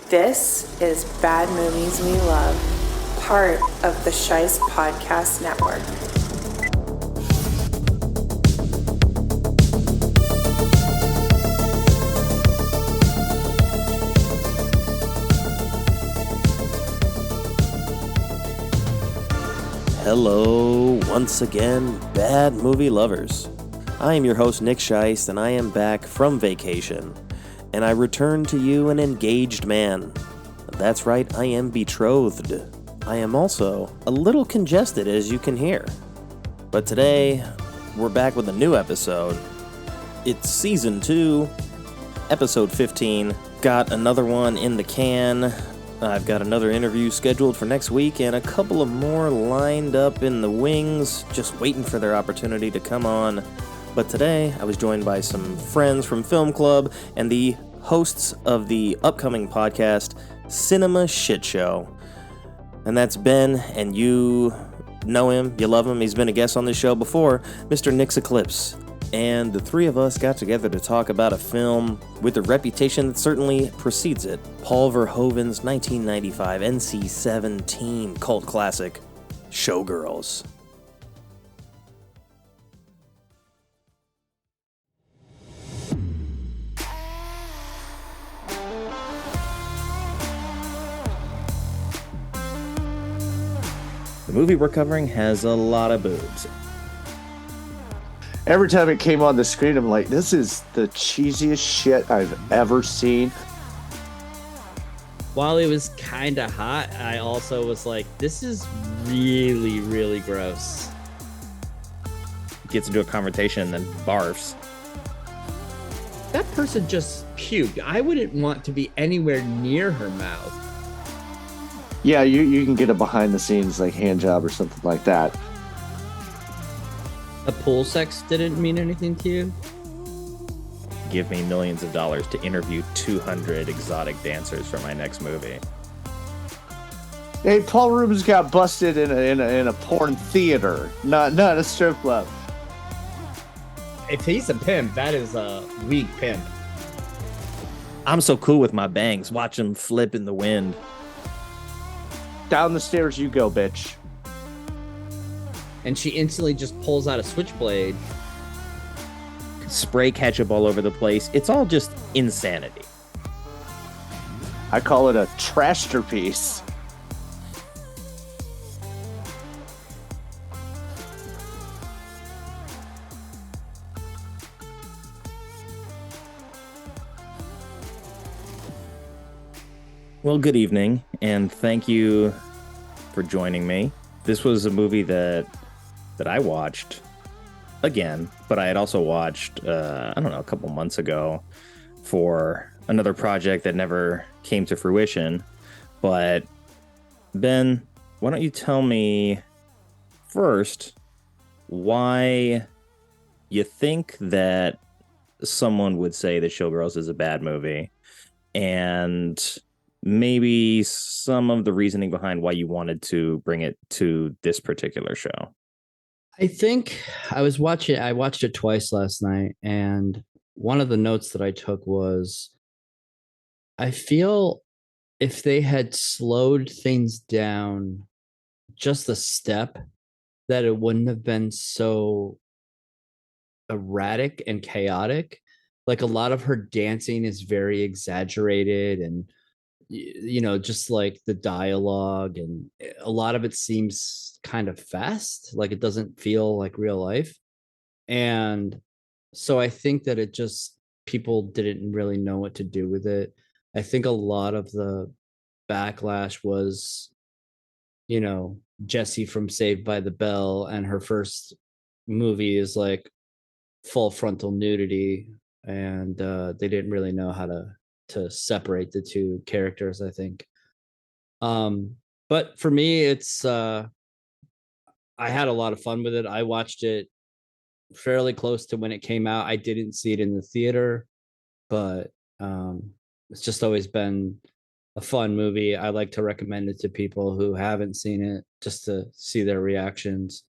This is Bad Movies We Love, part of the Shice Podcast Network. Hello, once again, Bad Movie Lovers. I am your host, Nick Shice, and I am back from vacation. And I return to you an engaged man. That's right, I am betrothed. I am also a little congested, as you can hear. But today, we're back with a new episode. It's Season 2, Episode 15. Got another one in the can. I've got another interview scheduled for next week and a couple of more lined up in the wings, just waiting for their opportunity to come on. But today, I was joined by some friends from Film Club and the hosts of the upcoming podcast, Cinema Shitshow. And that's Ben, and you know him, you love him, he's been a guest on this show before, Mr. Nix Eclips. And the three of us got together to talk about a film with a reputation that certainly precedes it. Paul Verhoeven's 1995 NC-17 cult classic, Showgirls. The movie we're covering has a lot of boobs. Every time it came on the screen, I'm like, this is the cheesiest shit I've ever seen. While it was kind of hot, I also was like, this is really, really gross. Gets into a confrontation and then barfs. That person just puked. I wouldn't want to be anywhere near her mouth. Yeah, you can get a behind the scenes like hand job or something like that. The pool sex didn't mean anything to you? Give me millions of dollars to interview 200 exotic dancers for my next movie. Hey, Paul Verhoeven's got busted in a porn theater, not a strip club. If he's a pimp, that is a weak pimp. I'm so cool with my bangs. Watch them flip in the wind. Down the stairs you go, bitch. And she instantly just pulls out a switchblade. Spray ketchup all over the place. It's all just insanity. I call it a trashterpiece. Well, good evening, and thank you for joining me. This was a movie that I watched again, but I had also watched, a couple months ago for another project that never came to fruition. But Ben, why don't you tell me first why you think that someone would say that Showgirls is a bad movie, and maybe some of the reasoning behind why you wanted to bring it to this particular show. I think I watched it twice last night, and one of the notes that I took was, I feel if they had slowed things down just a step, that it wouldn't have been so erratic and chaotic. Like, a lot of her dancing is very exaggerated, and just like the dialogue, and a lot of it seems kind of fast, like it doesn't feel like real life. And so I think that it just, people didn't really know what to do with it. I think a lot of the backlash was, Jessie from Saved by the Bell, and her first movie is like full frontal nudity, and they didn't really know how to separate the two characters, I think. But for me, it's I had a lot of fun with it. I watched it fairly close to when it came out. I didn't see it in the theater, but it's just always been a fun movie. I like to recommend it to people who haven't seen it, just to see their reactions.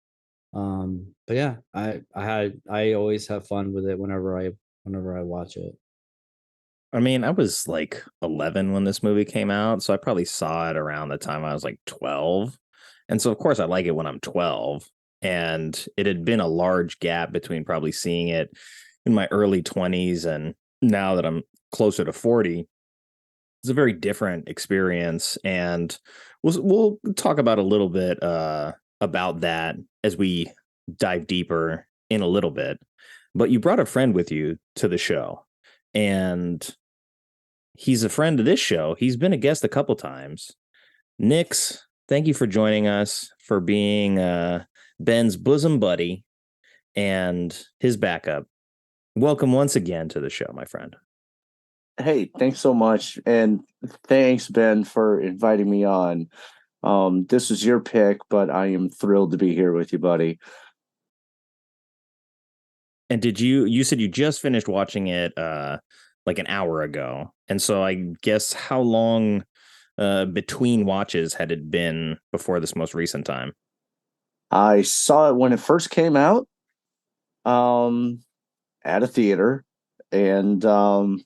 But yeah, I always have fun with it whenever I watch it. I mean, I was like 11 when this movie came out, so I probably saw it around the time I was like 12. And so, of course, I like it when I'm 12. And it had been a large gap between probably seeing it in my early 20s and now that I'm closer to 40. It's a very different experience. And we'll talk about a little bit about that as we dive deeper in a little bit. But you brought a friend with you to the show. And he's a friend of this show. He's been a guest a couple times. Nix, thank you for joining us, for being Ben's bosom buddy and his backup. Welcome once again to the show, my friend. Hey, thanks so much. And thanks, Ben, for inviting me on. This was your pick, but I am thrilled to be here with you, buddy. And did you said you just finished watching it like an hour ago. And so I guess how long between watches had it been before this most recent time? I saw it when it first came out, at a theater, and What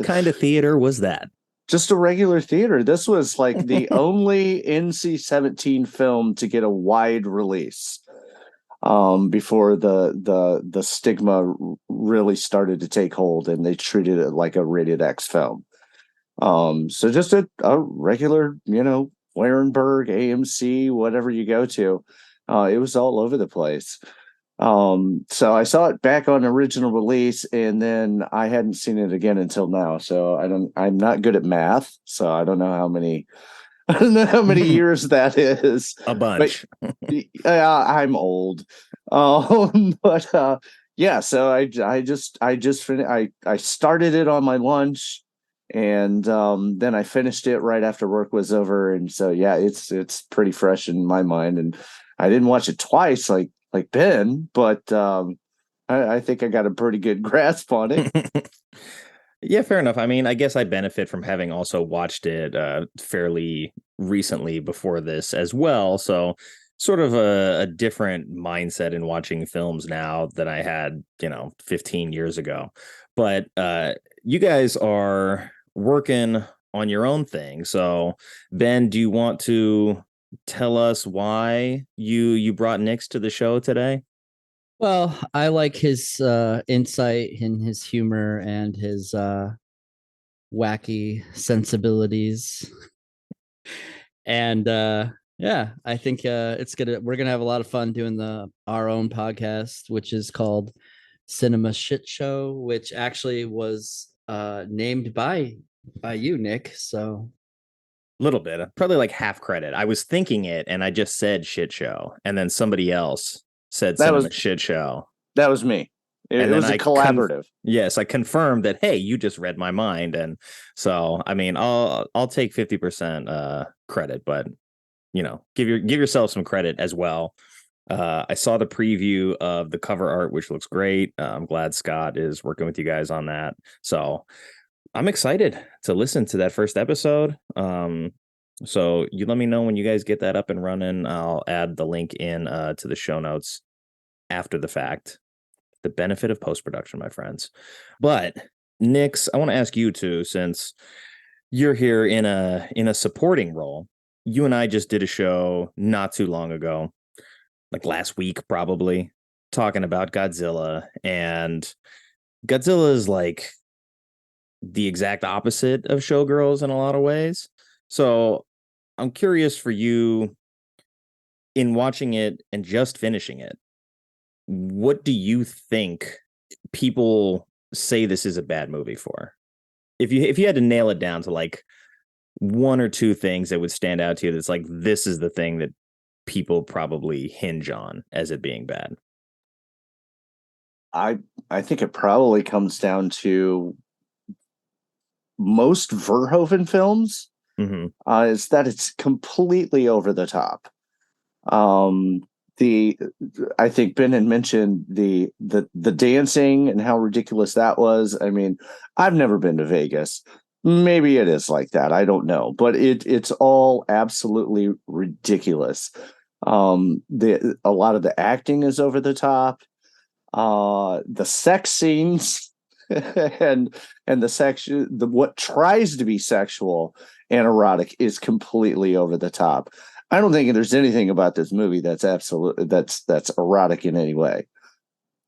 kind of theater was that? just a regular theater. This was like the only NC-17 film to get a wide release, before the stigma really started to take hold, and they treated it like a rated X film. So just a regular, Warenberg, AMC, whatever you go to. It was all over the place. So I saw it back on original release, and then I hadn't seen it again until now. So I'm not good at math, so I don't know how many I don't know how many years that is. A bunch. But, I'm old. But yeah, so I just finished. I started it on my lunch, and then I finished it right after work was over. And so yeah, it's pretty fresh in my mind. And I didn't watch it twice like Ben, but I think I got a pretty good grasp on it. Yeah, fair enough. I mean, I guess I benefit from having also watched it fairly recently before this as well. So sort of a different mindset in watching films now than I had, 15 years ago. But you guys are working on your own thing. So Ben, do you want to tell us why you brought Nix to the show today? Well, I like his insight and his humor and his wacky sensibilities. And yeah, I think we're gonna have a lot of fun doing our own podcast, which is called Cinema Shitshow, which actually was named by you, Nick. So Little bit, probably like half credit. I was thinking it and I just said shit show, and then somebody else said Cinema Shit Show. That was me. It was a collaborative. Yes, I confirmed that. Hey, you just read my mind, and so I mean, I'll take 50% credit, but give yourself some credit as well. I saw the preview of the cover art, which looks great. I'm glad Scott is working with you guys on that. So I'm excited to listen to that first episode. So you let me know when you guys get that up and running. I'll add the link in to the show notes after the fact. The benefit of post-production, my friends. But Nix, I want to ask you too, since you're here in a supporting role. You and I just did a show not too long ago, like last week probably, talking about Godzilla. And Godzilla is like the exact opposite of Showgirls in a lot of ways. So I'm curious for you, in watching it and just finishing it, what do you think people say this is a bad movie for? If you had to nail it down to like one or two things that would stand out to you, that's like, this is the thing that people probably hinge on as it being bad. I think it probably comes down to most Verhoeven films, is that it's completely over the top. I think Ben had mentioned the dancing and how ridiculous that was. I mean, I've never been to Vegas. Maybe it is like that. I don't know, but it's all absolutely ridiculous. A lot of the acting is over the top. The sex scenes and the what tries to be sexual and erotic is completely over the top. I don't think there's anything about this movie that's that's erotic in any way,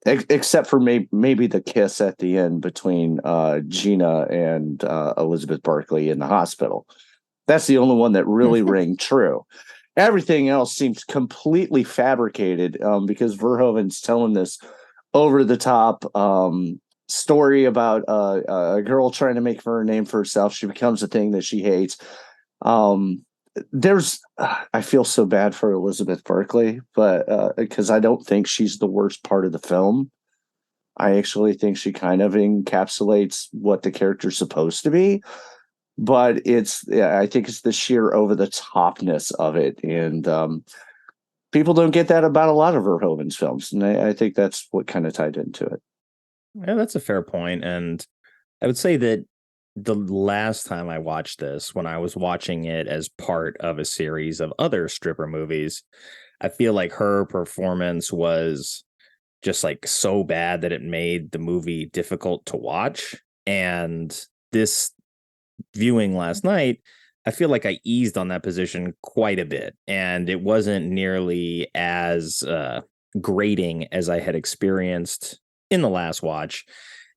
except for maybe the kiss at the end between Gina and Elizabeth Berkley in the hospital. That's the only one that really rang true. Everything else seems completely fabricated because Verhoeven's telling this over the top story about a girl trying to make her name for herself. She becomes a thing that she hates. I feel so bad for Elizabeth Berkley, but because I don't think she's the worst part of the film. I actually think she kind of encapsulates what the character's supposed to be. But I think it's the sheer over the topness of it. And people don't get that about a lot of Verhoeven's films. And I think that's what kind of tied into it. Yeah, that's a fair point. And I would say that the last time I watched this, when I was watching it as part of a series of other stripper movies, I feel like her performance was just like so bad that it made the movie difficult to watch. And this viewing last night, I feel like I eased on that position quite a bit, and it wasn't nearly as grating as I had experienced in the last watch.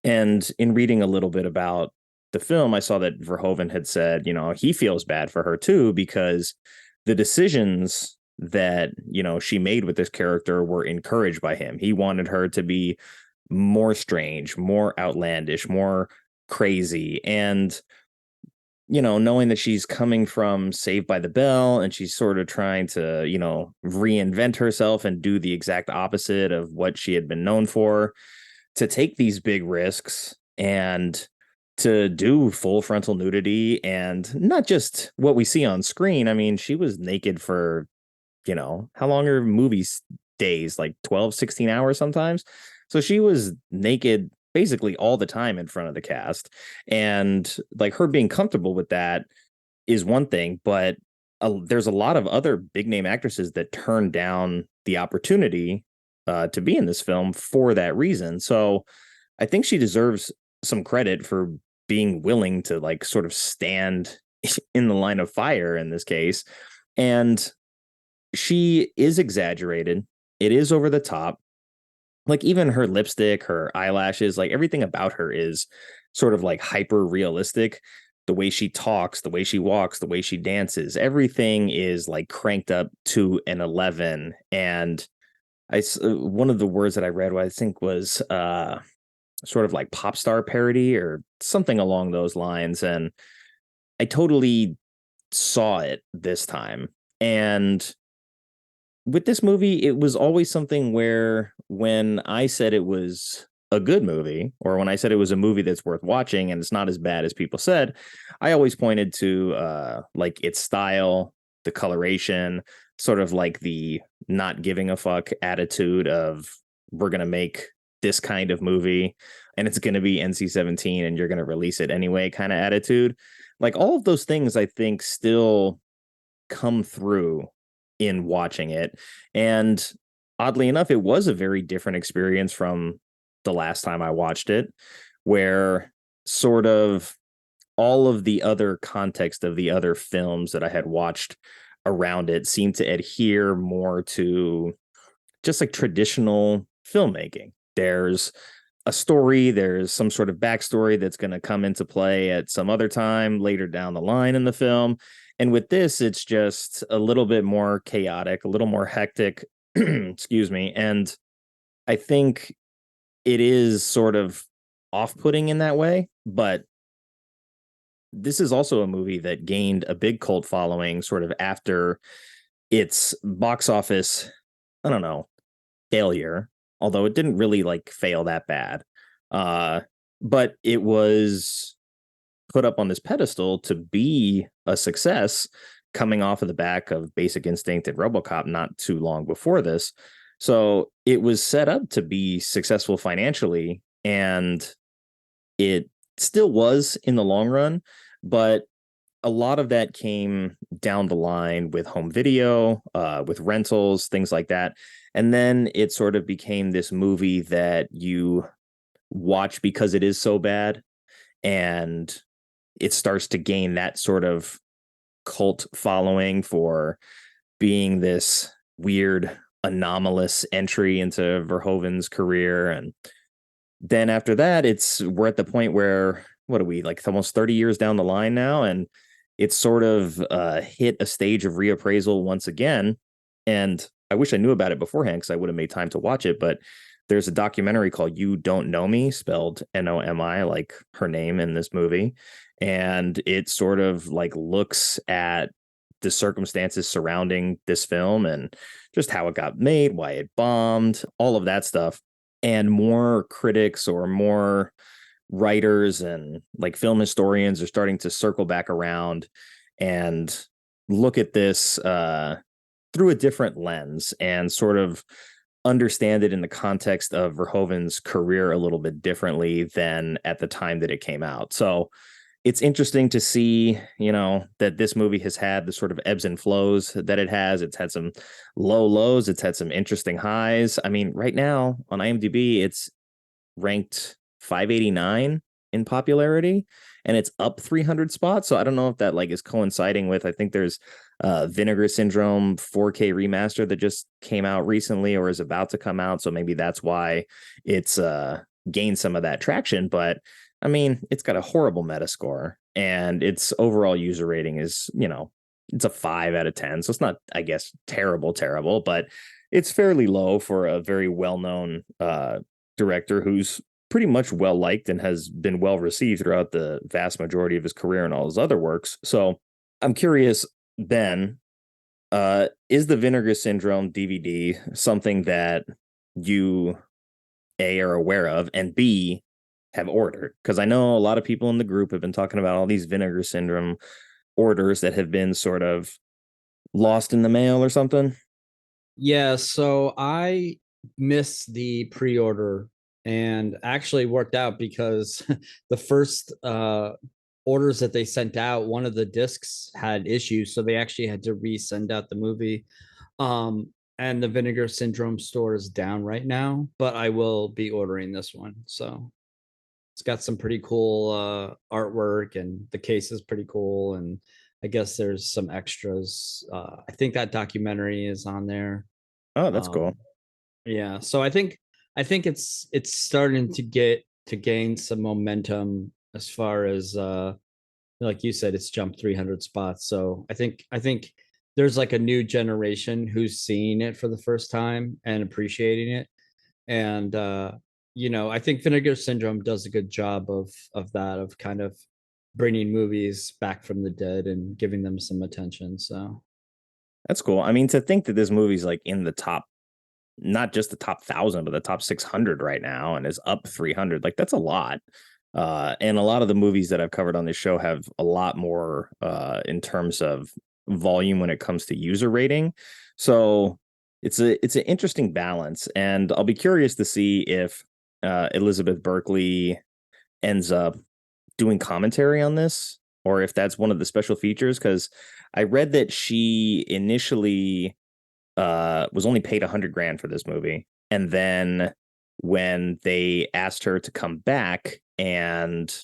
And in reading a little bit about the film, I saw that Verhoeven had said, he feels bad for her too, because the decisions that, she made with this character were encouraged by him. He wanted her to be more strange, more outlandish, more crazy. And knowing that she's coming from Saved by the Bell and she's sort of trying to, reinvent herself and do the exact opposite of what she had been known for, to take these big risks and to do full frontal nudity, and not just what we see on screen. I mean, she was naked for, how long are movies days? Like 12, 16 hours sometimes. So she was naked basically all the time in front of the cast, and like her being comfortable with that is one thing, but there's a lot of other big name actresses that turned down the opportunity to be in this film for that reason. So I think she deserves some credit for being willing to like sort of stand in the line of fire in this case. And she is exaggerated. It is over the top. Like even her lipstick, her eyelashes, like everything about her is sort of like hyper realistic. The way she talks, the way she walks, the way she dances, everything is like cranked up to an 11. And one of the words that I read, what I think was sort of like pop star parody or something along those lines. And I totally saw it this time. And with this movie, it was always something where when I said it was a good movie, or when I said it was a movie that's worth watching and it's not as bad as people said, I always pointed to like its style, the coloration, sort of like the not giving a fuck attitude of we're going to make this kind of movie and it's going to be NC-17 and you're going to release it anyway kind of attitude. Like all of those things, I think, still come through in watching it. And oddly enough, it was a very different experience from the last time I watched it, where sort of all of the other context of the other films that I had watched around it seemed to adhere more to just like traditional filmmaking. There's a story, there's some sort of backstory that's going to come into play at some other time later down the line in the film. And with this, it's just a little bit more chaotic, a little more hectic, excuse me. And I think it is sort of off-putting in that way, but this is also a movie that gained a big cult following sort of after its box office, I don't know, failure, although it didn't really like fail that bad. But it was put up on this pedestal to be a success coming off of the back of Basic Instinct and RoboCop not too long before this. So it was set up to be successful financially, and it still was in the long run, but a lot of that came down the line with home video, with rentals, things like that. And then it sort of became this movie that you watch because it is so bad, and it starts to gain that sort of cult following for being this weird anomalous entry into Verhoeven's career. And then after that, we're at the point where, what are we, like almost 30 years down the line now, and it's sort of hit a stage of reappraisal once again. And I wish I knew about it beforehand because I would have made time to watch it. But there's a documentary called You Don't Know Me, spelled Nomi, like her name in this movie. And it sort of like looks at the circumstances surrounding this film and just how it got made, why it bombed, all of that stuff. And more critics or more writers and like film historians are starting to circle back around and look at this through a different lens and sort of understand it in the context of Verhoeven's career a little bit differently than at the time that it came out. So it's interesting to see, that this movie has had the sort of ebbs and flows that it has. It's had some low lows. It's had some interesting highs. I mean, right now on IMDb, it's ranked 589 in popularity, and it's up 300 spots. So I don't know if that like is coinciding with, I think there's Vinegar Syndrome 4K remaster that just came out recently or is about to come out. So maybe that's why it's gained some of that traction. But I mean, it's got a horrible Metascore, and its overall user rating is, it's a 5 out of 10. So it's not, I guess, terrible, but it's fairly low for a very well-known director who's pretty much well liked and has been well received throughout the vast majority of his career and all his other works. So I'm curious, Ben, is the Vinegar Syndrome DVD something that you A, are aware of, and B, have ordered? Because I know a lot of people in the group have been talking about all these Vinegar Syndrome orders that have been sort of lost in the mail or something. Yeah, so I missed the pre-order and actually worked out because the first orders that they sent out, one of the discs had issues, so they actually had to resend out the movie. And the Vinegar Syndrome store is down right now, but I will be ordering this one. So it's got some pretty cool artwork, and the case is pretty cool, and I guess there's some extras. I think that documentary is on there. Oh, that's cool. Yeah, so I think it's starting to gain some momentum as far as like you said, it's jumped 300 spots. So I think there's like a new generation who's seeing it for the first time and appreciating it. And I think Vinegar Syndrome does a good job of that, of kind of bringing movies back from the dead and giving them some attention. So that's cool. I mean, to think that this movie's like in the top, not just the top 1,000, but the top 600 right now, and is up 300, like that's a lot. And a lot of the movies that I've covered on this show have a lot more in terms of volume when it comes to user rating. So it's an interesting balance, and I'll be curious to see if Elizabeth Berkley ends up doing commentary on this, or if that's one of the special features. Because I read that she initially was only paid $100,000 for this movie, and then when they asked her to come back and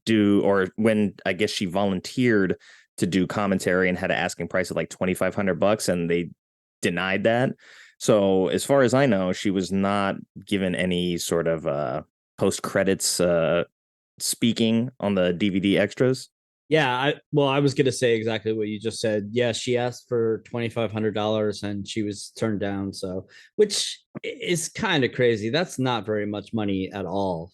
or when I guess she volunteered to do commentary and had an asking price of like $2,500, and they denied that. So as far as I know, she was not given any sort of post credits speaking on the DVD extras. yeah, I was gonna say exactly what you just said. Yeah, she asked for $2,500 and she was turned down. So, which is kind of crazy. That's not very much money at all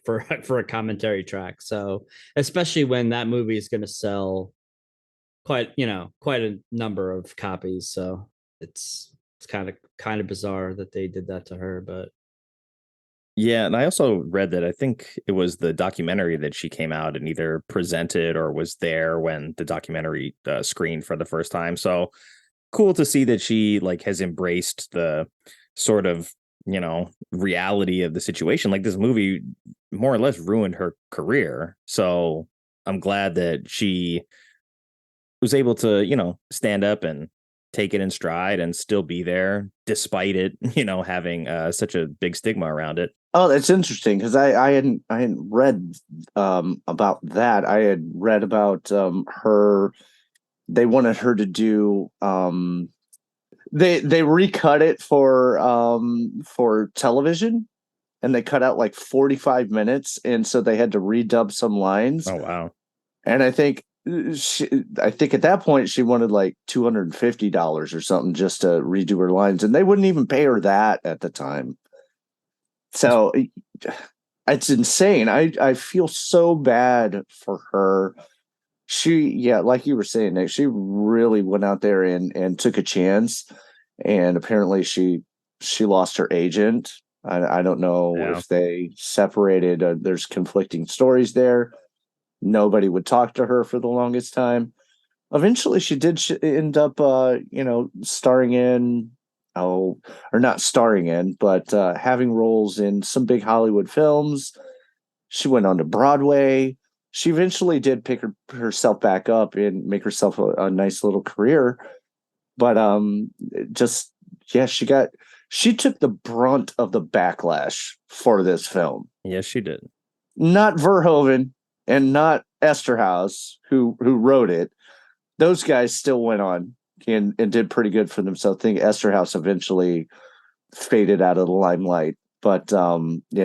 for a commentary track. So, especially when that movie is going to sell quite a number of copies. So it's kind of bizarre that they did that to her. But yeah, and I also read that I think it was the documentary that she came out and either presented or was there when the documentary screened for the first time. So cool to see that she like has embraced the sort of reality of the situation. Like this movie more or less ruined her career. So I'm glad that she was able to stand up and take it in stride and still be there despite it, having such a big stigma around it. Oh, that's interesting because I hadn't read about that. I had read about her. They wanted her to do. They recut it for television, and they cut out like 45 minutes, and so they had to redub some lines. Oh wow! And I think at that point she wanted like $250 or something just to redo her lines, and they wouldn't even pay her that at the time. So it's insane. I feel so bad for her. Like you were saying, Nick, she really went out there and took a chance, and apparently she lost her agent. I don't know if they separated. There's conflicting stories there. Nobody would talk to her for the longest time. Eventually she did end up starring in or not starring in, but having roles in some big Hollywood films. She went on to Broadway. She eventually did pick herself back up and make herself a nice little career. But she took the brunt of the backlash for this film. Yes, she did. Not Verhoeven and not Eszterhas, who wrote it. Those guys still went on and did pretty good for themselves. I think Eszterhas eventually faded out of the limelight. But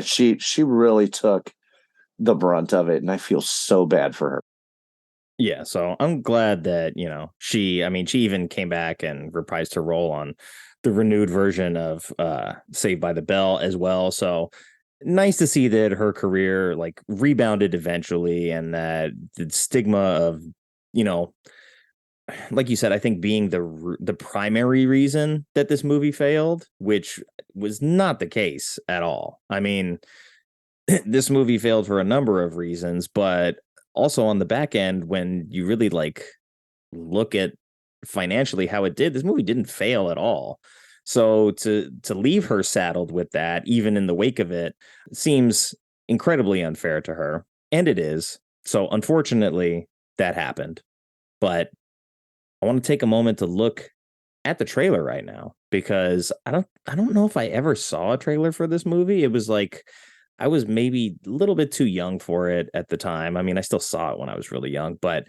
she really took the brunt of it, and I feel so bad for her. Yeah, so I'm glad that, she even came back and reprised her role on the renewed version of Saved by the Bell as well. So nice to see that her career like rebounded eventually, and that the stigma of, like you said, I think being the primary reason that this movie failed, which was not the case at all. I mean, this movie failed for a number of reasons, but also on the back end, when you really like look at financially how it did, this movie didn't fail at all. So to leave her saddled with that, even in the wake of it, seems incredibly unfair to her, and it is. So unfortunately, that happened. But I want to take a moment to look at the trailer right now, because I don't know if I ever saw a trailer for this movie. It was like I was maybe a little bit too young for it at the time. I mean, I still saw it when I was really young, but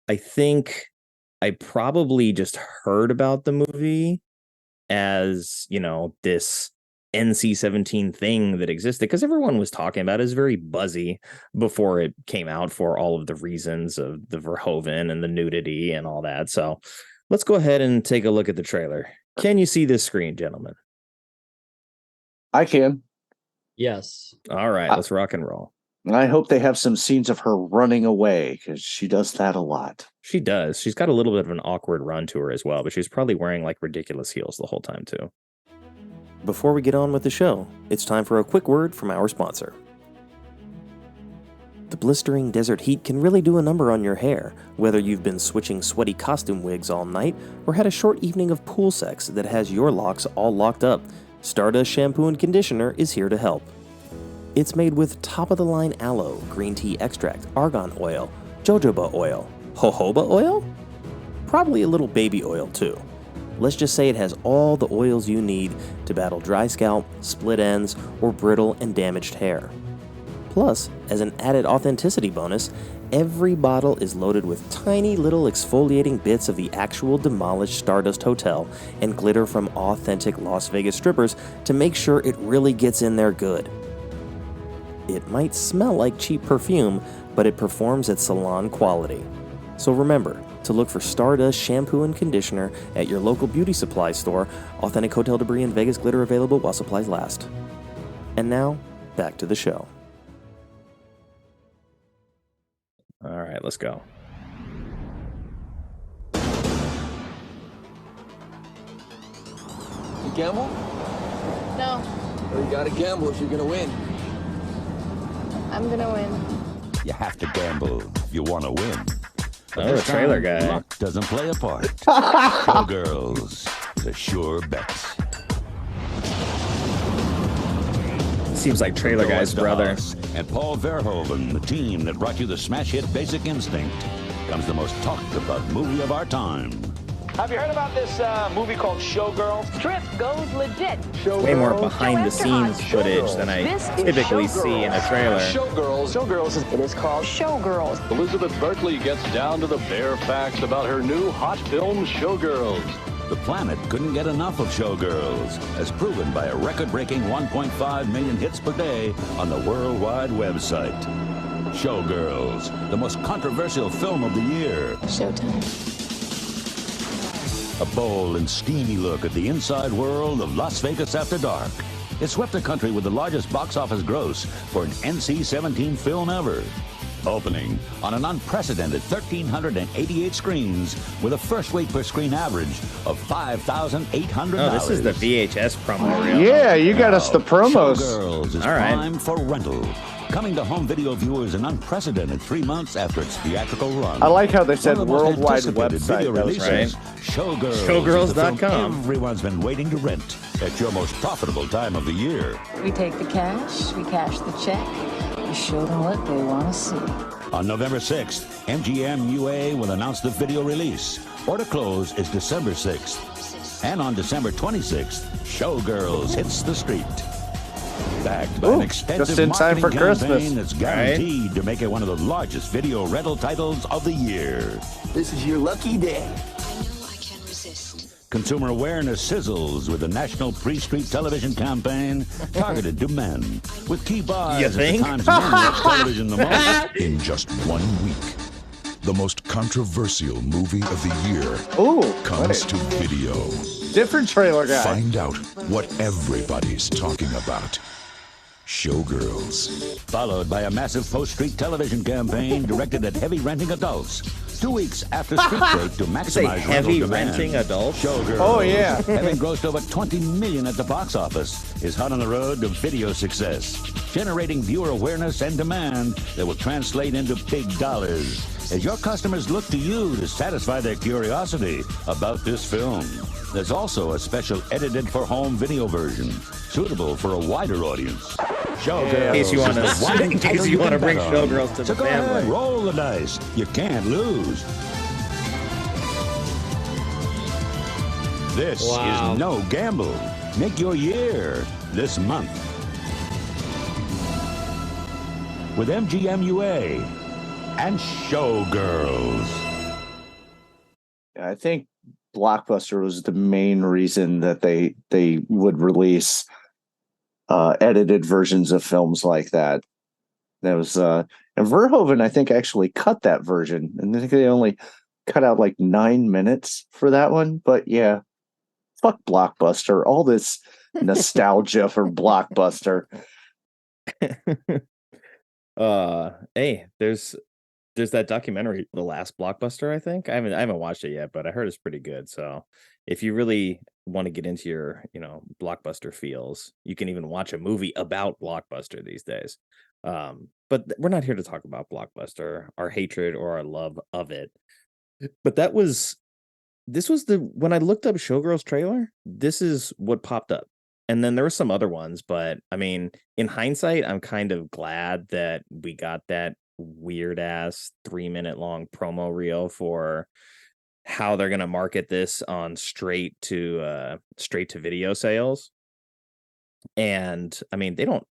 I think I probably just heard about the movie as, this NC-17 thing that existed, because everyone was talking about it. It was very buzzy before it came out for all of the reasons of the Verhoeven and the nudity and all that. So let's go ahead and take a look at the trailer. Can you see this screen, gentlemen? I can. Yes. All right, let's rock and roll. I hope they have some scenes of her running away, because she does that a lot. She does. She's got a little bit of an awkward run to her as well, but she's probably wearing like ridiculous heels the whole time too. Before we get on with the show, it's time for a quick word from our sponsor. The blistering desert heat can really do a number on your hair, whether you've been switching sweaty costume wigs all night or had a short evening of pool sex that has your locks all locked up. Stardust Shampoo and Conditioner is here to help. It's made with top-of-the-line aloe, green tea extract, argan oil, jojoba oil, jojoba oil? Probably a little baby oil too. Let's just say it has all the oils you need to battle dry scalp, split ends, or brittle and damaged hair. Plus, as an added authenticity bonus, every bottle is loaded with tiny little exfoliating bits of the actual demolished Stardust Hotel and glitter from authentic Las Vegas strippers to make sure it really gets in there good. It might smell like cheap perfume, but it performs at salon quality. So remember to look for Stardust Shampoo and Conditioner at your local beauty supply store. Authentic hotel debris and Vegas glitter available while supplies last. And now, back to the show. All right, let's go. You gamble? No, Well, you gotta gamble if you're gonna win. I'm gonna win. You have to gamble if you want to win. But Oh, the this trailer time, guy. luck doesn't play a part. Showgirls, the sure bets. Seems like trailer guy's brother. Eszterhas and Paul Verhoeven, the team that brought you the smash hit Basic Instinct, comes the most talked about movie of our time. Have you heard about this movie called Showgirls? Trip goes legit. Way more behind the scenes footage than I typically see in a trailer. Showgirls. It is called Showgirls. Elizabeth Berkley gets down to the bare facts about her new hot film, Showgirls. The planet couldn't get enough of Showgirls, as proven by a record-breaking 1.5 million hits per day on the World Wide Website. Showgirls, the most controversial film of the year. Showtime. A bold and steamy look at the inside world of Las Vegas after dark. It swept the country with the largest box office gross for an NC-17 film ever. Opening on an unprecedented 1,388 screens with a first weight per screen average of $5,800. Oh, this is the VHS promo reel. Yeah, you got us the promos. Showgirls is prime for rental. Coming to home video viewers an unprecedented 3 months after its theatrical run. I like how they said worldwide website. That was right. Showgirls.com. Everyone's been waiting to rent at your most profitable time of the year. We take the cash, we cash the check, we show them what they want to see. On November 6th, MGM UA will announce the video release. Order close is December 6th. And on December 26th, Showgirls hits the street. Backed by an extensive just in time for marketing Christmas. campaign that's guaranteed to make it one of the largest video rental titles of the year. This is your lucky day. I know I can resist. Consumer awareness sizzles with the national pre-street television campaign targeted to men, with key buys at the times men watch television the most. In just 1 week, the most controversial movie of the year comes to video. Different trailer guy. Find out what everybody's talking about. Showgirls. Followed by a massive post-street television campaign directed at heavy renting adults. 2 weeks after Street Break to maximize heavy rental demand. renting adults? Showgirls, having grossed over $20 million at the box office, is hot on the road to video success, generating viewer awareness and demand that will translate into big dollars as your customers look to you to satisfy their curiosity about this film. There's also a special edited for home video version, suitable for a wider audience. Showgirls. In case you want to bring Showgirls to the go family. ahead, roll the dice. You can't lose. This is no gamble. Make your year this month. With MGM UA and Showgirls. I think Blockbuster was the main reason that they would release edited versions of films like that. That was and Verhoeven, I think, actually cut that version, and I think they only cut out like 9 minutes for that one. But yeah, fuck Blockbuster. All this nostalgia for Blockbuster. Hey, there's that documentary, The Last Blockbuster, I think. I haven't watched it yet, but I heard it's pretty good. So if you really want to get into your, Blockbuster feels, you can even watch a movie about Blockbuster these days. But we're not here to talk about Blockbuster, our hatred or our love of it. But when I looked up Showgirls trailer, this is what popped up. And then there were some other ones, but I mean, in hindsight, I'm kind of glad that we got that weird ass 3-minute long promo reel for how they're going to market this on straight to video sales. And I mean, they don't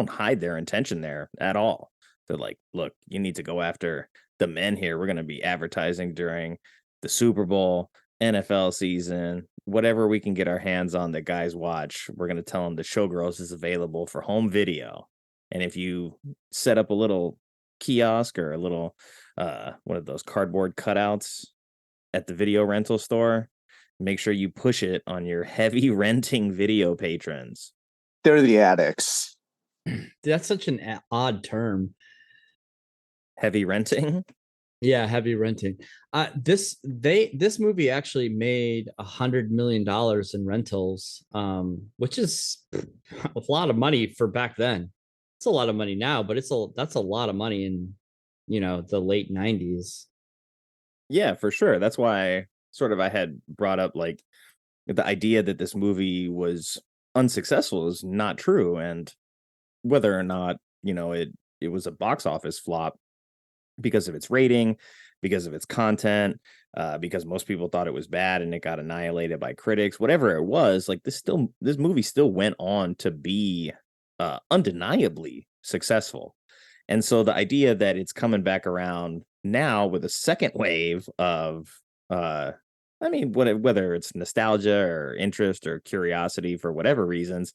hide their intention there at all. They're like, look, you need to go after the men here. We're going to be advertising during the Super Bowl, NFL season, whatever we can get our hands on that guys watch. We're going to tell them the Showgirls is available for home video. And if you set up a little kiosk or a little one of those cardboard cutouts at the video rental store, make sure you push it on your heavy renting video patrons. They're the addicts. That's such an odd term. Heavy renting? Yeah, heavy renting. This movie actually made $100 million in rentals, which is a lot of money for back then. It's a lot of money now, but that's a lot of money in the late 90s. Yeah, for sure. That's why I had brought up like the idea that this movie was unsuccessful is not true, and whether or not it was a box office flop because of its rating, because of its content, because most people thought it was bad and it got annihilated by critics. Whatever it was, like this movie still went on to be undeniably successful. And so the idea that it's coming back around now with a second wave of whether it's nostalgia or interest or curiosity for whatever reasons,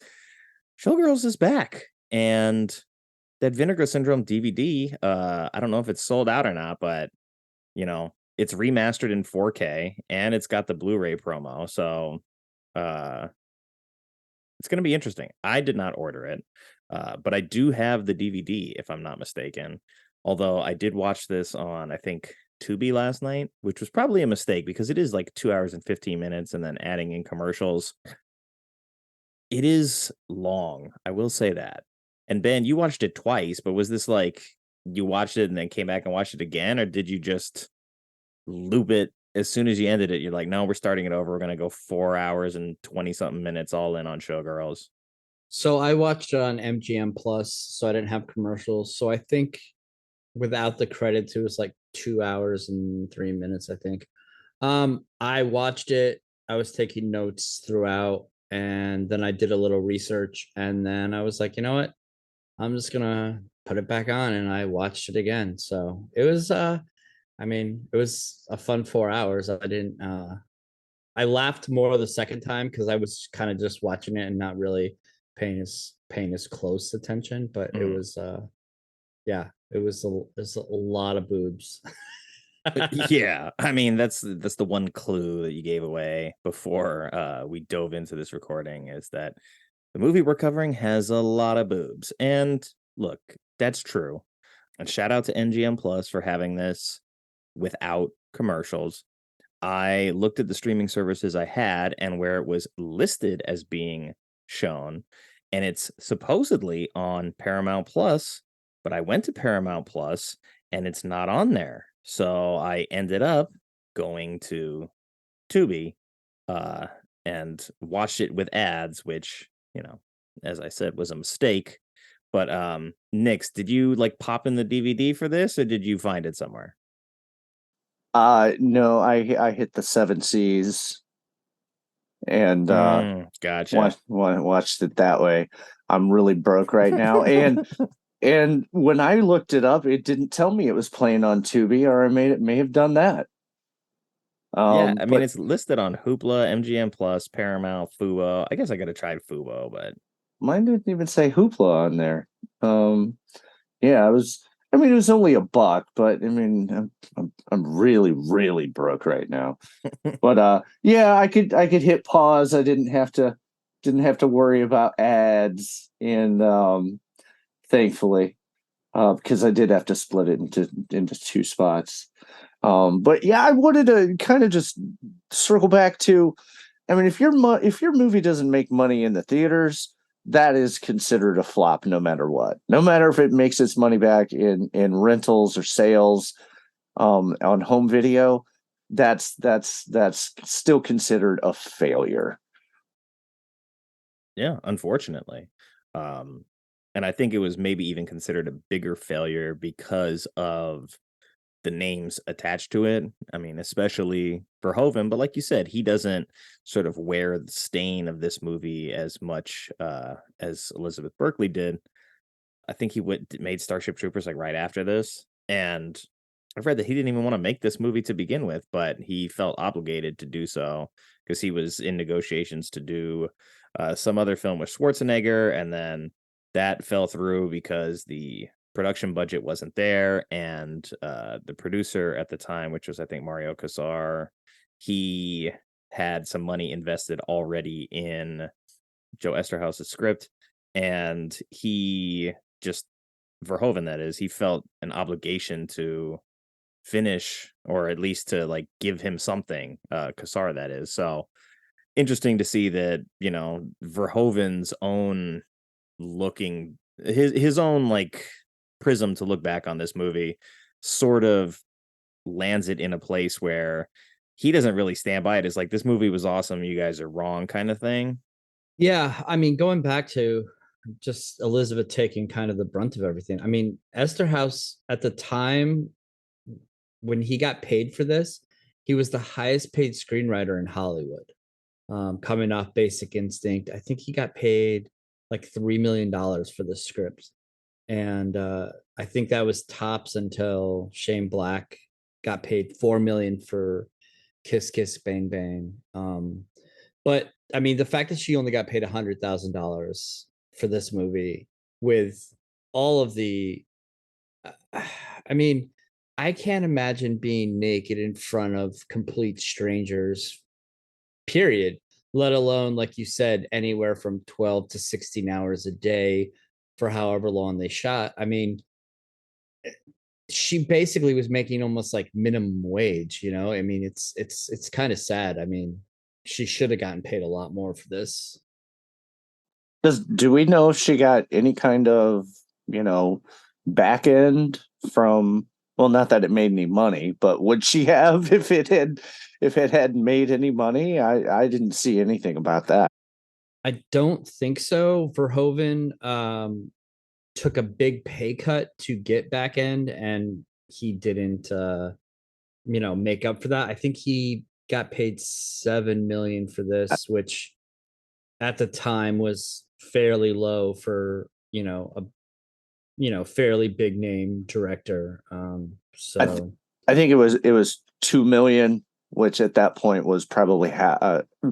Showgirls is back. And that Vinegar Syndrome DVD, I don't know if it's sold out or not, but it's remastered in 4K and it's got the Blu-ray promo. So it's going to be interesting. I did not order it, but I do have the DVD, if I'm not mistaken. Although I did watch this on, I think, Tubi last night, which was probably a mistake because it is like 2 hours and 15 minutes and then adding in commercials. It is long. I will say that. And Ben, you watched it twice, but was this like you watched it and then came back and watched it again? Or did you just loop it as soon as you ended it? You're like, no, we're starting it over. We're going to go 4 hours and 20 something minutes all in on Showgirls. So I watched it on MGM Plus, so I didn't have commercials. So I think without the credits, it was like 2 hours and 3 minutes, I think. I watched it. I was taking notes throughout, and then I did a little research, and then I was like, you know what? I'm just gonna put it back on, and I watched it again. So it was it was a fun 4 hours. I laughed more the second time because I was kind of just watching it and not really paying as close attention, but it was it was a lot of boobs. Yeah, I mean that's the one clue that you gave away before we dove into this recording, is that the movie we're covering has a lot of boobs. And look, that's true. And shout out to MGM Plus for having this without commercials. I looked at the streaming services I had and where it was listed as being shown, and it's supposedly on Paramount Plus, but I went to Paramount Plus and it's not on there. So I ended up going to Tubi and watched it with ads, which, as I said, was a mistake. But Nix, did you like pop in the DVD for this, or did you find it somewhere? No, I hit the 7 Cs and gotcha. watched it that way. I'm really broke right now, and when I looked it up, it didn't tell me it was playing on Tubi, or I may have done that. Yeah, I mean, it's listed on Hoopla, MGM Plus, Paramount, Fubo. I guess I gotta try Fubo, but mine didn't even say Hoopla on there. Yeah, it was only $1, but I mean, I'm really, really broke right now. But yeah, I could hit pause. I didn't have to worry about ads, and thankfully, because I did have to split it into 2 spots. But yeah, I wanted to kind of just circle back to, I mean, if your movie doesn't make money in the theaters, that is considered a flop no matter what. No matter if it makes its money back in rentals or sales on home video, that's still considered a failure. Yeah, unfortunately. And I think it was maybe even considered a bigger failure because of the names attached to it. I mean, especially Verhoeven, but like you said, he doesn't sort of wear the stain of this movie as much as Elizabeth Berkley did. I think he made Starship Troopers like right after this, and I've read that he didn't even want to make this movie to begin with, but he felt obligated to do so because he was in negotiations to do some other film with Schwarzenegger, and then that fell through because the production budget wasn't there, and the producer at the time, which was I think Mario Casar, he had some money invested already in Joe Eszterhas's script, and Verhoeven, that is, he felt an obligation to finish, or at least to like give him something, Casar, that is. So interesting to see that, Verhoeven's own his own like prism to look back on this movie sort of lands it in a place where he doesn't really stand by it. It's like, this movie was awesome, you guys are wrong, kind of thing. Yeah, I mean, going back to just Elizabeth taking kind of the brunt of everything. I mean, Eszterhas at the time when he got paid for this, he was the highest paid screenwriter in Hollywood, coming off Basic Instinct. I think he got paid like $3 million for the script. And I think that was tops until Shane Black got paid $4 million for Kiss Kiss Bang Bang. But I mean, the fact that she only got paid $100,000 for this movie with all of the, I mean, I can't imagine being naked in front of complete strangers, period, let alone, like you said, anywhere from 12 to 16 hours a day for however long they shot. I mean, she basically was making almost like minimum wage, you know? I mean, it's kind of sad. I mean, she should have gotten paid a lot more for this. Do we know if she got any kind of, back end from, well, not that it made any money, but would she have if it had made any money? I didn't see anything about that. I don't think so. Verhoeven took a big pay cut to get back end, and he didn't make up for that. I think he got paid $7 million for this, which at the time was fairly low for a fairly big name director. So I think it was 2 million, which at that point was probably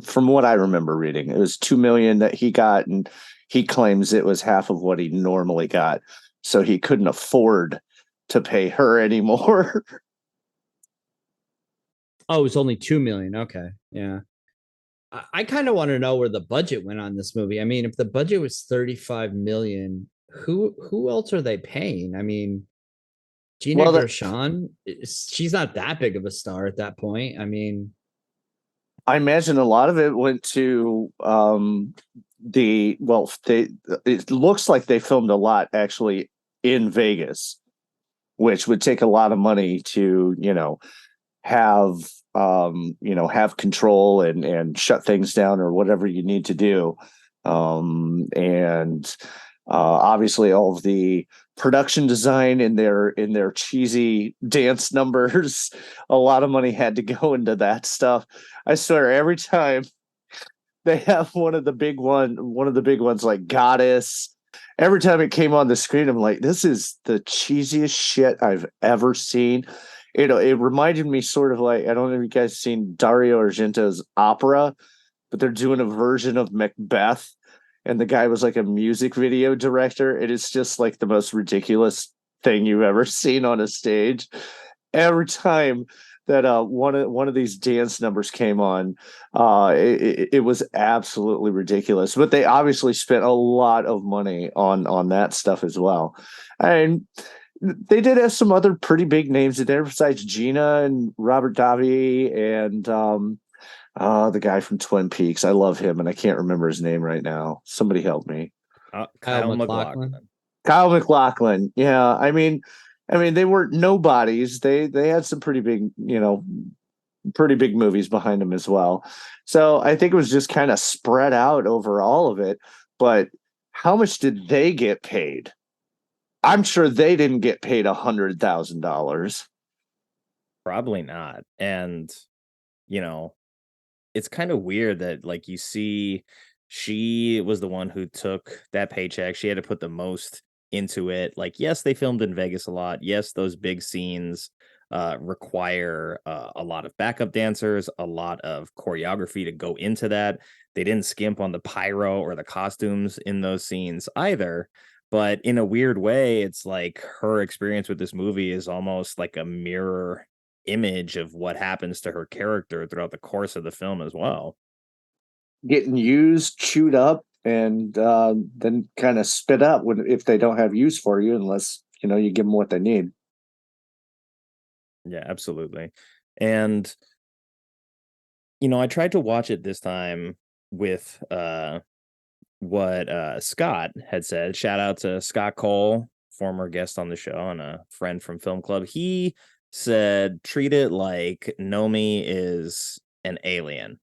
from what I remember reading, it was 2 million that he got, and he claims it was half of what he normally got, so he couldn't afford to pay her anymore. Oh, it was only 2 million. Okay, yeah. I kind of want to know where the budget went on this movie. I mean, if the budget was 35 million, who else are they paying? I mean, Gina Gershon, she's not that big of a star at that point. I mean, I imagine a lot of it went to it looks like they filmed a lot actually in Vegas, which would take a lot of money to, have control and shut things down or whatever you need to do. Obviously all of the production design in their cheesy dance numbers, a lot of money had to go into that stuff. I swear, every time they have one of the big ones like Goddess, every time it came on the screen, I'm like, this is the cheesiest shit I've ever seen. It reminded me sort of like, I don't know if you guys seen Dario Argento's Opera, but they're doing a version of Macbeth, and the guy was like a music video director. It is just like the most ridiculous thing you've ever seen on a stage. Every time that one of these dance numbers came on, it was absolutely ridiculous. But they obviously spent a lot of money on that stuff as well. And they did have some other pretty big names in there besides Gina and Robert Davi and the guy from Twin Peaks. I love him, and I can't remember his name right now. Somebody help me. Kyle MacLachlan. Kyle MacLachlan. Yeah, I mean, they weren't nobodies. They had some pretty big, pretty big movies behind them as well. So I think it was just kind of spread out over all of it. But how much did they get paid? I'm sure they didn't get paid $100,000. Probably not. And, it's kind of weird that, like, you see she was the one who took that paycheck. She had to put the most into it. Like, yes, they filmed in Vegas a lot. Yes, those big scenes require a lot of backup dancers, a lot of choreography to go into that. They didn't skimp on the pyro or the costumes in those scenes either. But in a weird way, it's like her experience with this movie is almost like a mirror image of what happens to her character throughout the course of the film as well. Getting used, chewed up, and then kind of spit up if they don't have use for you, unless you give them what they need. Yeah, absolutely. And I tried to watch it this time with what Scott had said. Shout out to Scott Cole, former guest on the show and a friend from Film Club. He said, treat it like Nomi is an alien.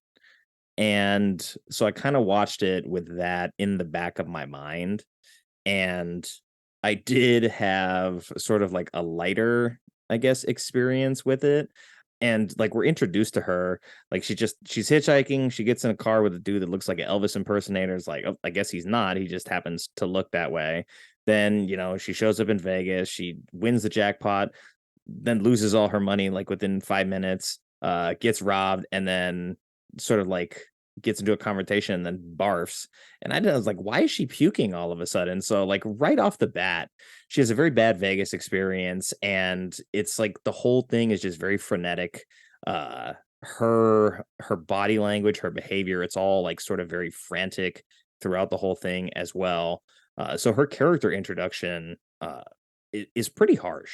And so I kind of watched it with that in the back of my mind. And I did have sort of like a lighter, I guess, experience with it. and like we're introduced to her, like she's hitchhiking, she gets in a car with a dude that looks like an Elvis impersonator. It's like, oh, I guess he's not, he just happens to look that way. Then, you know, she shows up in Vegas, she wins the jackpot, then loses all her money like within 5 minutes, gets robbed, and then sort of like gets into a confrontation and then barfs. And I was like, why is she puking all of a sudden? So like right off the bat, she has a very bad Vegas experience, and it's like the whole thing is just very frenetic. Her body language, her behavior, it's all like sort of very frantic throughout the whole thing as well. So her character introduction is pretty harsh.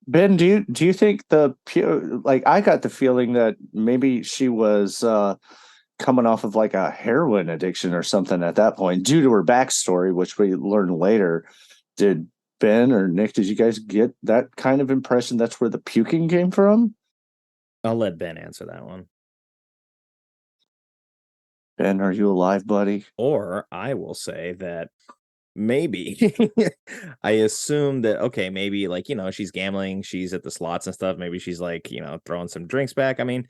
Ben, do you think like I got the feeling that maybe she was coming off of like a heroin addiction or something at that point due to her backstory, which we learn later. Did Ben or Nick, did you guys get that kind of impression that's where the puking came from? I'll let Ben answer that one. Ben, are you alive, buddy? Or I will say that maybe I assume that, okay, maybe like, you know, she's gambling, she's at the slots and stuff. Maybe she's like, you know, throwing some drinks back. I mean,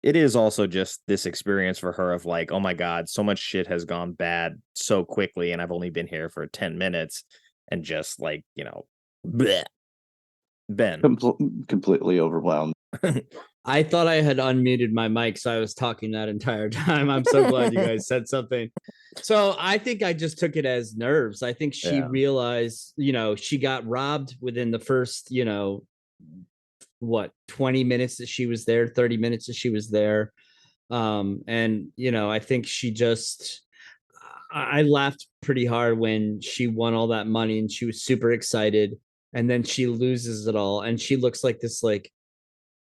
it is also just this experience for her of like, oh my God, so much shit has gone bad so quickly, and I've only been here for 10 minutes, and just like, you know, bleh. Ben. Completely overwhelmed. I thought I had unmuted my mic, so I was talking that entire time. I'm so glad you guys said something. So I think I just took it as nerves. I think she realized, you know, she got robbed within the first, you know, 20 minutes that she was there, 30 minutes that she was there. And, you know, I think she just, I laughed pretty hard when she won all that money and she was super excited, and then she loses it all. And she looks like this, like,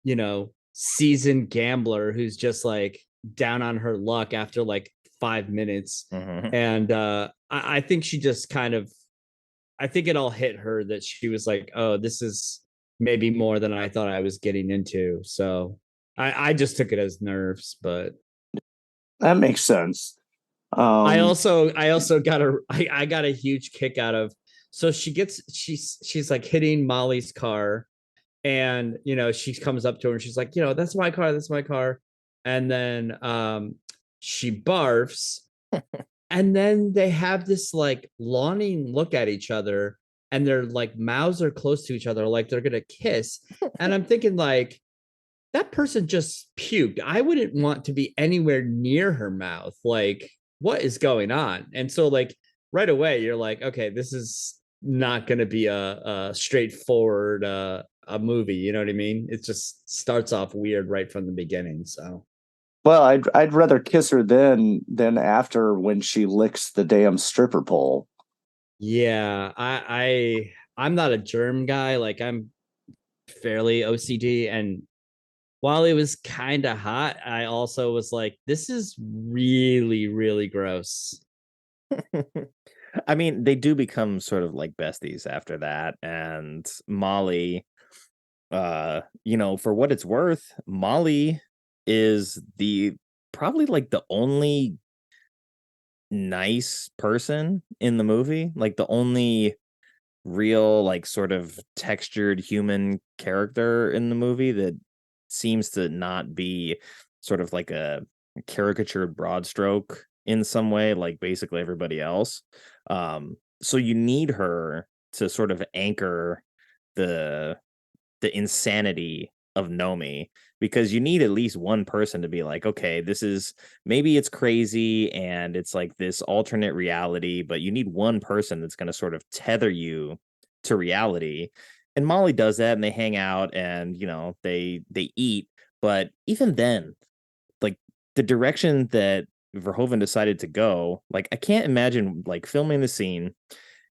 you know, seasoned gambler who's just like down on her luck after like 5 minutes. Mm-hmm. And I think she just kind of, I think it all hit her that she was like, oh, this is maybe more than I thought I was getting into. So I just took it as nerves, but that makes sense. I also got I got a huge kick out of, so she's like hitting Molly's car, and you know, she comes up to her and she's like, you know, that's my car. And then she barfs, and then they have this like longing look at each other, and their like mouths are close to each other, like they're gonna kiss. And I'm thinking, like, that person just puked. I wouldn't want to be anywhere near her mouth. Like, what is going on? And so like right away you're like, okay, this is not gonna be a straightforward a movie, you know what I mean? It just starts off weird right from the beginning. So well, I'd rather kiss her than after when she licks the damn stripper pole. Yeah, I'm not a germ guy. Like, I'm fairly OCD, and while it was kind of hot, I also was like, this is really, really gross. I mean, they do become sort of like besties after that. And Molly, you know, for what it's worth, Molly is probably like the only nice person in the movie, like the only real like sort of textured human character in the movie that seems to not be sort of like a caricatured broad stroke in some way, like basically everybody else. So you need her to sort of anchor the insanity of Nomi, because you need at least one person to be like, okay, this is, maybe it's crazy and it's like this alternate reality, but you need one person that's going to sort of tether you to reality. And Molly does that, and they hang out, and you know, they eat. But even then, like the direction that Verhoeven decided to go, like I can't imagine like filming the scene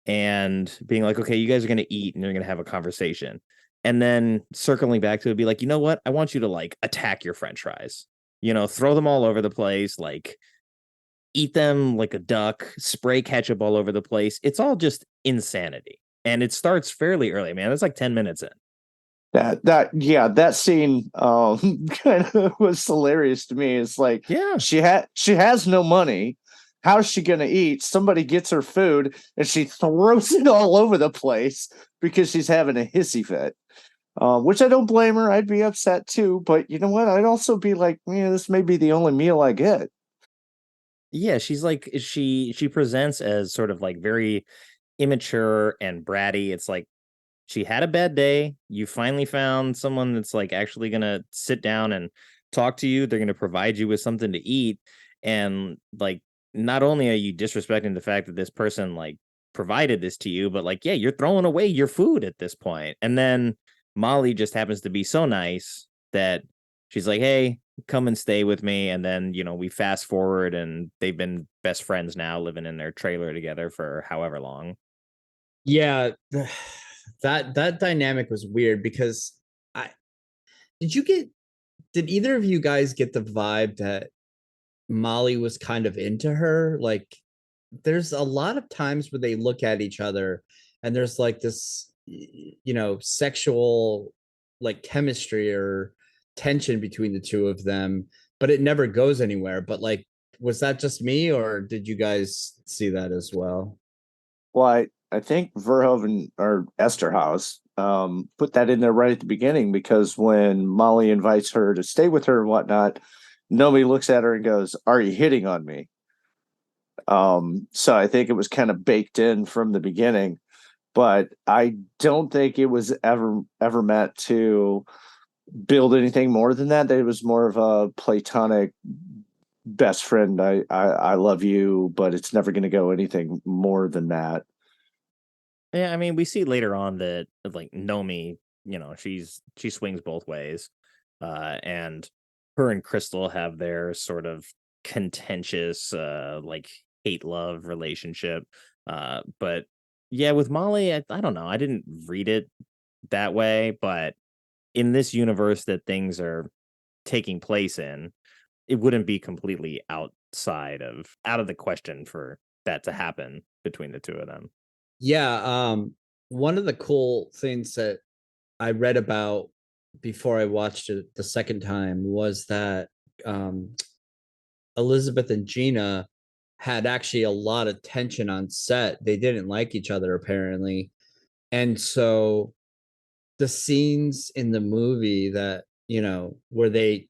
and being like, okay, you guys are going to eat and you're going to have a conversation, and then circling back to it, be like, you know what? I want you to like attack your French fries, you know, throw them all over the place, like eat them like a duck, spray ketchup all over the place. It's all just insanity. And it starts fairly early, man. It's like 10 minutes in. That scene kind of was hilarious to me. It's like, yeah, she has no money. How's she gonna eat? Somebody gets her food and she throws it all over the place because she's having a hissy fit. which I don't blame her. I'd be upset too, but you know what? I'd also be like, this may be the only meal I get. Yeah, she's like she presents as sort of like very immature and bratty. It's like she had a bad day. You finally found someone that's like actually gonna sit down and talk to you. They're gonna provide you with something to eat. And like, not only are you disrespecting the fact that this person like provided this to you, but like, yeah, you're throwing away your food at this point. And then Molly just happens to be so nice that she's like, hey, come and stay with me. And then, we fast forward and they've been best friends now, living in their trailer together for however long. Yeah, that dynamic was weird because I did either of you guys get the vibe that Molly was kind of into her? Like, there's a lot of times where they look at each other and there's like this, sexual like chemistry or tension between the two of them, but it never goes anywhere. But like, was that just me or did you guys see that as well? Well, I think Verhoeven or Eszterhas put that in there right at the beginning, because when Molly invites her to stay with her and whatnot, nobody looks at her and goes, "Are you hitting on me?" So I think it was kind of baked in from the beginning, but I don't think it was ever meant to build anything more than that. That it was more of a platonic best friend. I love you, but it's never going to go anything more than that. Yeah, I mean, we see later on that like Nomi, she swings both ways. And her and Crystal have their sort of contentious like hate love relationship. But yeah, with Molly, I don't know. I didn't read it that way, but in this universe that things are taking place in, it wouldn't be completely out of the question for that to happen between the two of them. Yeah, one of the cool things that I read about before I watched it the second time was that um, Elizabeth and Gina had actually a lot of tension on set. They didn't like each other apparently. And so the scenes in the movie that, where they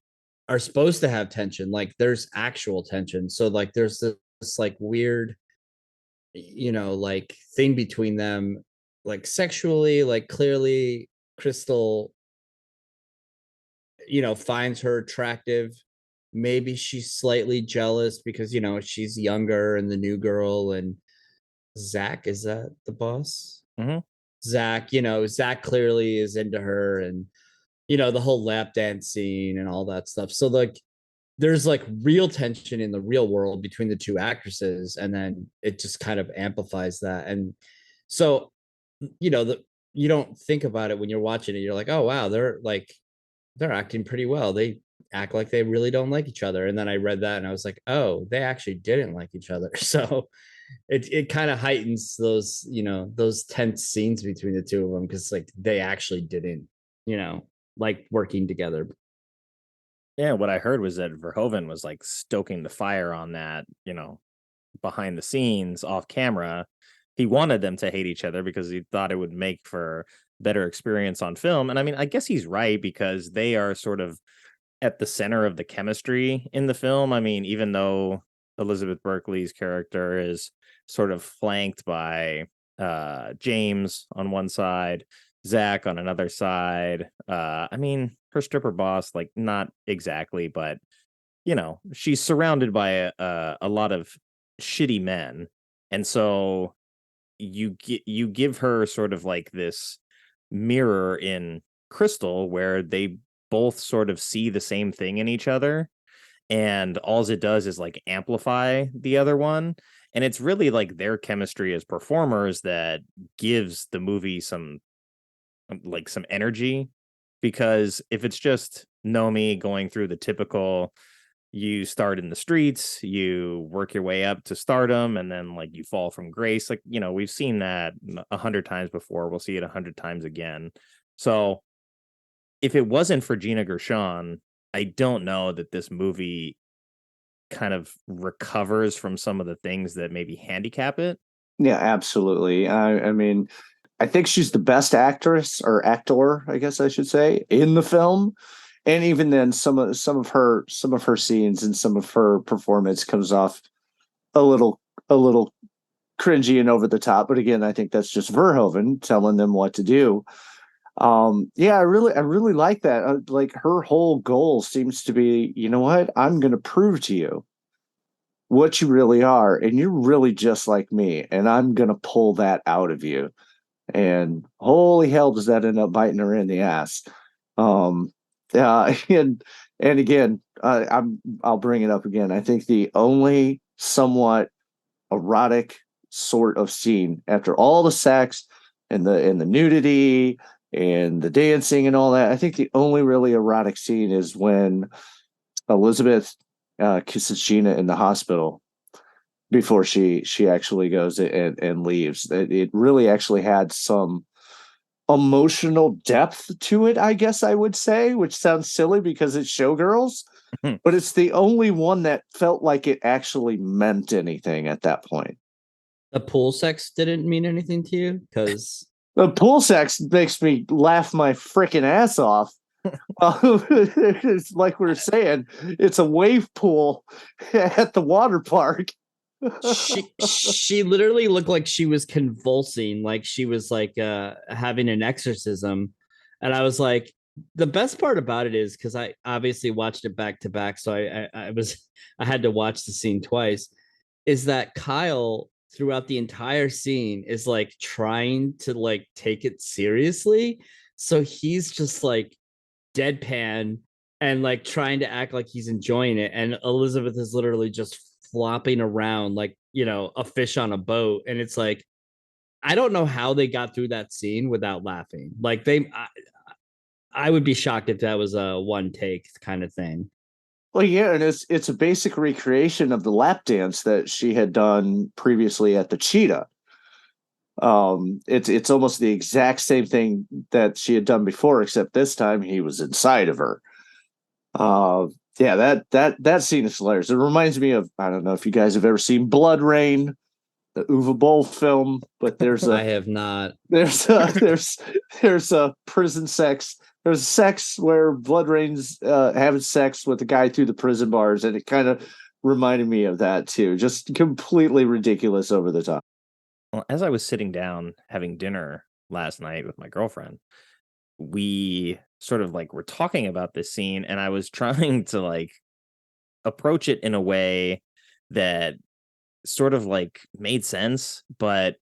are supposed to have tension, like there's actual tension. So like there's this like weird, like thing between them, like sexually, like clearly Crystal, finds her attractive. Maybe she's slightly jealous because, she's younger and the new girl, and Zach, is that the boss? Mm-hmm. Zach clearly is into her, and the whole lap dance scene and all that stuff. So like there's like real tension in the real world between the two actresses, and then it just kind of amplifies that. And so, you don't think about it when you're watching it. You're like, oh wow, they're acting pretty well. They act like they really don't like each other. And then I read that and I was like, oh, they actually didn't like each other. So it kind of heightens those tense scenes between the two of them, because like they actually didn't, like working together. Yeah, what I heard was that Verhoeven was like stoking the fire on that, behind the scenes, off camera. He wanted them to hate each other because he thought it would make for better experience on film. And I mean, I guess he's right, because they are sort of at the center of the chemistry in the film. I mean, even though Elizabeth Berkley's character is sort of flanked by James on one side, Zach on another side. I mean, her stripper boss, like not exactly, but she's surrounded by a lot of shitty men, and so you give her sort of like this mirror in Crystal where they both sort of see the same thing in each other, and all it does is like amplify the other one. And it's really like their chemistry as performers that gives the movie some energy, because if it's just Nomi going through the typical, you start in the streets, you work your way up to stardom, and then like you fall from grace, like we've seen that 100 times before, we'll see it 100 times again. So if it wasn't for Gina Gershon, I don't know that this movie kind of recovers from some of the things that maybe handicap it. Yeah, absolutely. I mean, I think she's the best actress or actor, I guess I should say, in the film. And even then, some of her scenes and some of her performance comes off a little cringy and over the top. But again, I think that's just Verhoeven telling them what to do. Yeah, I really like that. Like her whole goal seems to be, you know what? I'm going to prove to you what you really are, and you're really just like me, and I'm going to pull that out of you. And holy hell, does that end up biting her in the ass? Yeah, and again, I'll bring it up again. I think the only somewhat erotic sort of scene after all the sex and the nudity and the dancing and all that, I think the only really erotic scene is when Elizabeth kisses Gina in the hospital before she actually goes and leaves. It really actually had some emotional depth to it, I guess I would say, which sounds silly because it's Showgirls, but it's the only one that felt like it actually meant anything at that point. The pool sex didn't mean anything to you? Because the pool sex makes me laugh my freaking ass off. It's like we were saying, it's a wave pool at the water park. she literally looked like she was convulsing, like she was like having an exorcism. And I was like, the best part about it is because I obviously watched it back to back, so I had to watch the scene twice, is that Kyle throughout the entire scene is like trying to like take it seriously. So he's just like deadpan and like trying to act like he's enjoying it. And Elizabeth is literally just flopping around like, you know, a fish on a boat. And it's like, I don't know how they got through that scene without laughing. Like I would be shocked if that was a one take kind of thing. Well, yeah, and it's a basic recreation of the lap dance that she had done previously at the Cheetah. It's almost the exact same thing that she had done before, except this time he was inside of her. Yeah, that scene is hilarious. It reminds me of, I don't know if you guys have ever seen Blood Rain, the Uwe Boll film, but there's I have not. There's a prison sex. There's sex where Blood Rain's having sex with the guy through the prison bars, and it kind of reminded me of that too. Just completely ridiculous, over the top. Well, as I was sitting down having dinner last night with my girlfriend, we sort of like were talking about this scene, and I was trying to like approach it in a way that sort of like made sense, but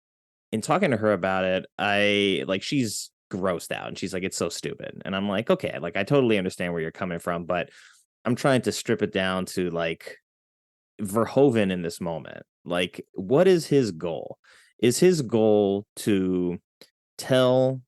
in talking to her about it, I like, she's grossed out and she's like, it's so stupid. And I'm like, okay, like I totally understand where you're coming from, but I'm trying to strip it down to like Verhoeven in this moment. Like, what is his goal? Is his goal to tell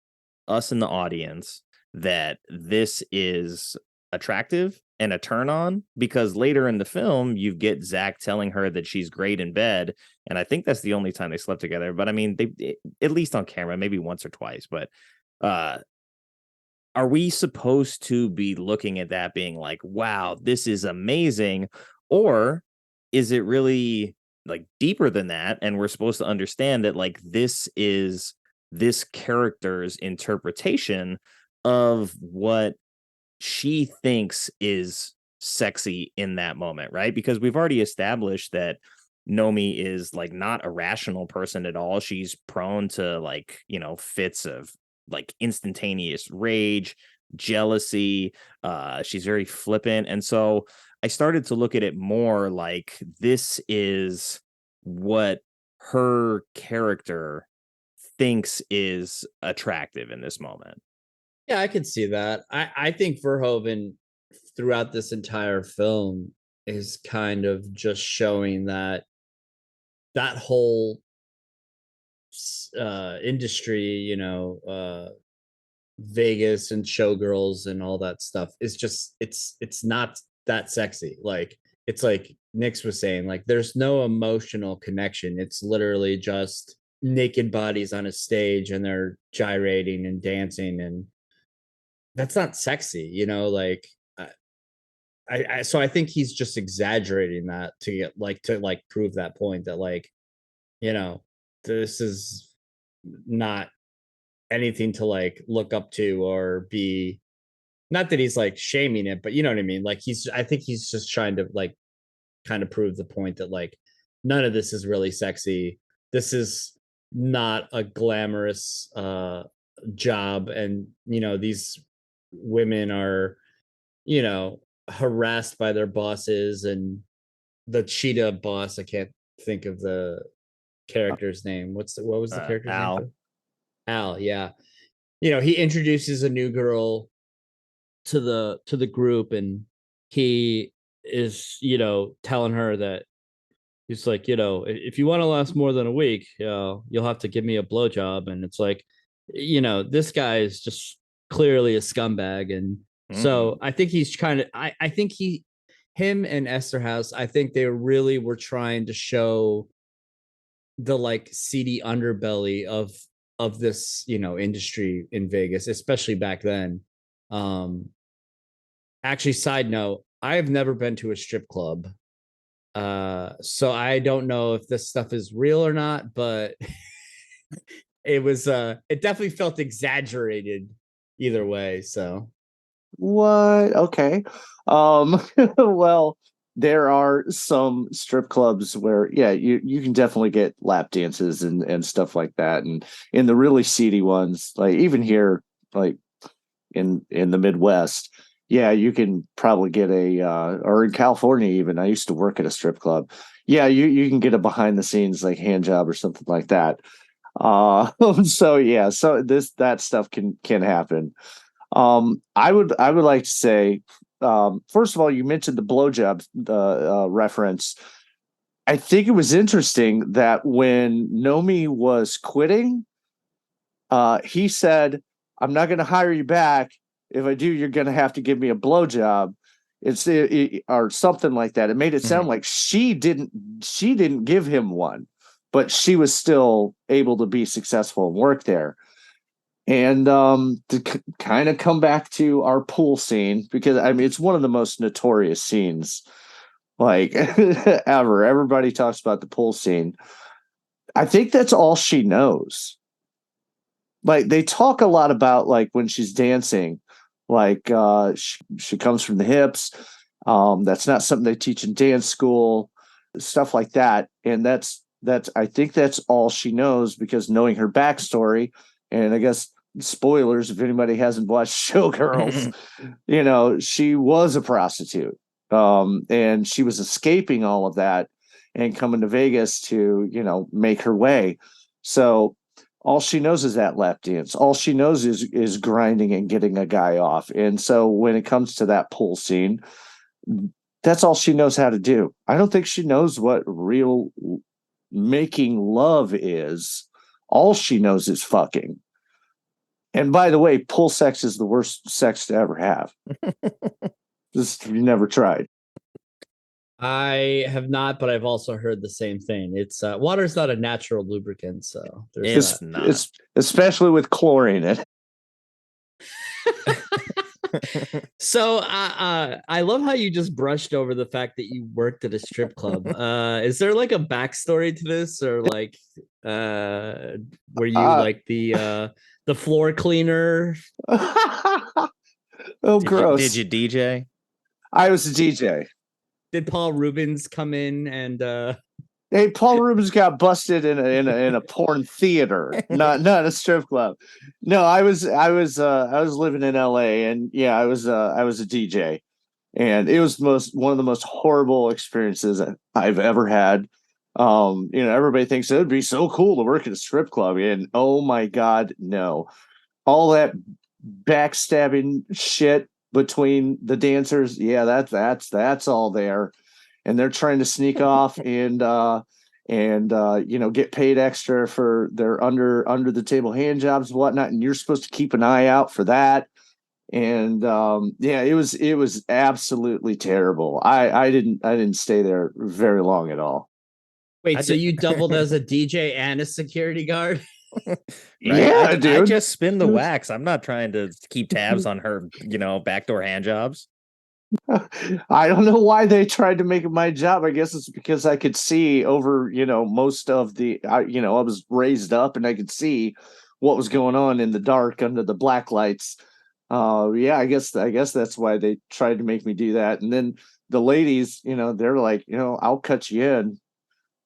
us in the audience that this is attractive and a turn on? Because later in the film, you get Zach telling her that she's great in bed. And I think that's the only time they slept together. But I mean, they at least on camera, maybe once or twice. But are we supposed to be looking at that being like, wow, this is amazing? Or is it really like deeper than that? And we're supposed to understand that like this is this character's interpretation of what she thinks is sexy in that moment, right? Because we've already established that Nomi is like not a rational person at all. She's prone to like, you know, fits of like instantaneous rage, jealousy. She's very flippant. And so I started to look at it more like this is what her character thinks is attractive in this moment. Yeah, I could see that. I think Verhoeven throughout this entire film is kind of just showing that whole industry, you know, Vegas and Showgirls and all that stuff is just it's not that sexy. Like it's like Nix was saying, like there's no emotional connection. It's literally just naked bodies on a stage and they're gyrating and dancing, and that's not sexy, you know. Like so I think he's just exaggerating that to get like to like prove that point that like, you know, this is not anything to like look up to or be. Not that he's like shaming it, but you know what I mean. Like I think he's just trying to like kind of prove the point that like none of this is really sexy. This is not a glamorous job, and these women are harassed by their bosses, and the cheetah boss, I can't think of the character's name. What was the character's Al. name? Al, yeah. He introduces a new girl to the group, and he is telling her that he's like, if you want to last more than a week, you'll have to give me a blowjob. And it's like, this guy is just clearly a scumbag. And so I think he's trying to, I think him and Eszterhas, I think they really were trying to show the like seedy underbelly of this, industry in Vegas, especially back then. Actually, side note, I have never been to a strip club. So I don't know if this stuff is real or not, but it definitely felt exaggerated either way. So what? Okay. Well, there are some strip clubs where, yeah, you can definitely get lap dances and stuff like that. And in the really seedy ones, like even here, like in the Midwest, yeah, you can probably get or in California even. I used to work at a strip club. Yeah, you can get a behind the scenes like hand job or something like that. So yeah, so that stuff can happen. I would like to say, first of all, you mentioned the blowjob reference. I think it was interesting that when Nomi was quitting, he said, "I'm not going to hire you back. If I do, you're going to have to give me a blowjob." Or something like that. It made it sound like she didn't give him one, but she was still able to be successful and work there. And to kind of come back to our pool scene, because I mean it's one of the most notorious scenes like ever. Everybody talks about the pool scene. I think that's all she knows. Like they talk a lot about like when she's dancing, like she comes from the hips. That's not something they teach in dance school, stuff like that. And that's I think that's all she knows, because knowing her backstory, and I guess spoilers if anybody hasn't watched Showgirls, she was a prostitute. And she was escaping all of that and coming to Vegas to, make her way. So all she knows is that lap dance. All she knows is grinding and getting a guy off. And so when it comes to that pool scene, that's all she knows how to do. I don't think she knows what real making love is. All she knows is fucking. And by the way, pool sex is the worst sex to ever have. Just you never tried. I have not, but I've also heard the same thing. It's water's not a natural lubricant, so it's not. It's especially with chlorine in it. So I love how you just brushed over the fact that you worked at a strip club. Is there like a backstory to this, or like were you like the floor cleaner? Oh, gross! Did you DJ? I was a DJ. Did Paul Rubens come in and Hey, Paul Rubens got busted in a porn theater, not a strip club. No, I was living in LA, and yeah, I was a DJ, and it was one of the most horrible experiences I've ever had. Everybody thinks it would be so cool to work at a strip club, and oh my God, no. All that backstabbing shit between the dancers, yeah, that's all there, and they're trying to sneak off and get paid extra for their under the table hand jobs and whatnot, and you're supposed to keep an eye out for that. And it was absolutely terrible. I didn't stay there very long at all. Wait, so you doubled as a DJ and a security guard? Right? Yeah, dude. I just spin the wax. I'm not trying to keep tabs on her, backdoor hand jobs. I don't know why they tried to make it my job. I guess it's because I could see over, most of the, I was raised up and I could see what was going on in the dark under the black lights. Yeah, I guess that's why they tried to make me do that. And then the ladies, they're like, I'll cut you in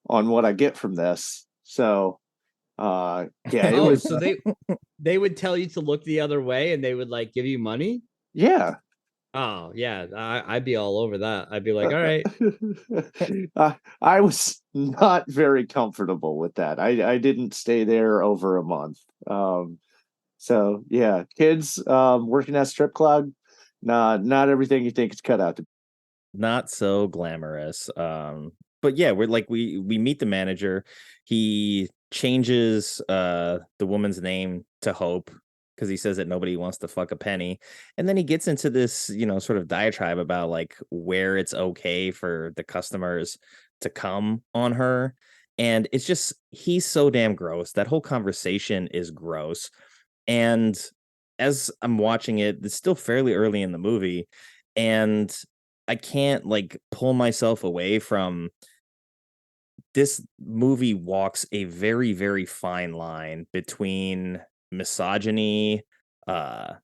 on what I get from this. So yeah, it was. So they would tell you to look the other way, and they would like give you money. Yeah. Oh yeah, I'd be all over that. I'd be like, all right. I was not very comfortable with that. I didn't stay there over a month. So yeah, kids working at strip club, nah, not everything you think it's cut out to be. Not so glamorous. But yeah, we meet the manager. He changes the woman's name to Hope because he says that nobody wants to fuck a penny. And then he gets into this, sort of diatribe about like where it's okay for the customers to come on her. And it's just, he's so damn gross. That whole conversation is gross. And as I'm watching it, it's still fairly early in the movie, and I can't like pull myself away from this movie. Walks a very, very fine line between misogyny as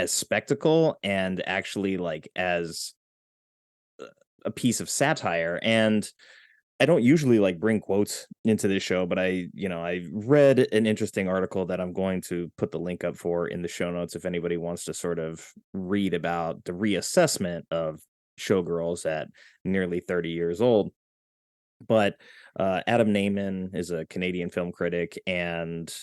spectacle and actually like as a piece of satire. And I don't usually like bring quotes into this show, but I read an interesting article that I'm going to put the link up for in the show notes if anybody wants to sort of read about the reassessment of Showgirls at nearly 30 years old. But Adam Naiman is a Canadian film critic, and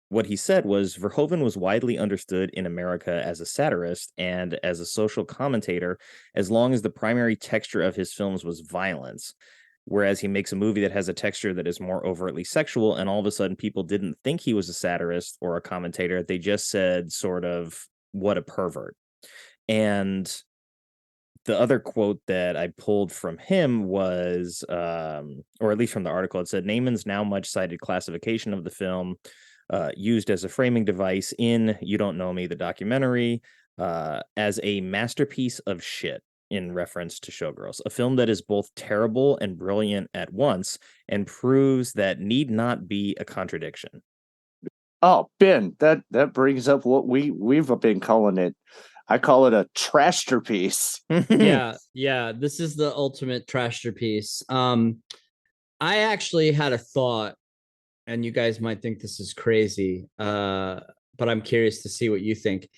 what he said was Verhoeven was widely understood in America as a satirist and as a social commentator as long as the primary texture of his films was violence. Whereas he makes a movie that has a texture that is more overtly sexual, and all of a sudden people didn't think he was a satirist or a commentator. They just said sort of, what a pervert. And the other quote that I pulled from him was, or at least from the article, it said, Naiman's now much cited classification of the film used as a framing device in You Don't Know Me, the documentary, as a masterpiece of shit, in reference to Showgirls, a film that is both terrible and brilliant at once and proves that need not be a contradiction. Oh, Ben, that brings up what we've been calling it. I call it a trashterpiece. Yeah, this is the ultimate trashterpiece. I actually had a thought, and you guys might think this is crazy, but I'm curious to see what you think.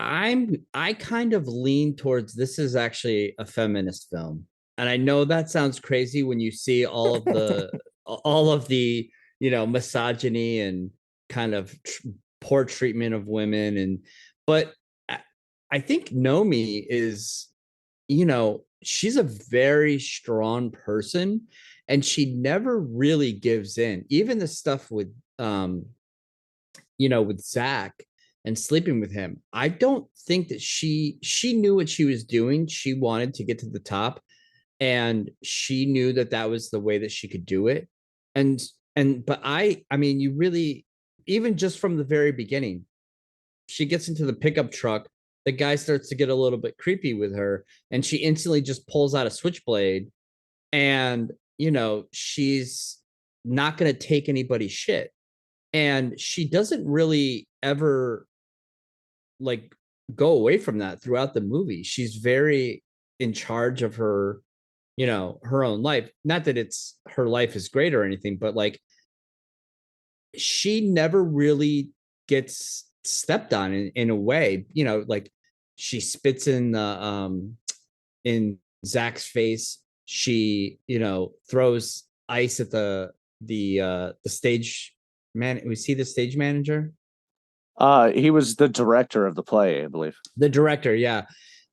I kind of lean towards this is actually a feminist film. And I know that sounds crazy when you see all of the misogyny and kind of poor treatment of women, but I think Nomi is, she's a very strong person, and she never really gives in. Even the stuff with with Zach and sleeping with him, I don't think that she knew what she was doing. She wanted to get to the top, and she knew that was the way that she could do it. But I mean, you really, even just from the very beginning, she gets into the pickup truck, the guy starts to get a little bit creepy with her, and she instantly just pulls out a switchblade, and she's not going to take anybody's shit. And she doesn't really ever like go away from that throughout the movie. She's very in charge of her, her own life. Not that it's her life is great or anything, but like she never really gets stepped on in a way, like she spits in the in Zach's face. She, throws ice at the stage man. We see the stage manager. He was the director of the play, I believe. The director, yeah.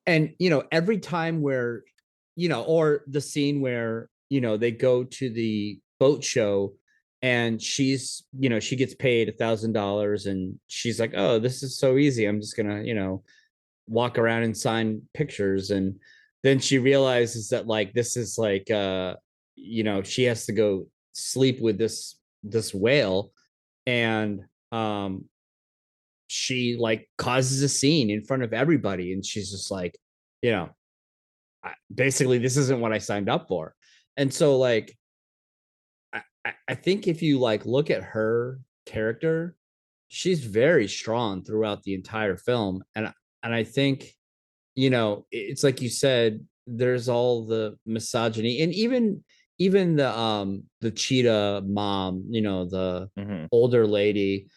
And every time where, or the scene where, they go to the boat show, and she's, she gets paid $1,000, and she's like, oh, this is so easy. I'm just gonna, walk around and sign pictures. And then she realizes that like this is like she has to go sleep with this whale, and she like causes a scene in front of everybody, and she's just like, basically this isn't what I signed up for. And so like I think if you like look at her character, she's very strong throughout the entire film. And I think, it's like you said, there's all the misogyny, and even the cheetah mom, the older lady,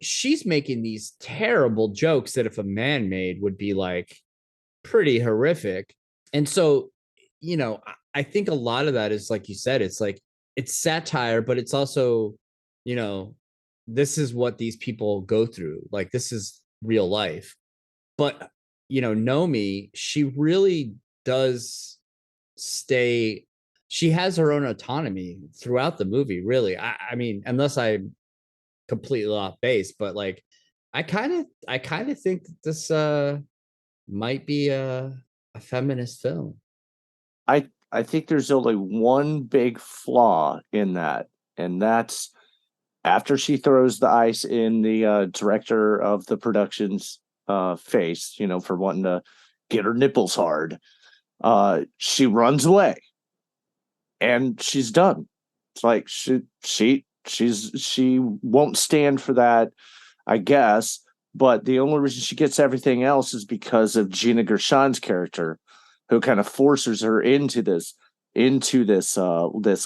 she's making these terrible jokes that if a man made would be like pretty horrific. And so, I think a lot of that is like you said, it's like it's satire, but it's also, you know, this is what these people go through. Like this is real life. But Nomi, she really does stay. She has her own autonomy throughout the movie. Really, I mean, unless I'm completely off base, but like, I kind of think that this might be a feminist film. I think there's only one big flaw in that, and that's after she throws the ice in the director of the production's face, for wanting to get her nipples hard. She runs away, and she's done. It's like she won't stand for that, I guess. But the only reason she gets everything else is because of Gina Gershon's character, who kind of forces her into this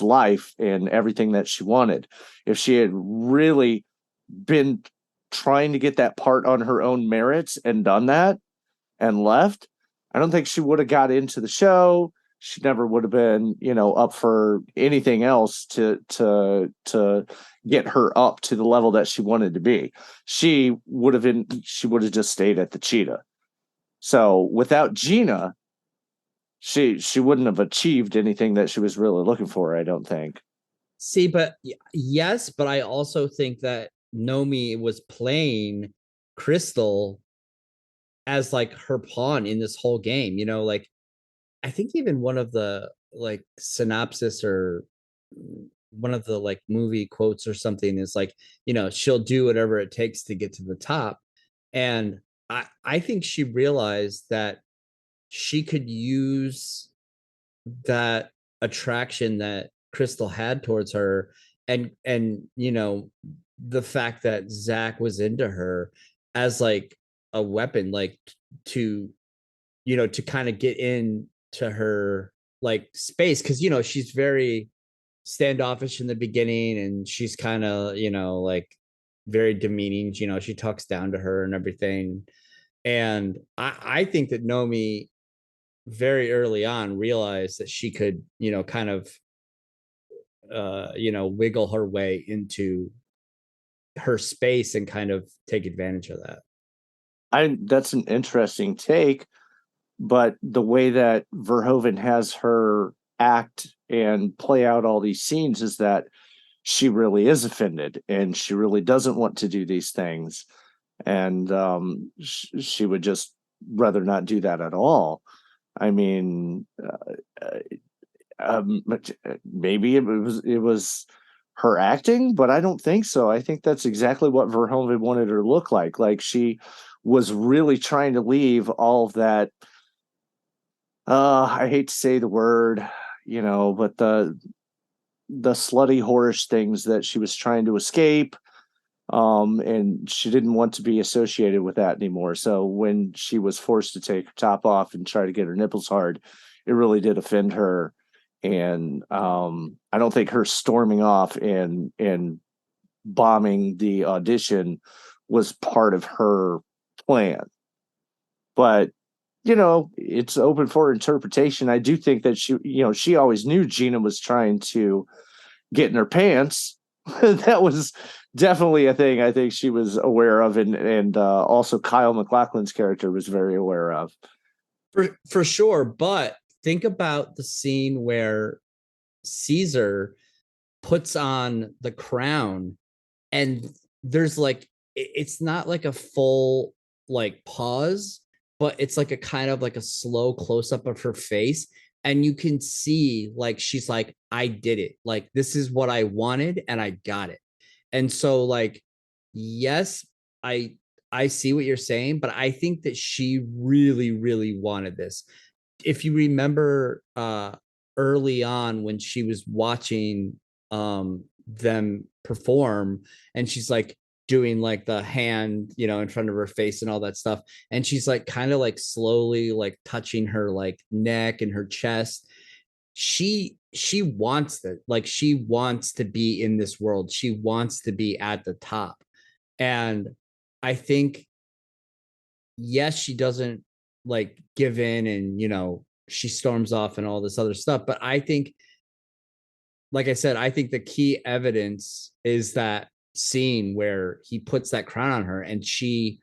life and everything that she wanted. If she had really been trying to get that part on her own merits and done that and left, I don't think she would have got into the show. She never would have been, up for anything else to get her up to the level that she wanted to be. She would have just stayed at the cheetah. So without Gina, she wouldn't have achieved anything that she was really looking for, I don't think. See, but yes, but I also think that Nomi was playing Crystal as like her pawn in this whole game. Like I think even one of the like synopsis or one of the like movie quotes or something is like, she'll do whatever it takes to get to the top. And I think she realized that she could use that attraction that Crystal had towards her, and the fact that Zach was into her as like a weapon, like to to kind of get into her like space, because she's very standoffish in the beginning, and she's kind of like very demeaning. She talks down to her and everything. And I think that Nomi very early on realized that she could kind of wiggle her way into her space and kind of take advantage of that. That's an interesting take, but the way that Verhoeven has her act and play out all these scenes is that she really is offended and she really doesn't want to do these things, and she would just rather not do that at all. I mean, maybe it was her acting, but I don't think so. I think that's exactly what Verhoeven wanted her to look like. Like she was really trying to leave all of that. I hate to say the word, but the slutty whorish things that she was trying to escape. And she didn't want to be associated with that anymore. So when she was forced to take her top off and try to get her nipples hard, it really did offend her. And I don't think her storming off and bombing the audition was part of her plan. But it's open for interpretation. I do think that she always knew Gina was trying to get in her pants. That was definitely a thing I think she was aware of, and also Kyle MacLachlan's character was very aware of. For sure, but think about the scene where Caesar puts on the crown, and there's like it's not like a full like pause, but it's like a kind of like a slow close up of her face, and you can see like she's like, I did it, like this is what I wanted and I got it. And so like, yes, I see what you're saying, but I think that she really really wanted this. If you remember early on when she was watching them perform, and she's like doing like the hand, in front of her face and all that stuff, and she's like kind of like slowly like touching her like neck and her chest. She wants that, like she wants to be in this world, she wants to be at the top. And I think, yes, she doesn't like give in, and she storms off and all this other stuff, but I think, like I said, I think the key evidence is that scene where he puts that crown on her, and she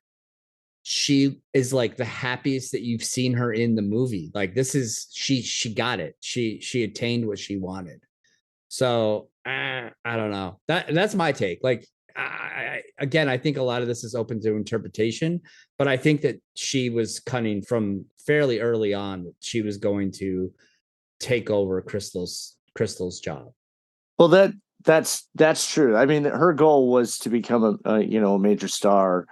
is like the happiest that you've seen her in the movie. Like, this is, she got it, she attained what she wanted. So I don't know, that's my take. Like, again, I think a lot of this is open to interpretation, but I think that she was cunning from fairly early on that she was going to take over Crystal's job. Well, that's true. I mean, her goal was to become a major star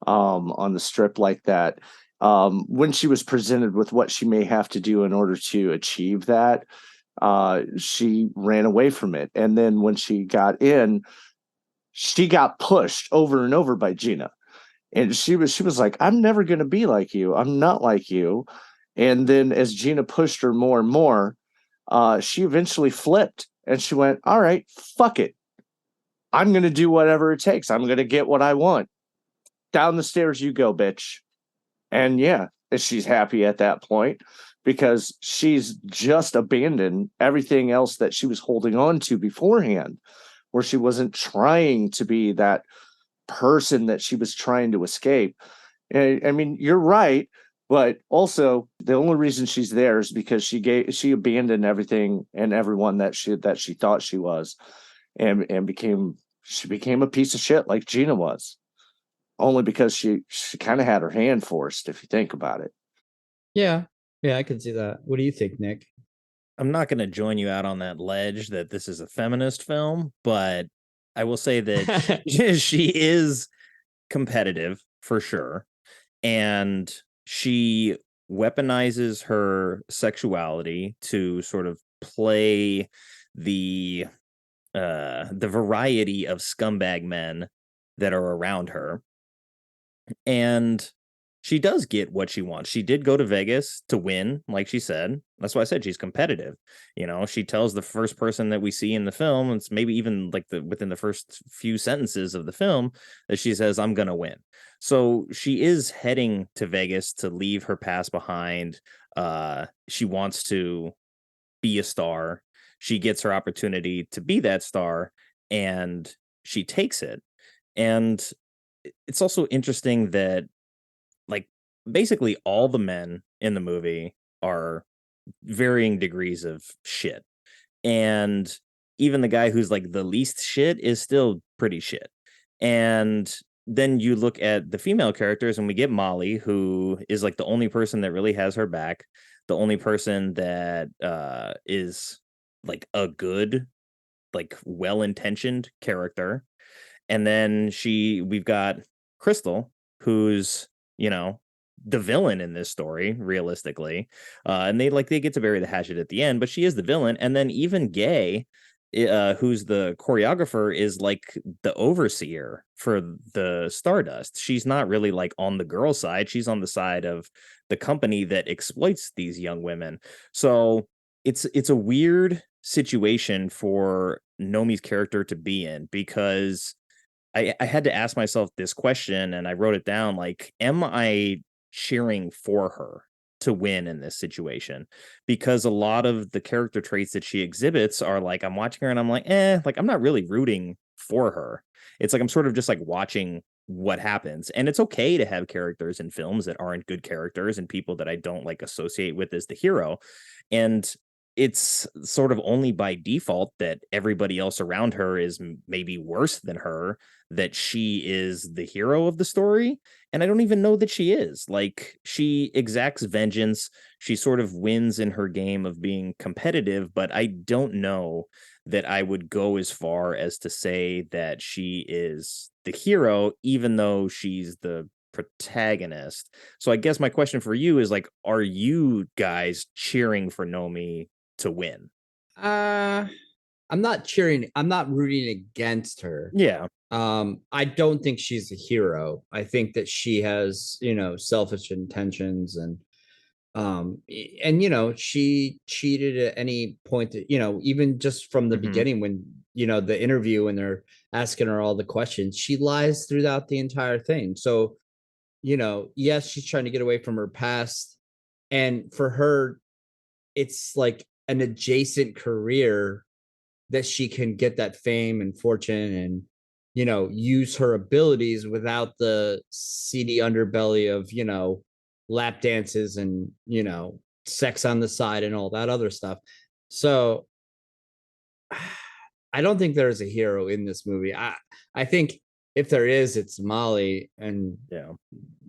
on the strip like that. When she was presented with what she may have to do in order to achieve that, she ran away from it. And then when she got in, she got pushed over and over by Gina. And she was like, I'm never going to be like you. I'm not like you. And then as Gina pushed her more and more, she eventually flipped and she went, all right, fuck it. I'm going to do whatever it takes. I'm going to get what I want. Down the stairs you go, bitch. And yeah, she's happy at that point because she's just abandoned everything else that she was holding on to beforehand, where she wasn't trying to be that person that she was trying to escape. I mean, you're right, but also the only reason she's there is because she abandoned everything and everyone that she thought she was, and became a piece of shit like Gina was, only because she kind of had her hand forced, if you think about it. Yeah, I can see that. What do you think, Nick? I'm not going to join you out on that ledge that this is a feminist film, but I will say that she is competitive for sure. And she weaponizes her sexuality to sort of play the variety of scumbag men that are around her. And she does get what she wants. She did go to Vegas to win, like she said. That's why I said she's competitive. She tells the first person that we see in the film, it's maybe even like within the first few sentences of the film, that she says, I'm going to win. So she is heading to Vegas to leave her past behind. She wants to be a star. She gets her opportunity to be that star, and she takes it. And it's also interesting that, like, basically all the men in the movie are varying degrees of shit. And even the guy who's like the least shit is still pretty shit. And then you look at the female characters and we get Molly, who is like the only person that really has her back. The only person that is like a good, like well-intentioned character. And then we've got Crystal, who's, the villain in this story, realistically. And they get to bury the hatchet at the end, but she is the villain. And then even Gay, who's the choreographer, is like the overseer for the Stardust. She's not really like on the girl side. She's on the side of the company that exploits these young women. So it's a weird situation for Nomi's character to be in, because I had to ask myself this question, and I wrote it down. Like, am I cheering for her to win in this situation? Because a lot of the character traits that she exhibits are like, I'm watching her and I'm like, like, I'm not really rooting for her. It's like I'm sort of just like watching what happens. And it's okay to have characters in films that aren't good characters and people that I don't like associate with as the hero. And it's sort of only by default that everybody else around her is maybe worse than her, that she is the hero of the story. And I don't even know that she is. Like, she exacts vengeance. She sort of wins in her game of being competitive, but I don't know that I would go as far as to say that she is the hero, even though she's the protagonist. So I guess my question for you is, like, are you guys cheering for Nomi to win? I'm not cheering. I'm not rooting against her. Yeah. I don't think she's a hero. I think that she has, selfish intentions and she cheated at any point that, even just from the beginning when, the interview when they're asking her all the questions, she lies throughout the entire thing. So, yes, she's trying to get away from her past. And for her, it's like an adjacent career that she can get that fame and fortune and use her abilities without the seedy underbelly of lap dances and sex on the side and all that other stuff. So I don't think there's a hero in this movie. I think if there is, it's Molly. And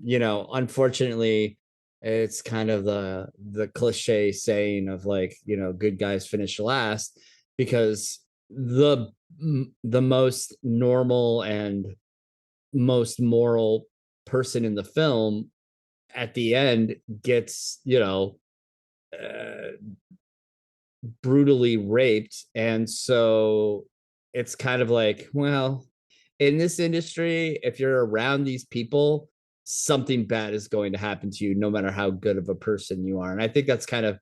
unfortunately, it's kind of the cliche saying of like, good guys finish last, because the most normal and most moral person in the film at the end gets brutally raped. And so it's kind of like, well, in this industry, if you're around these people, something bad is going to happen to you no matter how good of a person you are. And I think that's kind of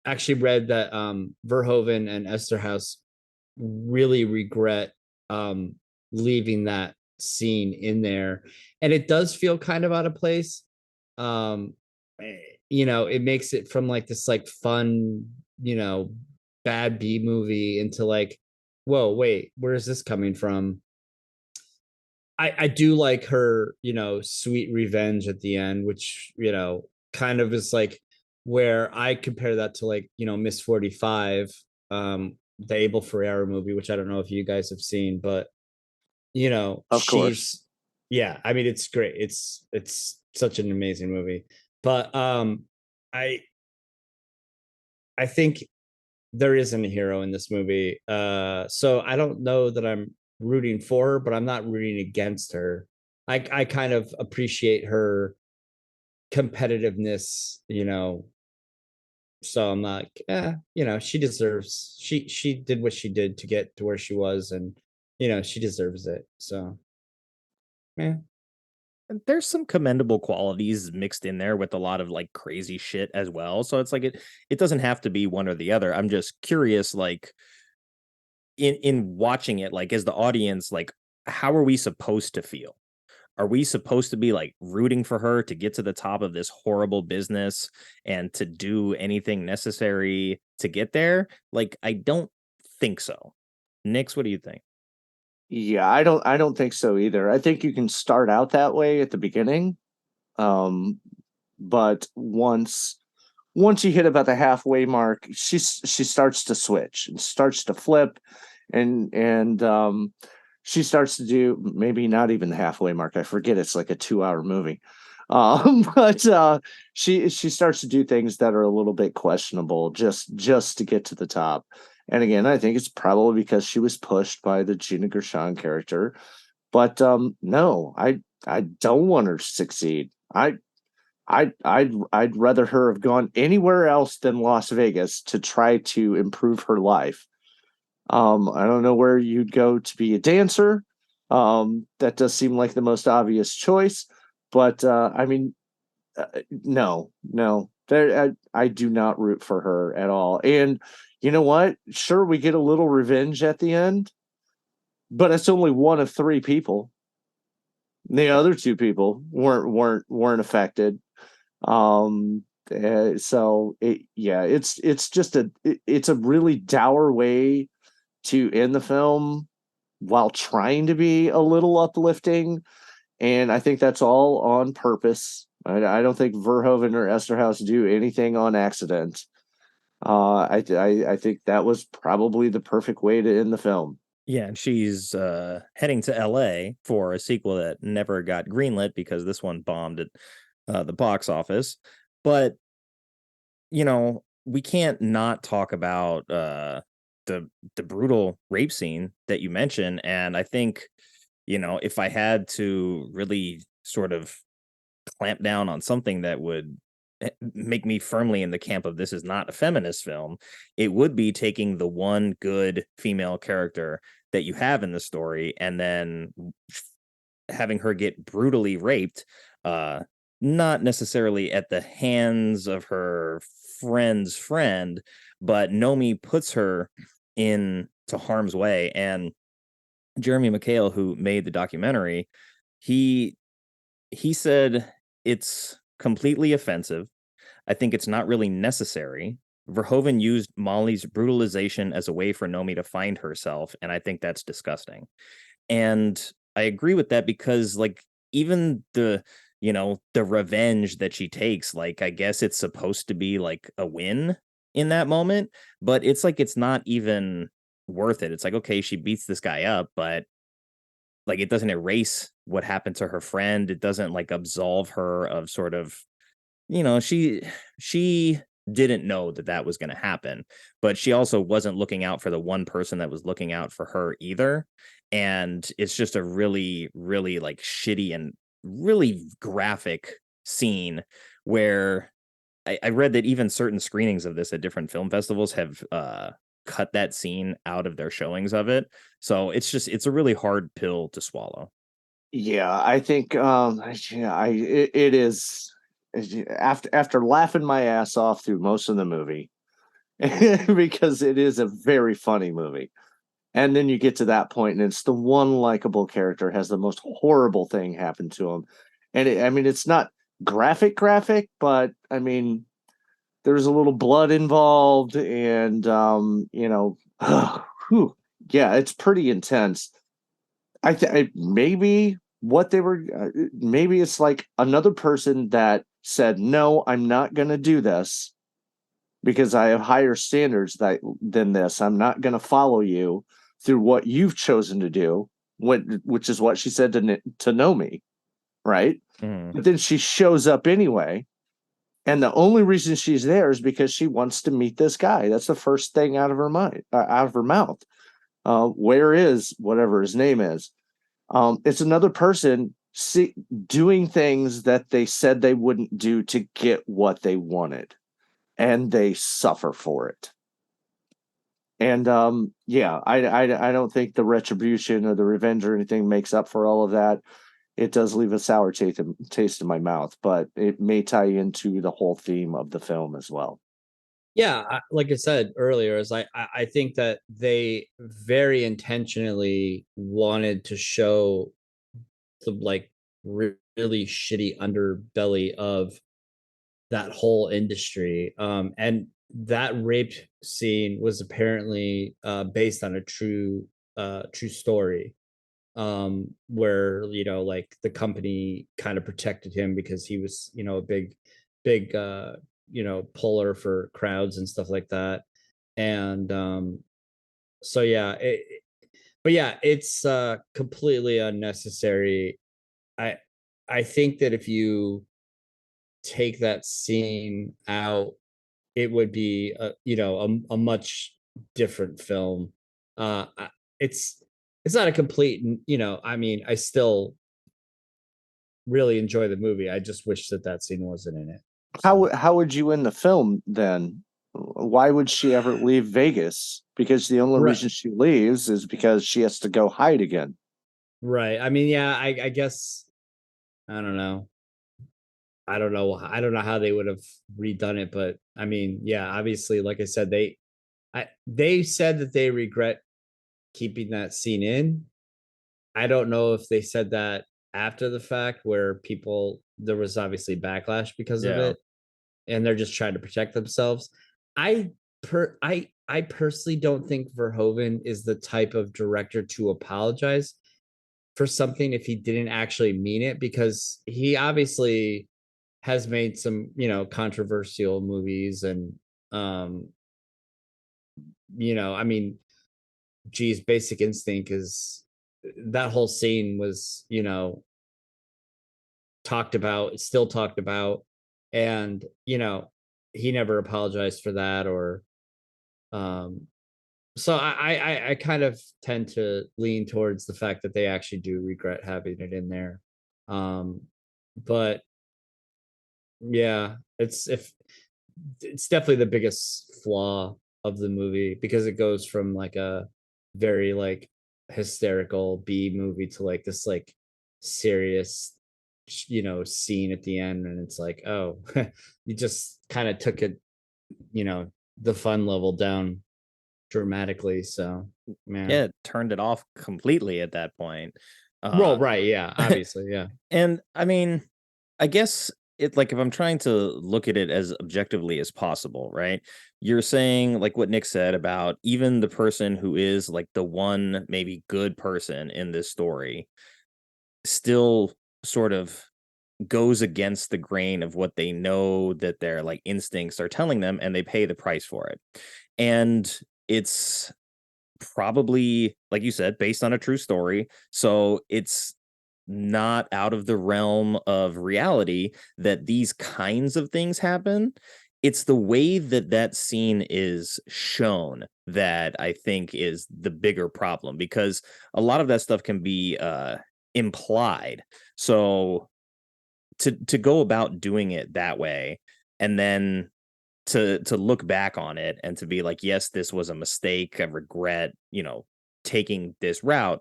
actually read that Verhoeven and Eszterhas really regret leaving that scene in there. And it does feel kind of out of place. It makes it from like this like fun, bad B movie into like, whoa, wait, where is this coming from? I do like her, sweet revenge at the end, which, kind of is like where I compare that to like, Miss 45, the Abel Ferrara movie, which I don't know if you guys have seen, but Of course. Yeah, I mean, it's great. It's such an amazing movie. But I think there isn't a hero in this movie. So I don't know that I'm rooting for her, but I'm not rooting against her. I kind of appreciate her competitiveness, so I'm like, she deserves, she did what she did to get to where she was, and she deserves it. So yeah. And there's some commendable qualities mixed in there with a lot of like crazy shit as well. So it's like it doesn't have to be one or the other. I'm just curious, like in watching it, like as the audience, like how are we supposed to feel? Are we supposed to be like rooting for her to get to the top of this horrible business and to do anything necessary to get there? Like, I don't think so. Nix, what do you think? Yeah, I don't think so either. I think you can start out that way at the beginning. But once you hit about the halfway mark, she starts to switch and starts to flip, and she starts to do maybe not even the halfway mark. I forget, it's like a 2-hour movie. But she starts to do things that are a little bit questionable just to get to the top. And again, I think it's probably because she was pushed by the Gina Gershon character. But no, I don't want her to succeed. I'd rather her have gone anywhere else than Las Vegas to try to improve her life. I don't know where you'd go to be a dancer. That does seem like the most obvious choice, but I mean, no. I do not root for her at all. And you know what? Sure, we get a little revenge at the end, but it's only one of 3 people. The other 2 people weren't affected. So it's just it's a really dour way to end the film while trying to be a little uplifting, and I think that's all on purpose. I don't think Verhoeven or Eszterhas do anything on accident. I think that was probably the perfect way to end the film. Yeah, and she's heading to LA for a sequel that never got greenlit because this one bombed at the box office. But we can't not talk about the brutal rape scene that you mentioned. And I think, if I had to really sort of clamp down on something that would make me firmly in the camp of this is not a feminist film. It would be taking the one good female character that you have in the story and then having her get brutally raped, not necessarily at the hands of her friend's friend, but Nomi puts her into harm's way. And Jeremy McHale, who made the documentary, he said it's completely offensive. I think it's not really necessary. Verhoeven used Molly's brutalization as a way for Nomi to find herself, and I think that's disgusting. And I agree with that because, like, even the revenge that she takes, like, I guess it's supposed to be like a win in that moment, but it's like it's not even worth it. It's like, okay, she beats this guy up, but like it doesn't erase what happened to her friend. It doesn't like absolve her of sort of, she didn't know that that was going to happen, but she also wasn't looking out for the one person that was looking out for her either. And it's just a really, really like shitty and really graphic scene where I read that even certain screenings of this at different film festivals have cut that scene out of their showings of it. So it's a really hard pill to swallow. Yeah, I think it is, after laughing my ass off through most of the movie because it is a very funny movie. And then you get to that point and it's the one likable character has the most horrible thing happen to him. And it's not graphic, but I mean, there's a little blood involved and, yeah, it's pretty intense. Maybe what they were, maybe it's like another person that said, no, I'm not going to do this because I have higher standards than this. I'm not going to follow you through what you've chosen to do, which is what she said to Nomi, right? But then she shows up anyway. And the only reason she's there is because she wants to meet this guy. That's the first thing out of her mouth. Where is whatever his name is? It's another person doing things that they said they wouldn't do to get what they wanted, and they suffer for it. And I don't think the retribution or the revenge or anything makes up for all of that. It does leave a sour taste in my mouth, but it may tie into the whole theme of the film as well. Yeah, like I said earlier, is I think that they very intentionally wanted to show the like really shitty underbelly of that whole industry. And that rape scene was apparently based on a true story, where like the company kind of protected him because he was a big puller for crowds and stuff like that. And so yeah, but yeah, it's completely unnecessary. I think that if you take that scene out, it would be a much different film. It's not a complete, I mean, I still really enjoy the movie. I just wish that scene wasn't in it. How would you end the film then? Why would she ever leave Vegas? Because the only reason she leaves is because she has to go hide again. Right. I mean, yeah, I guess, I don't know. I don't know how they would have redone it, but I mean, yeah, obviously, like I said, they said that they regret keeping that scene in. I don't know if they said that after the fact, where there was obviously backlash because of it, and they're just trying to protect themselves. I personally don't think Verhoeven is the type of director to apologize for something if he didn't actually mean it, because he obviously has made some, controversial movies, and I mean, geez, Basic Instinct is, that whole scene was, still talked about, and he never apologized for that, or so I kind of tend to lean towards the fact that they actually do regret having it in there. But yeah, It's definitely the biggest flaw of the movie, because it goes from like a very like hysterical B movie to like this like serious scene at the end, and it's like, oh, you just kind of took it, the fun level down dramatically. So man. Yeah, it turned it off completely at that point. Well, right, yeah, obviously, yeah. And I mean, I guess it, like, if I'm trying to look at it as objectively as possible, right? You're saying, like what Nick said about even the person who is like the one maybe good person in this story still sort of goes against the grain of what they know that their like instincts are telling them, and they pay the price for it. And it's probably, like you said, based on a true story. So it's not out of the realm of reality that these kinds of things happen. It's the way that that scene is shown that I think is the bigger problem, because a lot of that stuff can be implied. So to go about doing it that way, and then to look back on it and to be like, yes, this was a mistake, I regret, taking this route.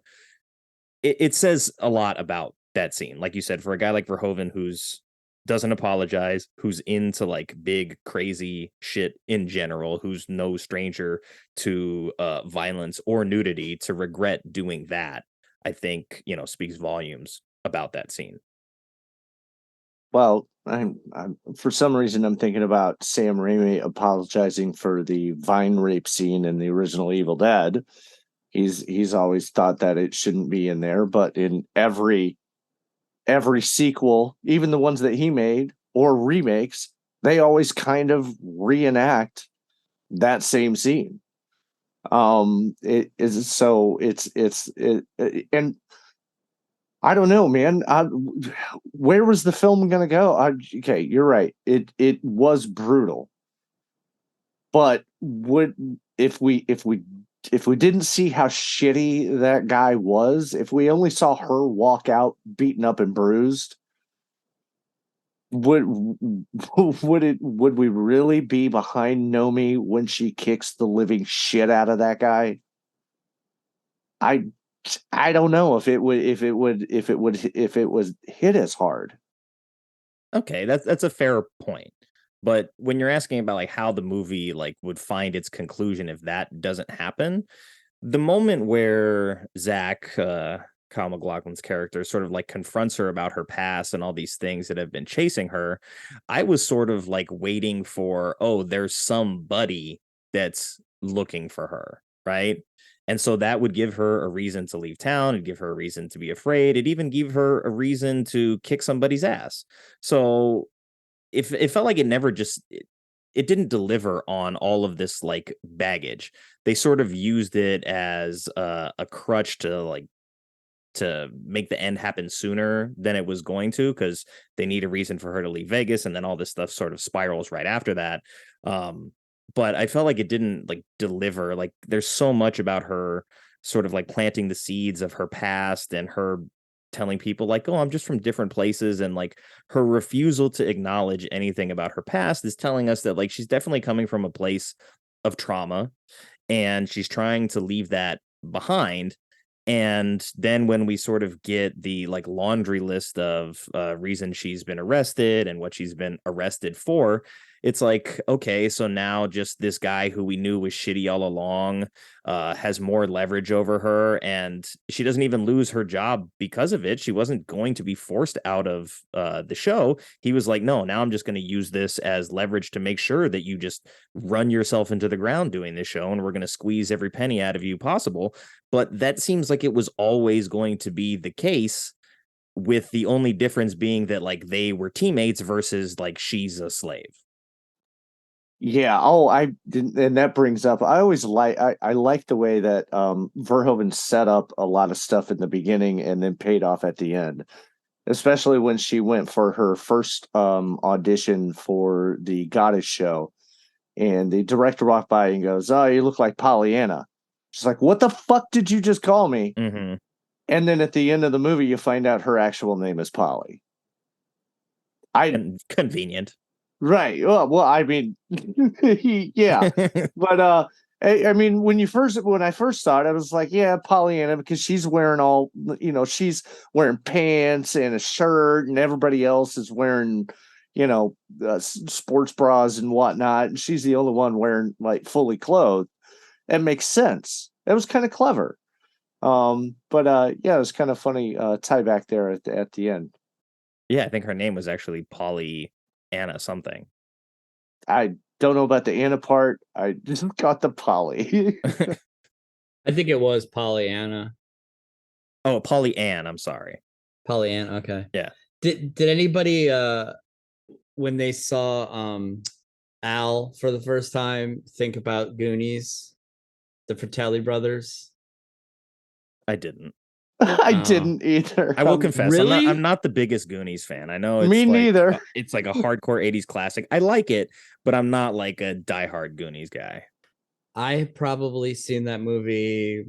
It says a lot about that scene. Like you said, for a guy like Verhoeven, who's doesn't apologize, who's into like big crazy shit in general, who's no stranger to violence or nudity, to regret doing that, I think, speaks volumes about that scene. Well, I'm for some reason I'm thinking about Sam Raimi apologizing for the vine rape scene in the original Evil Dead. He's always thought that it shouldn't be in there, but in every sequel, even the ones that he made or remakes, they always kind of reenact that same scene. It is so it's and I don't know, man. Where was the film going to go? Okay, you're right. It was brutal, but if we didn't see how shitty that guy was, if we only saw her walk out beaten up and bruised, would we really be behind Nomi when she kicks the living shit out of that guy? I don't know if it was hit as hard. Okay, that's a fair point. But when you're asking about like how the movie like would find its conclusion if that doesn't happen, the moment where Zach, Kyle MacLachlan's character, sort of like confronts her about her past and all these things that have been chasing her, I was sort of like waiting for, oh, there's somebody that's looking for her, right? And so that would give her a reason to leave town, and give her a reason to be afraid. It'd even give her a reason to kick somebody's ass. So if it felt like it never just it didn't deliver on all of this like baggage. They sort of used it as a crutch to make the end happen sooner than it was going to, because they need a reason for her to leave Vegas, and then all this stuff sort of spirals right after that. But I felt like it didn't like deliver. Like there's so much about her sort of like planting the seeds of her past, and her telling people like, oh, I'm just from different places, and like her refusal to acknowledge anything about her past is telling us that like she's definitely coming from a place of trauma, and she's trying to leave that behind. And then when we sort of get the like laundry list of reasons she's been arrested and what she's been arrested for, it's like, okay, so now just this guy who we knew was shitty all along has more leverage over her, and she doesn't even lose her job because of it. She wasn't going to be forced out of the show. He was like, no, now I'm just going to use this as leverage to make sure that you just run yourself into the ground doing this show, and we're going to squeeze every penny out of you possible. But that seems like it was always going to be the case, with the only difference being that like they were teammates versus like she's a slave. Yeah. Oh, I didn't, and that brings up. I always I like the way that Verhoeven set up a lot of stuff in the beginning and then paid off at the end, especially when she went for her first audition for the Goddess show, and the director walked by and goes, "Oh, you look like Pollyanna." She's like, "What the fuck did you just call me?" Mm-hmm. And then at the end of the movie, you find out her actual name is Polly. Convenient. Right. Well, I mean, yeah, but I mean, when I first saw it, I was like, yeah, Pollyanna, because she's wearing all, she's wearing pants and a shirt, and everybody else is wearing, sports bras and whatnot, and she's the only one wearing like fully clothed. It makes sense. It was kind of clever. But yeah, it was kind of funny tie back there at the end. Yeah, I think her name was actually Polly Anna something. I don't know about the Anna part. I just got the Polly. I think it was Pollyanna. Oh, Polly Ann. I'm sorry. Pollyanna. Okay. Yeah. Did anybody when they saw Al for the first time think about Goonies, the Fratelli brothers? I didn't. I didn't either. I will confess, really? I'm not the biggest Goonies fan. I know it's Me neither. It's like a hardcore 80s classic. I like it, but I'm not like a diehard Goonies guy. I have probably seen that movie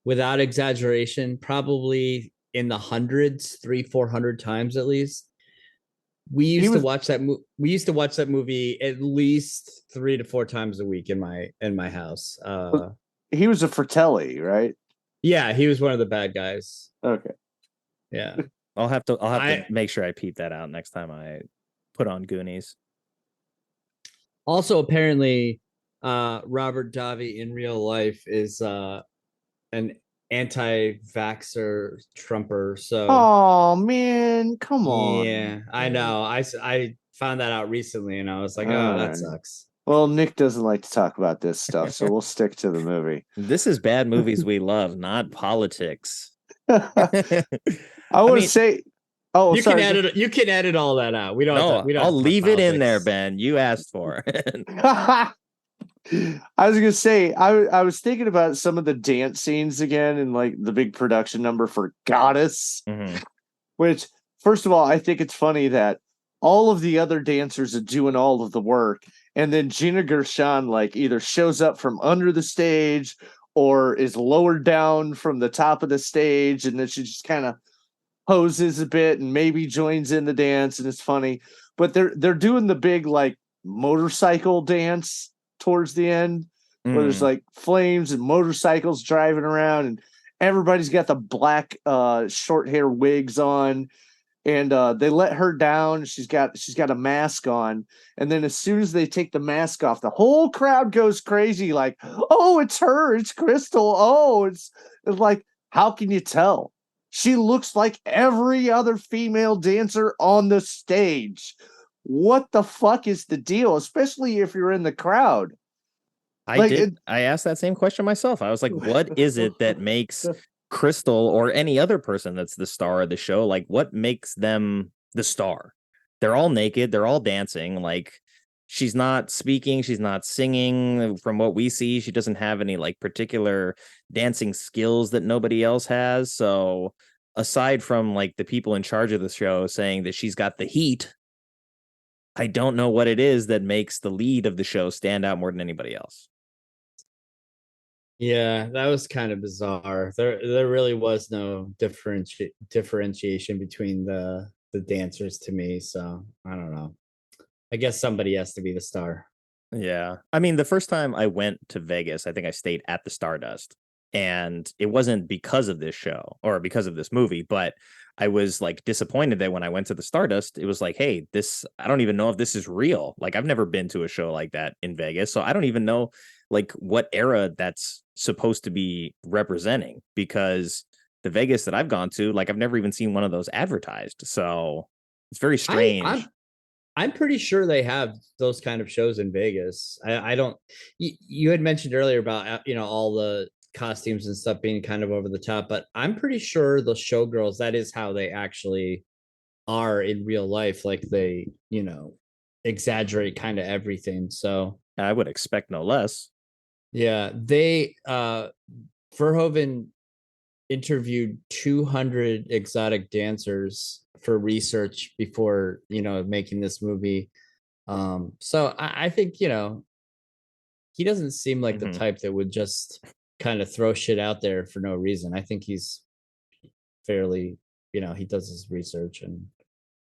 without exaggeration, probably in the hundreds, 300-400 times at least. We used to watch that movie at least 3 to 4 times a week in my house. He was a Fratelli, right? Yeah, he was one of the bad guys. Okay. Yeah. I'll have to make sure I peep that out next time I put on Goonies. Also, apparently, Robert Davi in real life is an anti-vaxxer Trumper. So, oh man, come on. Yeah, I know. I found that out recently, and I was like, oh, that sucks. Well, Nick doesn't like to talk about this stuff, so we'll stick to the movie. This is bad movies we love, not politics. I want to say, you can edit. You can edit all that out. We don't. I'll leave it in there, Ben. You asked for it. I was gonna say, I was thinking about some of the dance scenes again, and like the big production number for Goddess, which, first of all, I think it's funny that all of the other dancers are doing all of the work, and then Gina Gershon like either shows up from under the stage or is lowered down from the top of the stage, and then she just kind of poses a bit and maybe joins in the dance, and it's funny. But they're doing the big like motorcycle dance towards the end, where there's like flames and motorcycles driving around, and everybody's got the black short hair wigs on. And they let her down. She's got a mask on, and then as soon as they take the mask off, the whole crowd goes crazy. Like, oh, it's her, it's Crystal. Oh, it's like, how can you tell? She looks like every other female dancer on the stage. What the fuck is the deal? Especially if you're in the crowd. I asked that same question myself. I was like, what is it that makes Crystal or any other person that's the star of the show, like what makes them the star? They're all naked, they're all dancing. Like, she's not speaking, she's not singing. From what we see, she doesn't have any like particular dancing skills that nobody else has. So aside from like the people in charge of the show saying that she's got the heat, I don't know what it is that makes the lead of the show stand out more than anybody else. Yeah, that was kind of bizarre. There really was no differentiation between the dancers to me. So I don't know. I guess somebody has to be the star. Yeah. I mean, the first time I went to Vegas, I think I stayed at the Stardust, and it wasn't because of this show or because of this movie, but I was like disappointed that when I went to the Stardust, it was like, hey, I don't even know if this is real. Like, I've never been to a show like that in Vegas, so I don't even know like what era that's supposed to be representing, because the Vegas that I've gone to, like, I've never even seen one of those advertised. So it's very strange. I'm pretty sure they have those kind of shows in Vegas. I don't. You had mentioned earlier about all the costumes and stuff being kind of over the top, but I'm pretty sure the Showgirls, that is how they actually are in real life. Like, they exaggerate kind of everything. So I would expect no less. Yeah, they Verhoeven interviewed 200 exotic dancers for research before making this movie. So I think he doesn't seem like the type that would just kind of throw shit out there for no reason. I think he's fairly, he does his research. And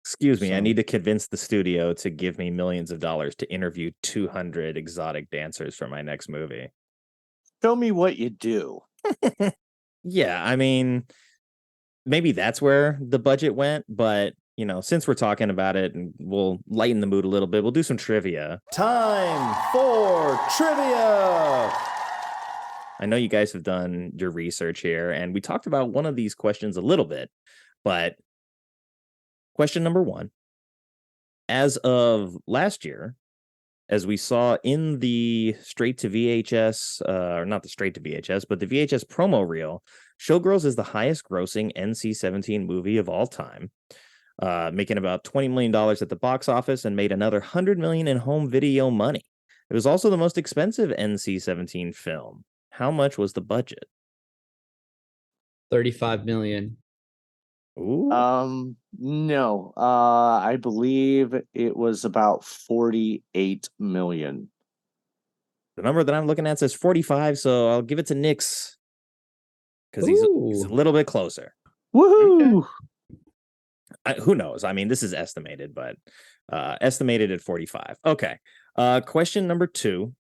Excuse me, I need to convince the studio to give me millions of dollars to interview 200 exotic dancers for my next movie. Show me what you do. Yeah, I mean, maybe that's where the budget went, but since we're talking about it and we'll lighten the mood a little bit, we'll do some trivia. Time for trivia. I know you guys have done your research here, and we talked about one of these questions a little bit, but question number 1. As of last year, as we saw in the straight to VHS, or not the straight to VHS, but the VHS promo reel, Showgirls is the highest grossing NC-17 movie of all time, making about $20 million at the box office and made another $100 million in home video money. It was also the most expensive NC-17 film. How much was the budget? $35 million. Ooh. No. I believe it was about 48 million. The number that I'm looking at says 45, so I'll give it to Nix because he's a little bit closer. Woohoo! Who knows? I mean, this is estimated, but estimated at 45. Okay. Question number 2.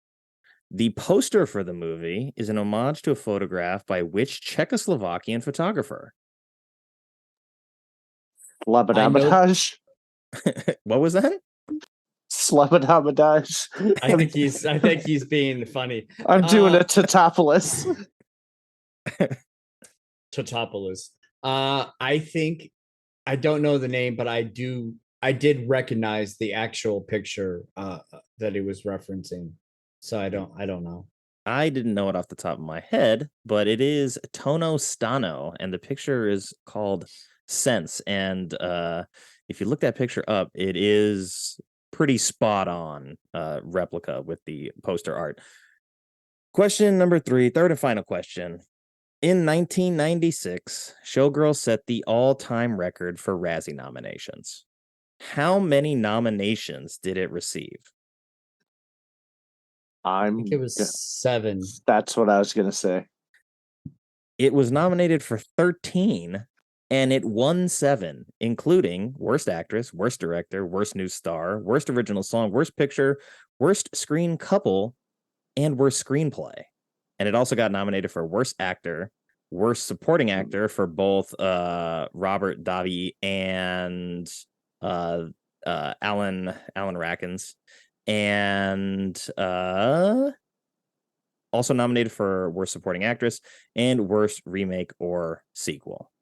The poster for the movie is an homage to a photograph by which Czechoslovakian photographer? Slabadabadaj. What was that? Slabadabadaj. I think he's being funny. I'm doing a Totopoulos. Totopoulos. I think I don't know the name, but I did recognize the actual picture that he was referencing. So I don't know. I didn't know it off the top of my head, but it is Tono Stano, and the picture is called Sense. And if you look that picture up, it is pretty spot on replica with the poster art. Question number 3, third and final question. In 1996, Showgirls set the all-time record for Razzie nominations. How many nominations did it receive? I think it was 7. That's what I was going to say. It was nominated for 13, and it won 7, including Worst Actress, Worst Director, Worst New Star, Worst Original Song, Worst Picture, Worst Screen Couple, and Worst Screenplay. And it also got nominated for Worst Actor, Worst Supporting Actor for both Robert Davi and Alan Rackins, and also nominated for Worst Supporting Actress and Worst Remake or Sequel.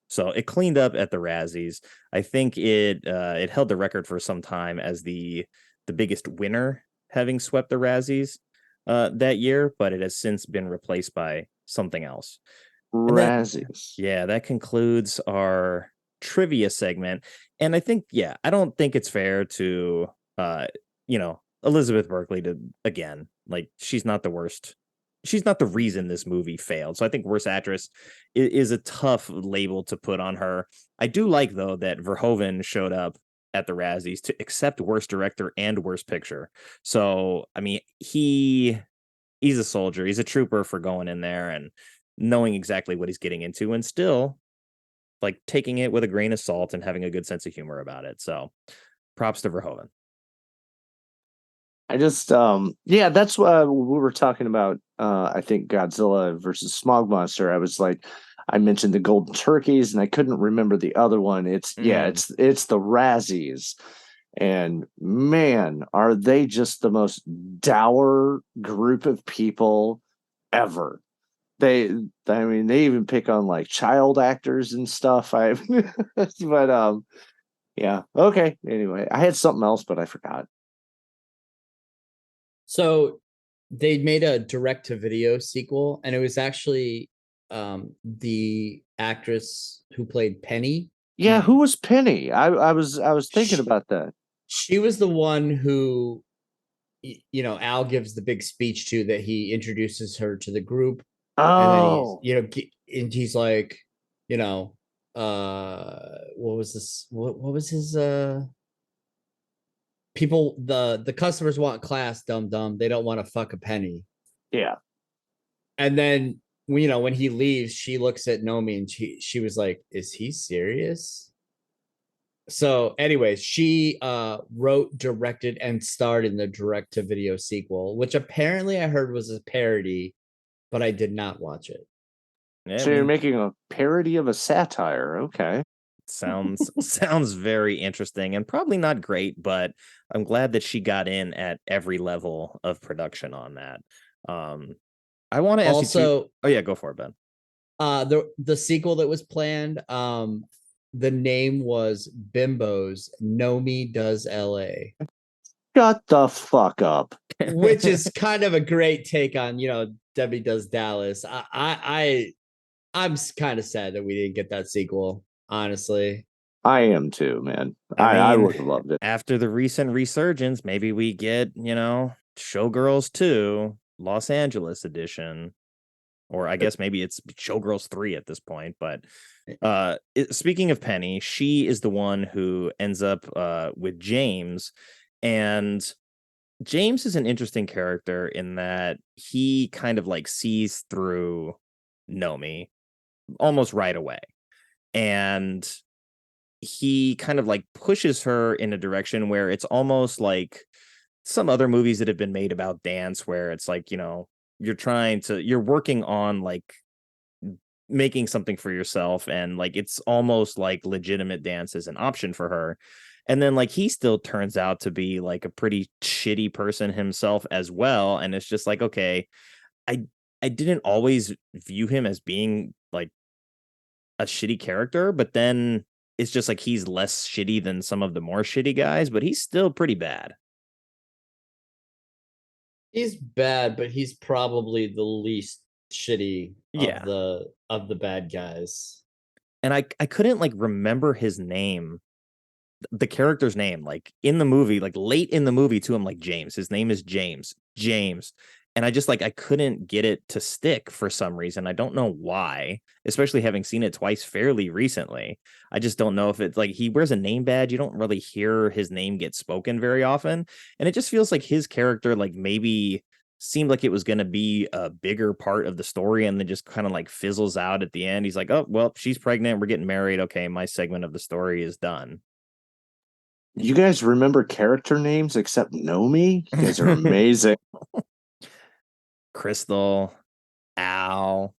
So it cleaned up at the Razzies. I think it held the record for some time as the biggest winner, having swept the Razzies that year, but it has since been replaced by something else. Razzies. That concludes our trivia segment. And I think, I don't think it's fair to Elizabeth Berkley to, again, like, she's not the worst. She's not the reason this movie failed. So I think Worst Actress is a tough label to put on her. I do like, though, that Verhoeven showed up at the Razzies to accept Worst Director and Worst Picture. So, I mean, he's a soldier. He's a trooper for going in there and knowing exactly what he's getting into and still, like, taking it with a grain of salt and having a good sense of humor about it. So props to Verhoeven. I just, that's what we were talking about. I think Godzilla versus Smog Monster. I was like, I mentioned the Golden Turkeys, and I couldn't remember the other one. It's the Razzies, and man, are they just the most dour group of people ever? They even pick on like child actors and stuff. But okay. Anyway, I had something else, but I forgot. So they made a direct-to-video sequel, and it was actually the actress who played Penny. Yeah, who was Penny? I was thinking about that. She was the one who, Al gives the big speech to, that he introduces her to the group. Oh, and then and he's like, what was this? What was his? People, the customers want class, dumb. They don't want to fuck a penny. Yeah. And then, when he leaves, she looks at Nomi and she was like, "Is he serious?" So, anyways, she wrote, directed, and starred in the direct-to-video sequel, which apparently I heard was a parody, but I did not watch it. Yeah, So you're making a parody of a satire. Okay. sounds very interesting and probably not great, but I'm glad that she got in at every level of production on that. I want to ask you too. Oh yeah, go for it, Ben. The sequel that was planned, the name was Bimbo's Nomi Does LA. Shut the fuck up. Which is kind of a great take on, Debbie Does Dallas. I'm kind of sad that we didn't get that sequel, honestly. I am too, man. I would have loved it. After the recent resurgence, maybe we get, Showgirls 2, Los Angeles edition. Or I guess maybe it's Showgirls 3 at this point. But speaking of Penny, she is the one who ends up with James. And James is an interesting character in that he kind of like sees through Nomi almost right away. And he kind of like pushes her in a direction where it's almost like some other movies that have been made about dance, where it's like, you're working on like making something for yourself, and like it's almost like legitimate dance is an option for her. And then like he still turns out to be like a pretty shitty person himself as well. And it's just like, okay, I didn't always view him as being like a shitty character, but then it's just like he's less shitty than some of the more shitty guys, but he's still pretty bad. He's bad, but he's probably the least shitty of the bad guys. And I couldn't like remember his name, the character's name, like in the movie, like late in the movie too. I'm like, James, his name is James. And I just like, I couldn't get it to stick for some reason. I don't know why, especially having seen it twice fairly recently. I just don't know if it's like he wears a name badge. You don't really hear his name get spoken very often. And it just feels like his character, like maybe seemed like it was going to be a bigger part of the story, and then just kind of like fizzles out at the end. He's like, oh, well, she's pregnant. We're getting married. Okay, my segment of the story is done. You guys remember character names except Nomi? You guys are amazing. Crystal, Al,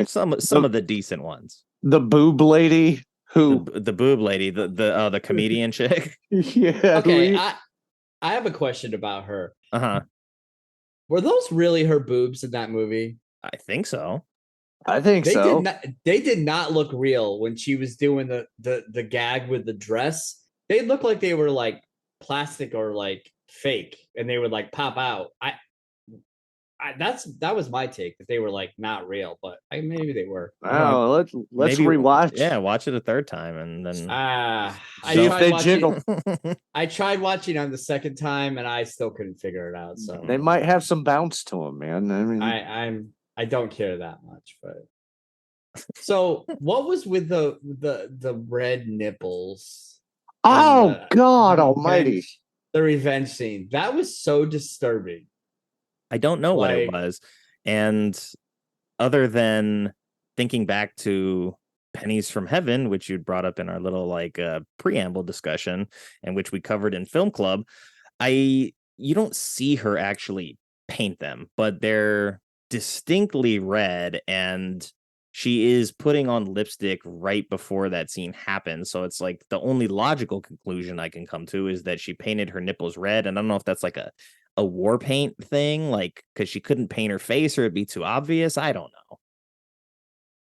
some of the decent ones. The boob lady, who the boob lady, the comedian chick. Yeah. Okay, I have a question about her. Were those really her boobs in that movie? I think so. They did not look real when she was doing the gag with the dress. They looked like they were like plastic or like fake, and they would like pop out. That was my take, that they were like not real, but maybe they were. Oh, let's rewatch. Yeah, watch it a third time, and then I tried watching on the second time, and I still couldn't figure it out. So they might have some bounce to them, man. I mean, I don't care that much, but so what was with the red nipples? Oh God Almighty! The revenge scene, that was so disturbing. I don't know what it was. And other than thinking back to Pennies from Heaven, which you'd brought up in our little like preamble discussion, and which we covered in Film Club, you don't see her actually paint them, but they're distinctly red, and she is putting on lipstick right before that scene happens. So it's like the only logical conclusion I can come to is that she painted her nipples red. And I don't know if that's like a war paint thing, like because she couldn't paint her face or it'd be too obvious. I don't know.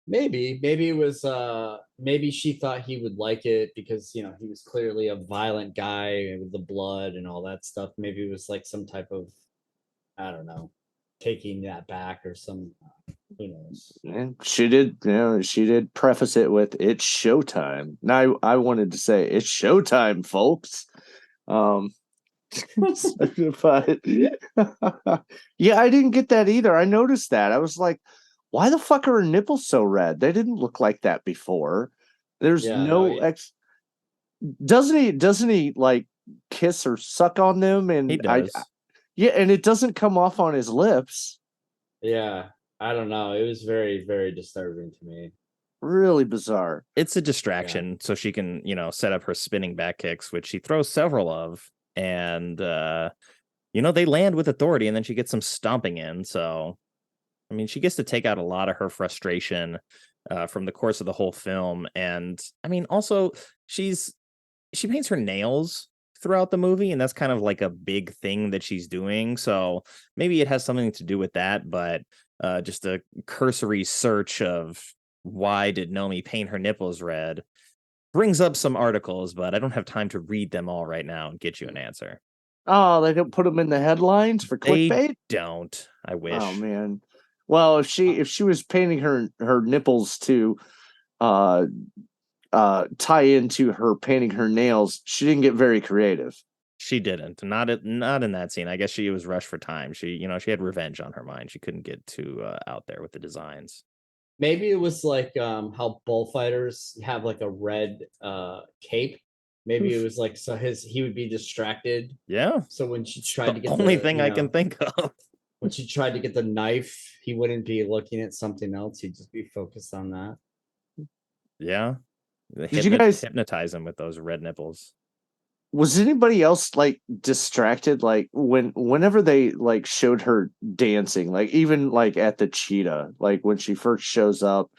Maybe it was maybe she thought he would like it because he was clearly a violent guy with the blood and all that stuff. Maybe it was like some type of, I don't know, taking that back or some, who knows. And she did preface it with "It's showtime." Now I wanted to say "It's showtime, folks." But yeah, I didn't get that either. I noticed that. I was like, why the fuck are her nipples so red? They didn't look like that before. There's doesn't he like kiss or suck on them? And he does. And it doesn't come off on his lips. Yeah, I don't know. It was very, very disturbing to me. Really bizarre. It's a distraction so she can, set up her spinning back kicks, which she throws several of. And, they land with authority, and then she gets some stomping in. So, I mean, she gets to take out a lot of her frustration from the course of the whole film. And, I mean, also, she paints her nails throughout the movie, and that's kind of like a big thing that she's doing. So maybe it has something to do with that, but just a cursory search of why did Nomi paint her nipples red brings up some articles, but I don't have time to read them all right now and get you an answer. Oh, they don't put them in the headlines for clickbait? They don't. I wish. Oh man. Well, if she was painting her nipples to tie into her painting her nails, she didn't get very creative. She didn't. Not in that scene. I guess she was rushed for time. She had revenge on her mind. She couldn't get too out there with the designs. Maybe it was like how bullfighters have like a red cape. Maybe it was like so he would be distracted. Yeah. So when she tried to get only thing I can think of. When she tried to get the knife, he wouldn't be looking at something else. He'd just be focused on that. Yeah. Did you guys hypnotize him with those red nipples? Was anybody else like distracted? Like whenever they like showed her dancing, like even like at the cheetah, like when she first shows up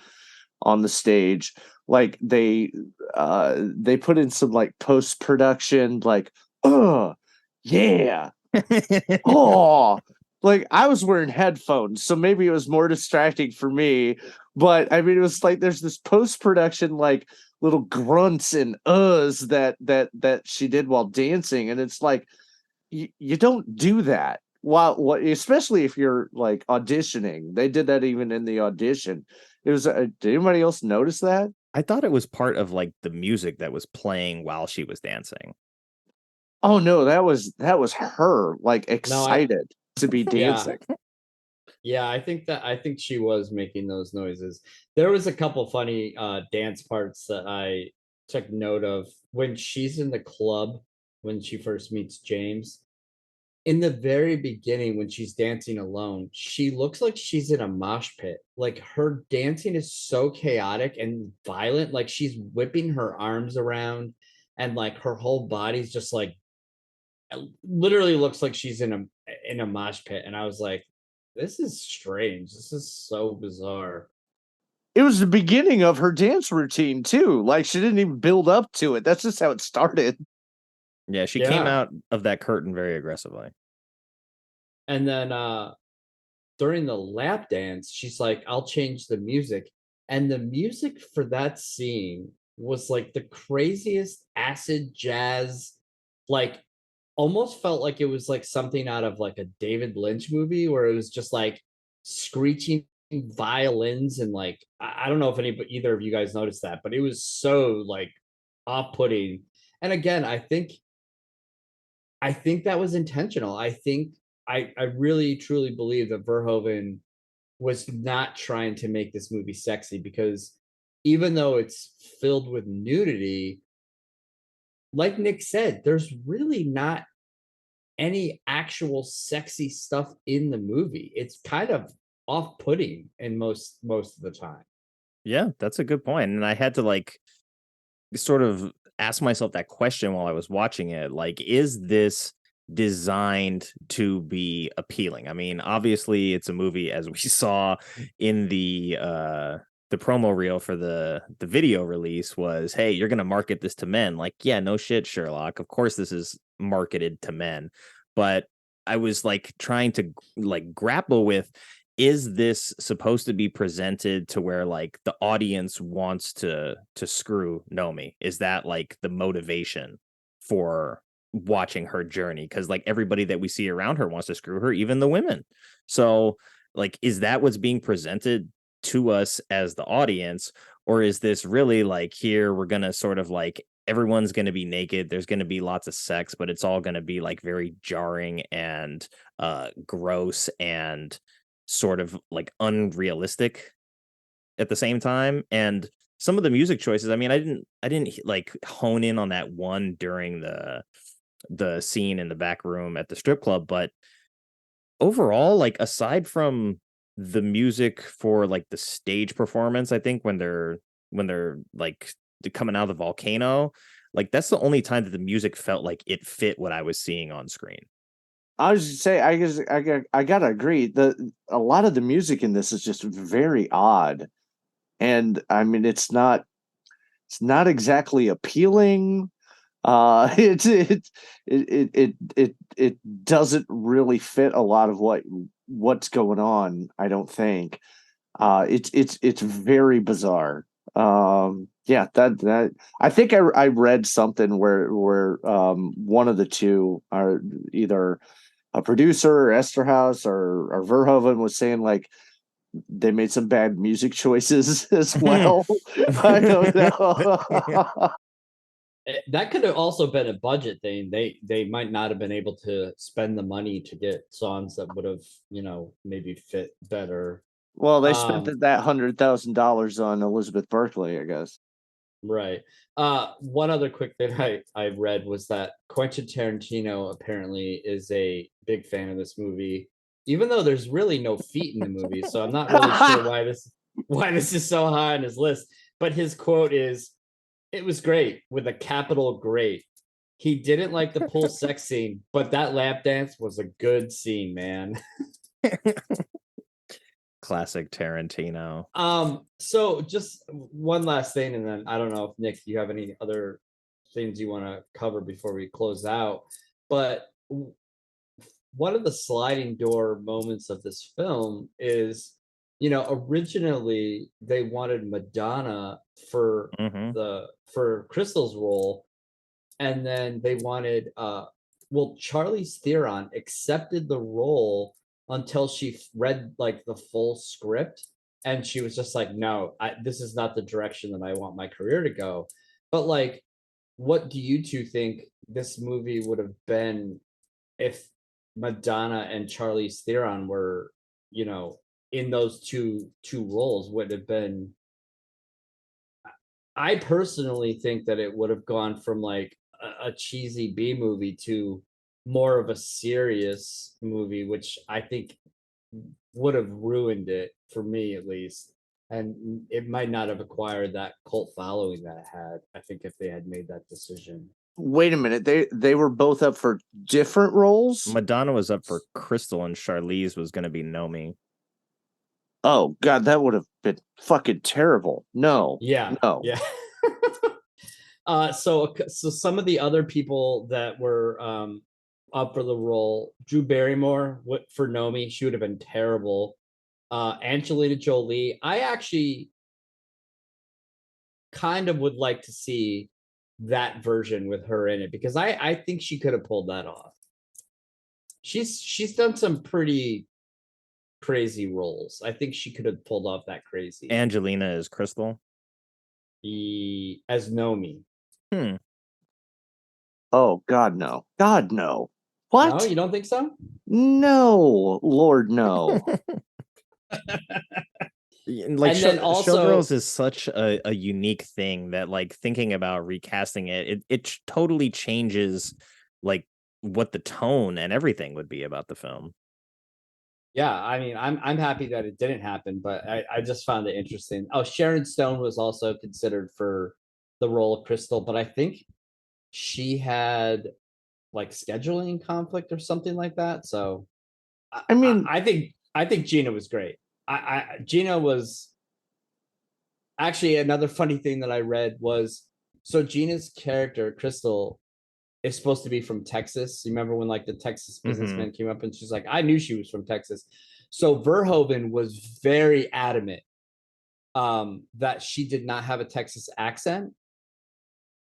on the stage, like they put in some like post-production, like, oh yeah. Oh, like I was wearing headphones, so maybe it was more distracting for me. But I mean, it was like there's this post-production like little grunts and uhs that she did while dancing, and it's like you don't do that while especially if you're like auditioning. They did that even in the audition. It was did anybody else notice that? I thought it was part of like the music that was playing while she was dancing. Oh no, that was her like excited to be dancing. Yeah, I think she was making those noises. There was a couple funny dance parts that I took note of when she's in the club when she first meets James. In the very beginning, when she's dancing alone, she looks like she's in a mosh pit. Like her dancing is so chaotic and violent. Like she's whipping her arms around, and like her whole body's just like literally looks like she's in a mosh pit. And I was like, this is strange. This is so bizarre. It was the beginning of her dance routine too. Like she didn't even build up to it. That's just how it started. Yeah, she came out of that curtain very aggressively. And then during the lap dance, she's like, I'll change the music. And the music for that scene was like the craziest acid jazz, like almost felt like it was like something out of like a David Lynch movie where it was just like screeching violins and like I don't know if either of you guys noticed that, but it was so like off-putting. And again, I think that was intentional. I think I really truly believe that Verhoeven was not trying to make this movie sexy, because even though it's filled with nudity, like Nick said, there's really not any actual sexy stuff in the movie. It's kind of off-putting in most of the time. Yeah, that's a good point. And I had to like sort of ask myself that question while I was watching it. Like, is this designed to be appealing? I mean, obviously it's a movie, as we saw in the promo reel for the video release, was, hey, you're gonna market this to men. Like, yeah, no shit, Sherlock, of course this is marketed to men. But I was like trying to like grapple with, is this supposed to be presented to where like the audience wants to screw Nomi? Is that like the motivation for watching her journey? Because like everybody that we see around her wants to screw her, even the women. So like, is that what's being presented to us as the audience? Or is this really like, here we're gonna sort of like, everyone's gonna be naked, there's gonna be lots of sex, but it's all gonna be like very jarring and gross and sort of like unrealistic at the same time? And some of the music choices, I mean, I didn't like hone in on that one during the scene in the back room at the strip club, but overall, like aside from the music for like the stage performance, I think when they're when they're like coming out of the volcano. Like that's the only time that the music felt like it fit what I was seeing on screen. I was just say, I gotta agree. A lot of the music in this is just very odd, and I mean, it's not exactly appealing. It doesn't really fit a lot of what's going on. I don't think. It's very bizarre. Yeah, that I think I read something where one of the two are either a producer or Eszterhas or Verhoeven was saying like they made some bad music choices as well. I don't know. That could have also been a budget thing. They might not have been able to spend the money to get songs that would have, maybe fit better. Well, they spent that $100,000 on Elizabeth Berkley, I guess. Right. One other quick thing I read was that Quentin Tarantino apparently is a big fan of this movie, even though there's really no feet in the movie. So I'm not really sure why this is so high on his list. But his quote is, "It was great," with a capital great. He didn't like the pool sex scene, but that lap dance was a good scene, man. Classic Tarantino. So just one last thing, and then I don't know if Nick, you have any other things you want to cover before we close out. But one of the sliding door moments of this film is, originally they wanted Madonna for for Crystal's role, and then they wanted Charlize Theron accepted the role until she read like the full script, and she was just like, no, this is not the direction that I want my career to go. But like, what do you two think this movie would have been if Madonna and Charlize Theron were, in those two roles? Would have been, I personally think that it would have gone from like a cheesy B movie to more of a serious movie, which I think would have ruined it for me at least. And it might not have acquired that cult following that it had, I think, if they had made that decision. Wait a minute. They were both up for different roles? Madonna was up for Crystal and Charlize was going to be Nomi. Oh, God, that would have been fucking terrible. No. Yeah. No. Yeah. So some of the other people that were up for the role, Drew Barrymore for Nomi, she would have been terrible. Angelina Jolie, I actually kind of would like to see that version with her in it, because I think she could have pulled that off. She's done some pretty crazy roles. I think she could have pulled off that crazy. Angelina is Crystal? As Nomi. Oh, God, no. God, no. What? No, you don't think so? No, Lord, no. Like, Showgirls is such a unique thing that, like, thinking about recasting it totally changes like what the tone and everything would be about the film. Yeah, I mean, I'm happy that it didn't happen, but I just found it interesting. Oh, Sharon Stone was also considered for the role of Crystal, but I think she had like scheduling conflict or something like that. So I mean, I think Gina was great. Gina was actually, another funny thing that I read was, so Gina's character Crystal is supposed to be from Texas. You remember when like the Texas businessman came up and she's like, I knew she was from Texas. So Verhoeven was very adamant that she did not have a Texas accent,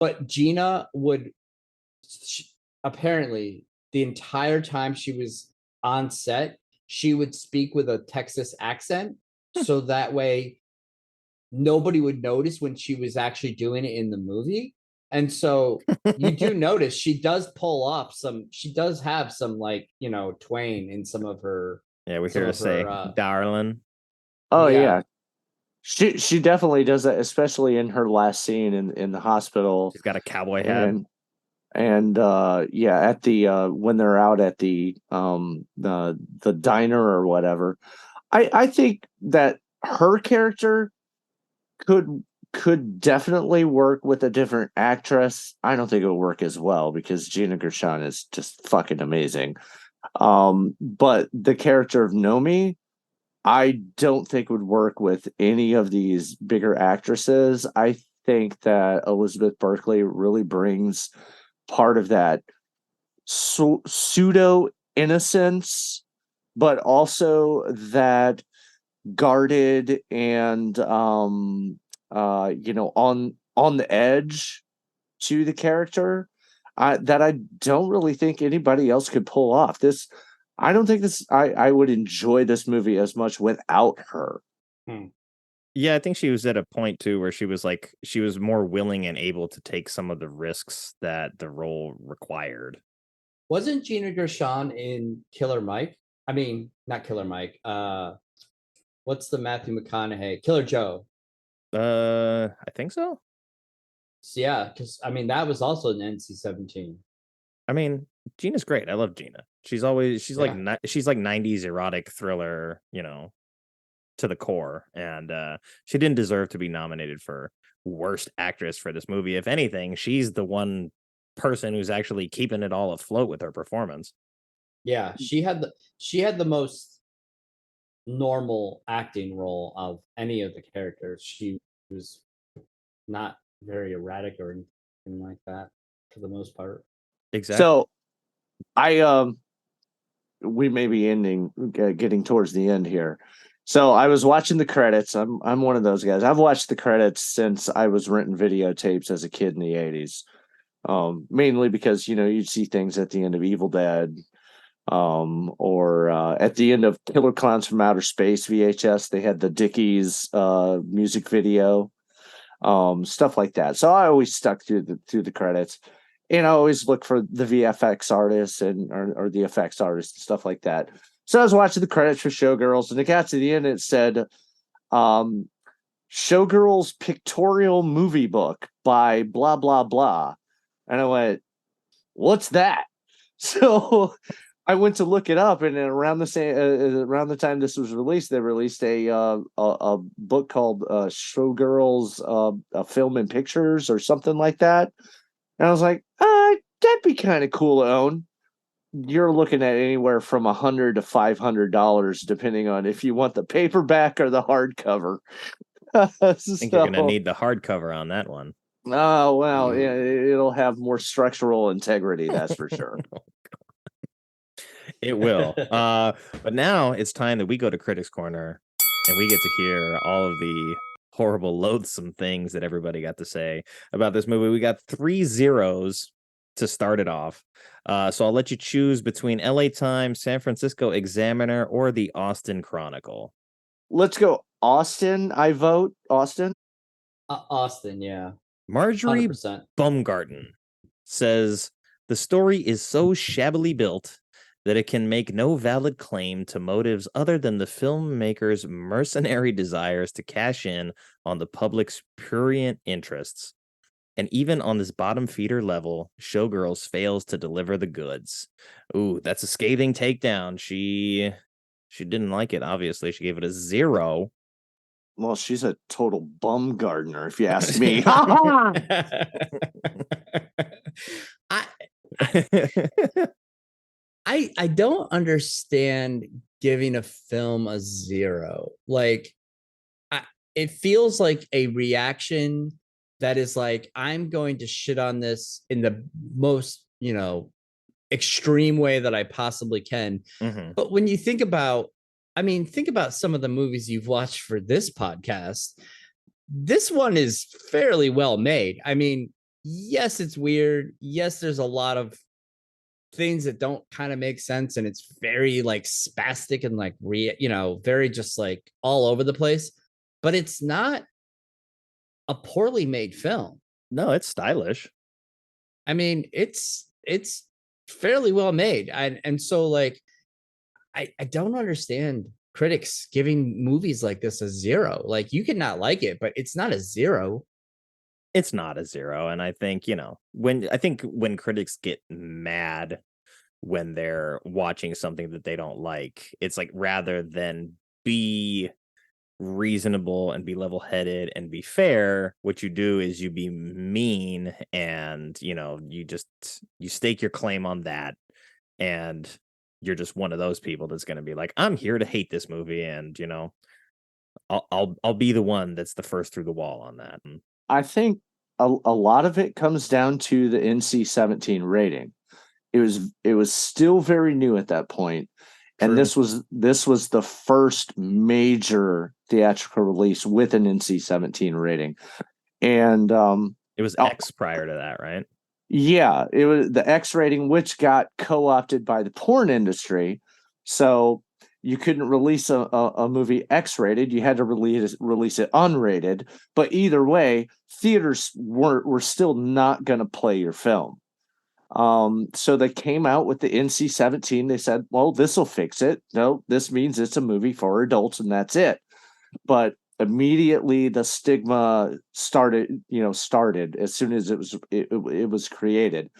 but Gina would apparently the entire time she was on set, she would speak with a Texas accent. So that way nobody would notice when she was actually doing it in the movie. And so you do notice she does pull off she does have some like, twang in some of her. Yeah, we hear her say, darling. Oh, yeah. She definitely does that, especially in her last scene in the hospital. She's got a cowboy hat. And at the when they're out at the diner or whatever. I think that her character could could definitely work with a different actress. I don't think it would work as well because Gina Gershon is just fucking amazing. But the character of Nomi, I don't think would work with any of these bigger actresses. I think that Elizabeth Berkley really brings part of that pseudo innocence, but also that guarded and on the edge to the character that I don't really think anybody else could pull off. I don't think I would enjoy this movie as much without her. Yeah, I think she was at a point too where she was more willing and able to take some of the risks that the role required. Wasn't Gina Gershon in Killer Mike? I mean, not Killer Mike. What's the Matthew McConaughey? Killer Joe. I think so. Yeah, because I mean that was also an NC-17. I mean, Gina's great. I love Gina. She's like 90s erotic thriller, to the core, and she didn't deserve to be nominated for worst actress for this movie. If anything, she's the one person who's actually keeping it all afloat with her performance. Yeah, she had the most normal acting role of any of the characters. She was not very erratic or anything like that for the most part. Exactly. So we may be getting towards the end here. So I was watching the credits. I'm one of those guys. I've watched the credits since I was renting videotapes as a kid in the 80s. Mainly because, you'd see things at the end of Evil Dead, or at the end of Killer Clowns from Outer Space VHS. They had the Dickies music video, stuff like that. So I always stuck through the credits. And I always look for the VFX artists or the effects artists and stuff like that. So I was watching the credits for Showgirls, and it got to the end. It said, "Showgirls Pictorial Movie Book by blah blah blah," and I went, "What's that?" So I went to look it up, and then around the time this was released, they released a book called Showgirls, a Film and Pictures or something like that. And I was like, that'd be kind of cool to own. You're looking at anywhere from $100 to $500, depending on if you want the paperback or the hardcover. I think you're going to need the hardcover on that one. Oh, well, yeah, it'll have more structural integrity, that's for sure. It will. But now it's time that we go to Critics Corner and we get to hear all of the horrible, loathsome things that everybody got to say about this movie. We got 3 zeros to start it off. So I'll let you choose between LA Times, San Francisco Examiner, or the Austin Chronicle. Let's go Austin. I vote Austin. Austin, yeah. Marjorie 100%. Baumgarten says the story is so shabbily built that it can make no valid claim to motives other than the filmmaker's mercenary desires to cash in on the public's prurient interests. And even on this bottom feeder level, Showgirls fails to deliver the goods. Ooh, that's a scathing takedown. She didn't like it, obviously. She gave it a 0. Well, she's a total bum gardener, if you ask me. I don't understand giving a film a 0. Like, it feels like a reaction that is like, I'm going to shit on this in the most, extreme way that I possibly can. Mm-hmm. But when you think about some of the movies you've watched for this podcast, this one is fairly well made. I mean, yes, it's weird. Yes, there's a lot of things that don't kind of make sense, and it's very like spastic and like very just like all over the place, but it's not a poorly made film. No, it's stylish. I mean, it's fairly well made. And so like I don't understand critics giving movies like this a 0. Like, you could not like it, but it's not a 0. It's not a 0. And I think, when critics get mad when they're watching something that they don't like, it's like, rather than be reasonable and be level-headed and be fair, what you do is you be mean, and you stake your claim on that, and you're just one of those people that's going to be like, I'm here to hate this movie, and I'll be the one that's the first through the wall on that. I think a lot of it comes down to the NC-17 rating. It was still very new at that point. True. And this was the first major theatrical release with an NC-17 rating. And it was X prior to that, right? Yeah, it was the X rating, which got co-opted by the porn industry. So you couldn't release a movie X-rated. You had to release it unrated. But either way, theaters were still not going to play your film. So they came out with the NC-17. They said, well, this will fix it. No, this means it's a movie for adults, and that's it. But immediately the stigma started as soon as it was created.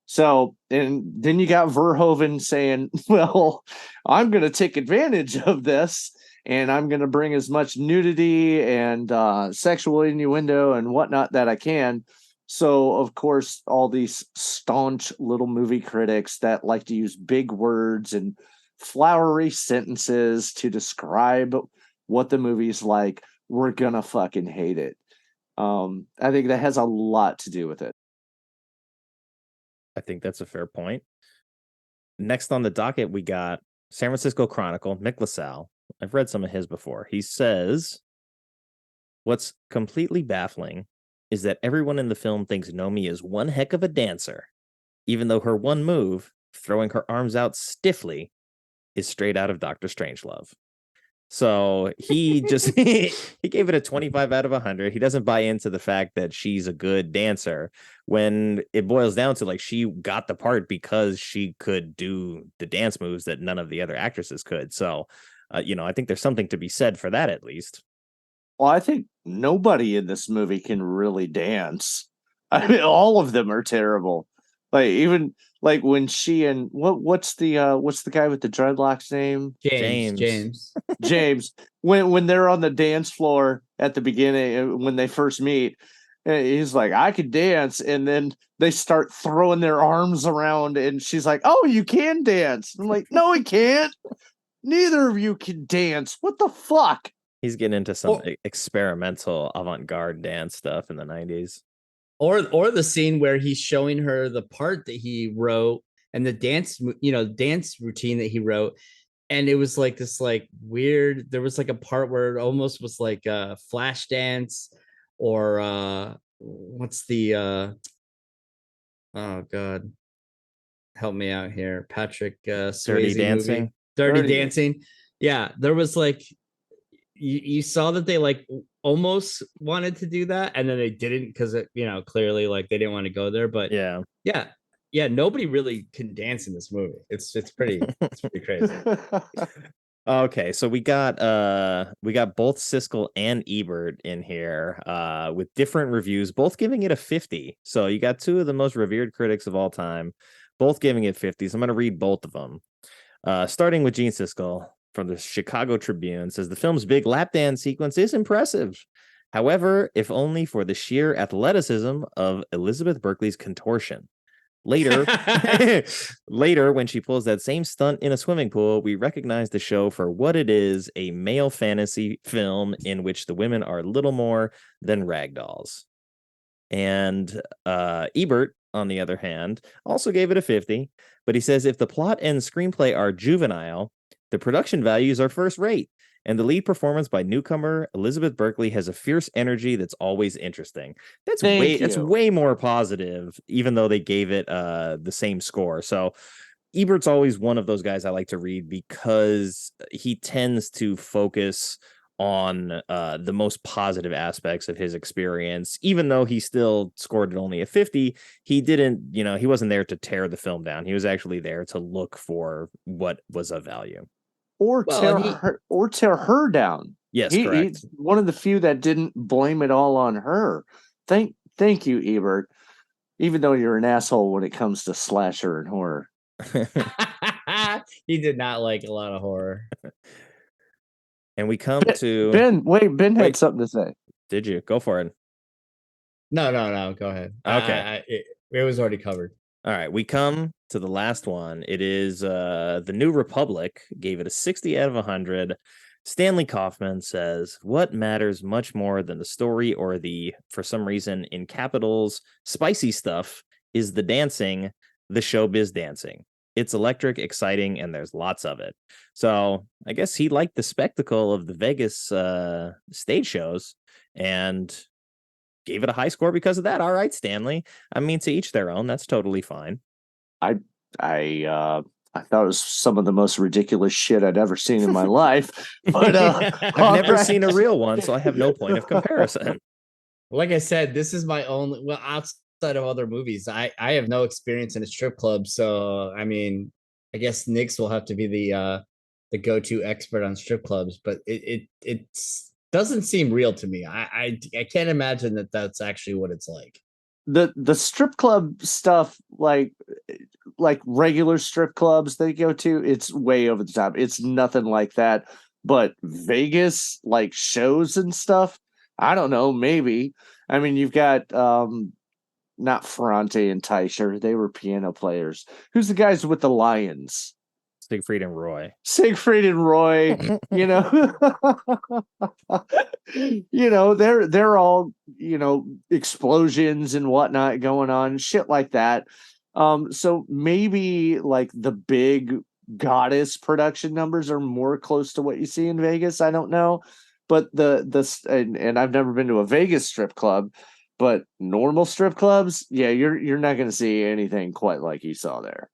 So, and then you got Verhoeven saying, well, I'm going to take advantage of this, and I'm going to bring as much nudity and sexual innuendo and whatnot that I can. So, of course, all these staunch little movie critics that like to use big words and flowery sentences to describe what the movie's like, we're going to fucking hate it. I think that has a lot to do with it. I think that's a fair point. Next on the docket, we got San Francisco Chronicle, MacLachlan. I've read some of his before. He says, what's completely baffling is that everyone in the film thinks Nomi is one heck of a dancer, even though her one move, throwing her arms out stiffly, is straight out of Dr. Strangelove. So he just he gave it a 25 out of 100. He doesn't buy into the fact that she's a good dancer when it boils down to, like, she got the part because she could do the dance moves that none of the other actresses could. So, I think there's something to be said for that, at least. Well, I think nobody in this movie can really dance. I mean, all of them are terrible. Like, even like when she and what's the guy with the dreadlocks name? James. When they're on the dance floor at the beginning, when they first meet, he's like, I could dance, and then they start throwing their arms around, and she's like, oh, you can dance. I'm like, no, he can't. Neither of you can dance. What the fuck? He's getting into some experimental avant-garde dance stuff in the 90s. Or the scene where he's showing her the part that he wrote and the dance routine that he wrote. And it was like this like weird, there was like a part where it almost was like a flash dance or what's the oh God, help me out here. Patrick Swayze Dirty Dancing. Movie. Dirty Dancing. Yeah, there was like you saw that they like almost wanted to do that, and then they didn't because it, clearly like they didn't want to go there. But yeah, nobody really can dance in this movie. It's pretty crazy. Okay, so we got both Siskel and Ebert in here with different reviews, both giving it a 50. So you got two of the most revered critics of all time, both giving it 50s. I'm going to read both of them. Starting with Gene Siskel from the Chicago Tribune, says the film's big lap dance sequence is impressive. However, if only for the sheer athleticism of Elizabeth Berkley's contortion. Later, when she pulls that same stunt in a swimming pool, we recognize the show for what it is, a male fantasy film in which the women are little more than ragdolls. And Ebert, on the other hand, also gave it a 50, but he says if the plot and screenplay are juvenile, the production values are first rate, and the lead performance by newcomer Elizabeth Berkley has a fierce energy that's always interesting. That's way more positive, even though they gave it the same score. So Ebert's always one of those guys I like to read because he tends to focus on the most positive aspects of his experience. Even though he still scored it only a 50, he didn't, he wasn't there to tear the film down. He was actually there to look for what was of value. Or tear her down. Yes, correct. He's one of the few that didn't blame it all on her. Thank you, Ebert. Even though you're an asshole when it comes to slasher and horror. He did not like a lot of horror. And we come to Ben had something to say. Did you? Go for it. No. Go ahead. Okay. It was already covered. All right. We come to the last one. It is The New Republic. Gave it a 60 out of 100. Stanley Kaufman says, "What matters much more than the story or the, for some reason, in capitals, spicy stuff is the dancing, the showbiz dancing. It's electric, exciting, and there's lots of it." So I guess he liked the spectacle of the Vegas stage shows and gave it a high score because of that. All right, Stanley. I mean, to each their own. That's totally fine. I thought it was some of the most ridiculous shit I'd ever seen in my life. But I've never seen a real one, so I have no point of comparison. Like I said, this is my only. Well, outside of other movies, I have no experience in a strip club, so I mean, I guess Nix will have to be the go-to expert on strip clubs. But it doesn't seem real to me. I can't imagine that that's actually what it's like. The strip club stuff, like regular strip clubs they go to, it's way over the top. It's nothing like that. But Vegas, like shows and stuff, I don't know, maybe. I mean, you've got not Ferrante and Teicher, they were piano players. Who's the guys with the lions? Siegfried and Roy. You know. You know, they're all, you know, explosions and whatnot going on, shit like that. So maybe like the big goddess production numbers are more close to what you see in Vegas. I don't know. But and I've never been to a Vegas strip club, but normal strip clubs, yeah, you're not going to see anything quite like you saw there.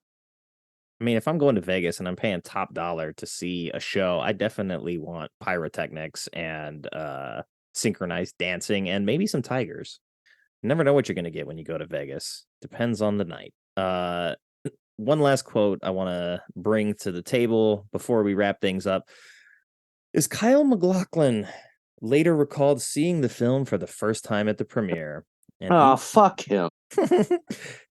I mean, if I'm going to Vegas and I'm paying top dollar to see a show, I definitely want pyrotechnics and synchronized dancing and maybe some tigers. You never know what you're going to get when you go to Vegas. Depends on the night. One last quote I want to bring to the table before we wrap things up is Kyle MacLachlan later recalled seeing the film for the first time at the premiere. And fuck him.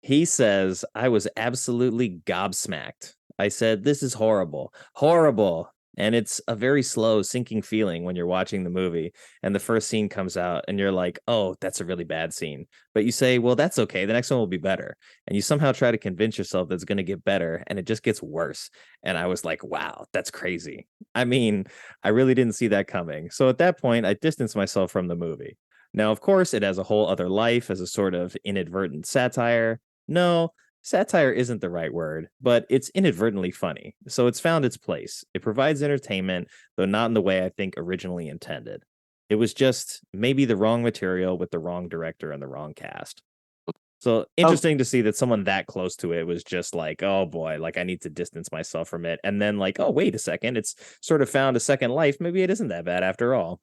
He says, "I was absolutely gobsmacked. I said, this is horrible, horrible. And it's a very slow, sinking feeling when you're watching the movie and the first scene comes out and you're like, oh, that's a really bad scene. But you say, well, that's okay. The next one will be better. And you somehow try to convince yourself that it's going to get better and it just gets worse." And I was like, wow, that's crazy. I mean, I really didn't see that coming. So at that point, I distanced myself from the movie. Now, of course, it has a whole other life as a sort of inadvertent satire. No, satire isn't the right word, but it's inadvertently funny. So it's found its place. It provides entertainment, though not in the way I think originally intended. It was just maybe the wrong material with the wrong director and the wrong cast. So interesting to see that someone that close to it was just like, oh boy, like I need to distance myself from it. And then like, oh, wait a second, it's sort of found a second life. Maybe it isn't that bad after all.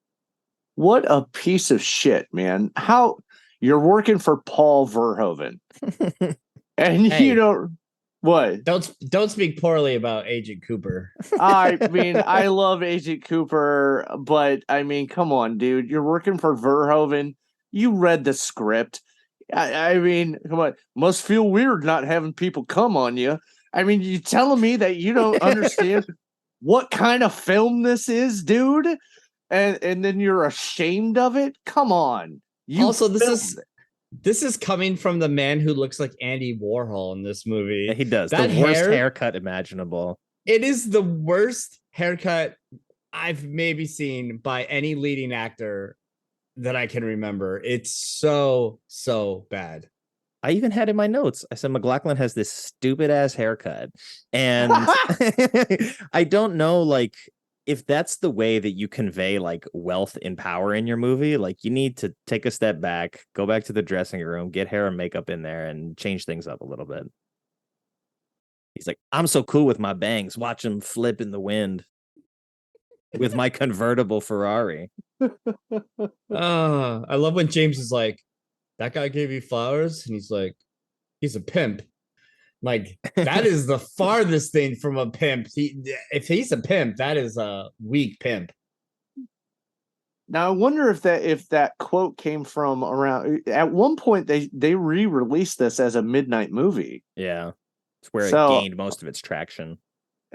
What a piece of shit, man. How you're working for Paul Verhoeven. And hey, you don't what? Don't speak poorly about Agent Cooper. I mean, I love Agent Cooper, but I mean, come on, dude. You're working for Verhoeven. You read the script. I mean, come on. Must feel weird not having people come on you. I mean, you telling me that you don't understand what kind of film this is, dude? And then you're ashamed of it? Come on. Also, this is coming from the man who looks like Andy Warhol in this movie. Yeah, he does. The worst haircut imaginable. It is the worst haircut I've maybe seen by any leading actor that I can remember. It's so bad. I even had in my notes, I said MacLachlan has this stupid ass haircut. And I don't know, like, if that's the way that you convey like wealth and power in your movie, like you need to take a step back, go back to the dressing room, get hair and makeup in there and change things up a little bit. He's like, I'm so cool with my bangs. Watch them flip in the wind with my convertible Ferrari. I love when James is like, that guy gave you flowers? And he's like, he's a pimp. Like, that is the farthest thing from a pimp. If he's a pimp, that is a weak pimp. Now, I wonder if that quote came from around at one point they re-released this as a midnight movie. Yeah. It's where it gained most of its traction.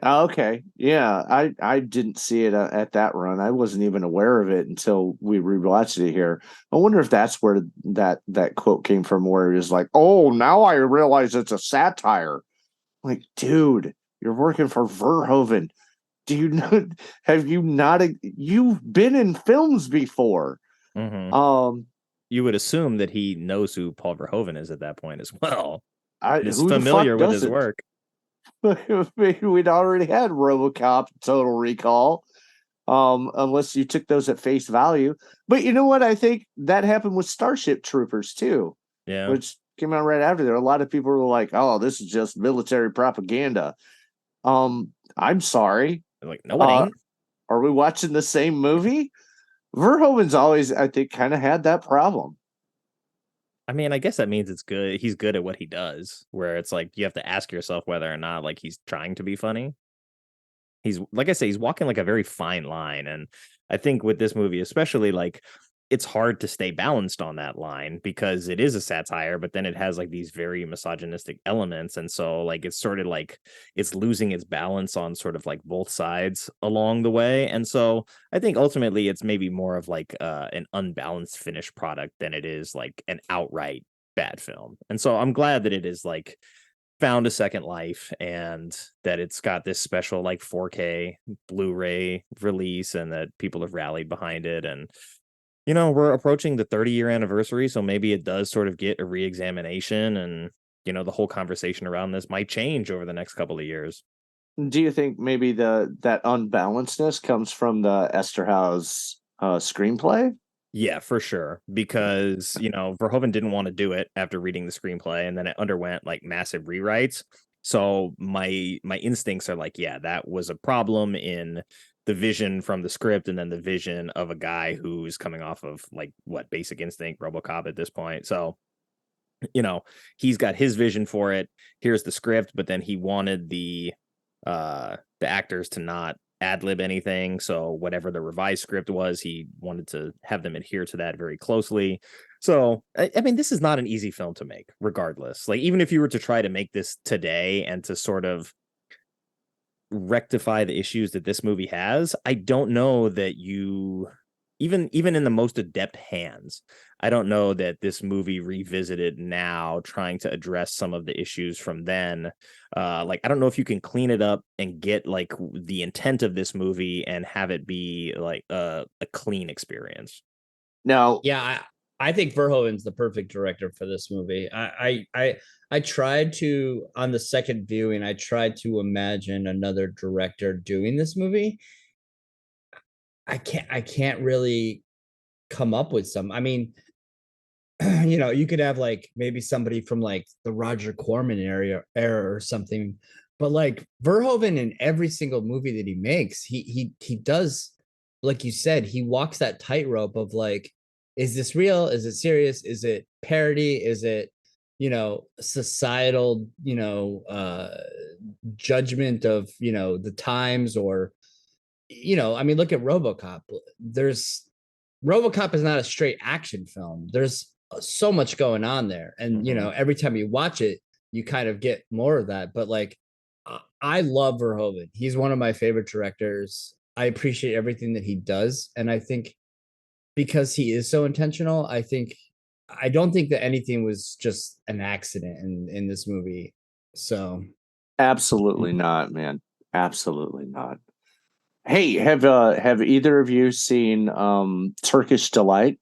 Okay. Yeah, I didn't see it at that run. I wasn't even aware of it until we rewatched it here. I wonder if that's where that quote came from, where it was like, "Oh, now I realize it's a satire." Like, dude, you're working for Verhoeven. Do you know? Have you not? You've been in films before. Mm-hmm. Um, You would assume that he knows who Paul Verhoeven is at that point as well. Is who the familiar fuck with his doesn't? work. We'd already had RoboCop, Total Recall, unless you took those at face value. But you know what? I think that happened with Starship Troopers too, Yeah. which came out right after there. A lot of people were like, "Oh, this is just military propaganda." I'm sorry. Like, no, it ain't. Are we watching the same movie? Verhoeven's always, I think, kind of had that problem. I mean, I guess that means it's good. He's good at what he does, where it's like you have to ask yourself whether or not like he's trying to be funny. He's, like I say, he's walking like a very fine line. And I think with this movie, especially, like, it's hard to stay balanced on that line because it is a satire, but then it has like these very misogynistic elements. And so like it's sort of like it's losing its balance on sort of like both sides along the way. And so I think ultimately it's maybe more of like an unbalanced finished product than it is like an outright bad film. And so I'm glad that it is like found a second life and that it's got this special like 4K Blu-ray release and that people have rallied behind it. And you know, we're approaching the 30-year anniversary, so maybe it does sort of get a re-examination, and you know, the whole conversation around this might change over the next couple of years. Do you think maybe that unbalancedness comes from the Eszterhas screenplay? Yeah, for sure. Because, you know, Verhoeven didn't want to do it after reading the screenplay, and then it underwent like massive rewrites. So my instincts are like, yeah, that was a problem in the vision from the script, and then the vision of a guy who's coming off of like what Basic Instinct, RoboCop at this point. So, you know, he's got his vision for it. Here's the script, but then he wanted the actors to not ad lib anything. So whatever the revised script was, he wanted to have them adhere to that very closely. So I mean, this is not an easy film to make, regardless. Like, even if you were to try to make this today and to sort of rectify the issues that this movie has, I don't know that you even in the most adept hands, I don't know that this movie revisited now trying to address some of the issues from then. Like, I don't know if you can clean it up and get like the intent of this movie and have it be like a clean experience. No. Yeah, I think Verhoeven's the perfect director for this movie. I tried to, on the second viewing, I tried to imagine another director doing this movie. I can't really come up with some. I mean, you know, you could have like maybe somebody from like the Roger Corman era or something, but like Verhoeven in every single movie that he makes, he does, like you said, he walks that tightrope of like, is this real? Is it serious? Is it parody? Is it, you know, societal, you know, judgment of, you know, the times? Or, you know, I mean, look at RoboCop. RoboCop is not a straight action film. There's so much going on there, and you know, every time you watch it, you kind of get more of that. But like, I love Verhoeven. He's one of my favorite directors. I appreciate everything that he does, and I think because he is so intentional, I don't think that anything was just an accident in this movie. So, Absolutely not, man. Absolutely not. Hey, have either of you seen Turkish Delight?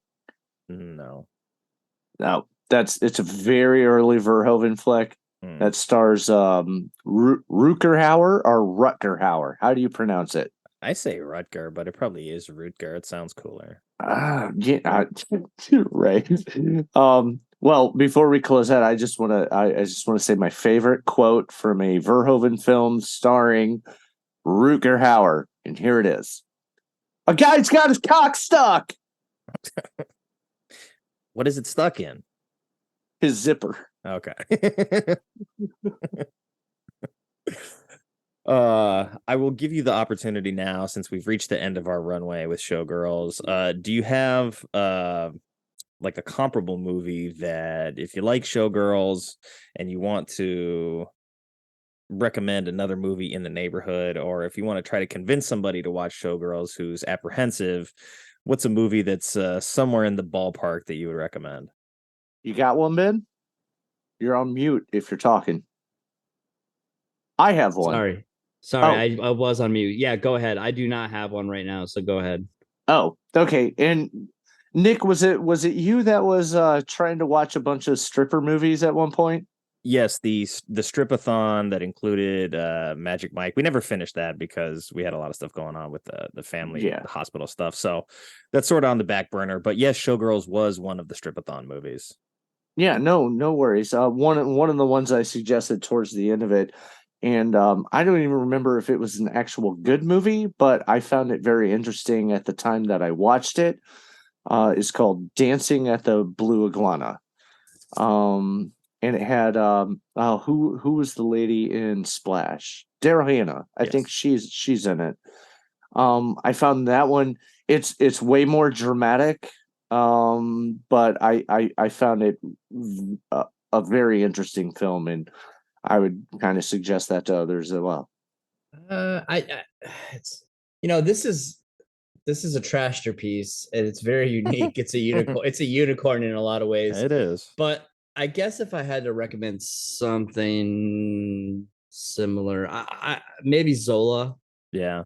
No. No, it's a very early Verhoeven flick that stars Rukerhauer or Rutgerhauer. How do you pronounce it? I say Rutger, but it probably is Rutger. It sounds cooler. Yeah, right. Well, before we close out, I just want to say my favorite quote from a Verhoeven film starring Rutger Hauer, and here it is: "A guy's got his cock stuck." What is it stuck in? His zipper. Okay. I will give you the opportunity now, since we've reached the end of our runway with Showgirls. Do you have like a comparable movie that, if you like Showgirls and you want to recommend another movie in the neighborhood, or if you want to try to convince somebody to watch Showgirls who's apprehensive, what's a movie that's somewhere in the ballpark that you would recommend? You got one, Ben? You're on mute if you're talking. I have one. Sorry, I was on mute. Yeah, go ahead. I do not have one right now, so go ahead. Oh, okay. And Nick, was it you that was trying to watch a bunch of stripper movies at one point? Yes, the strip-a-thon that included Magic Mike. We never finished that because we had a lot of stuff going on with the family, the hospital stuff. So that's sort of on the back burner. But yes, Showgirls was one of the strip-a-thon movies. Yeah, no worries. One of the ones I suggested towards the end of it, and I don't even remember if it was an actual good movie, but I found it very interesting at the time that I watched it. It's called Dancing at the Blue Iguana. And it had who was the lady in Splash? Daryl Hannah. I think she's in it. I found that one. It's way more dramatic. But I found it a very interesting film, and I would kind of suggest that to others as well. It's this is a trashterpiece, and it's very unique. It's a unicorn. It's a unicorn in a lot of ways. It is. But I guess if I had to recommend something similar, I maybe Zola. Yeah,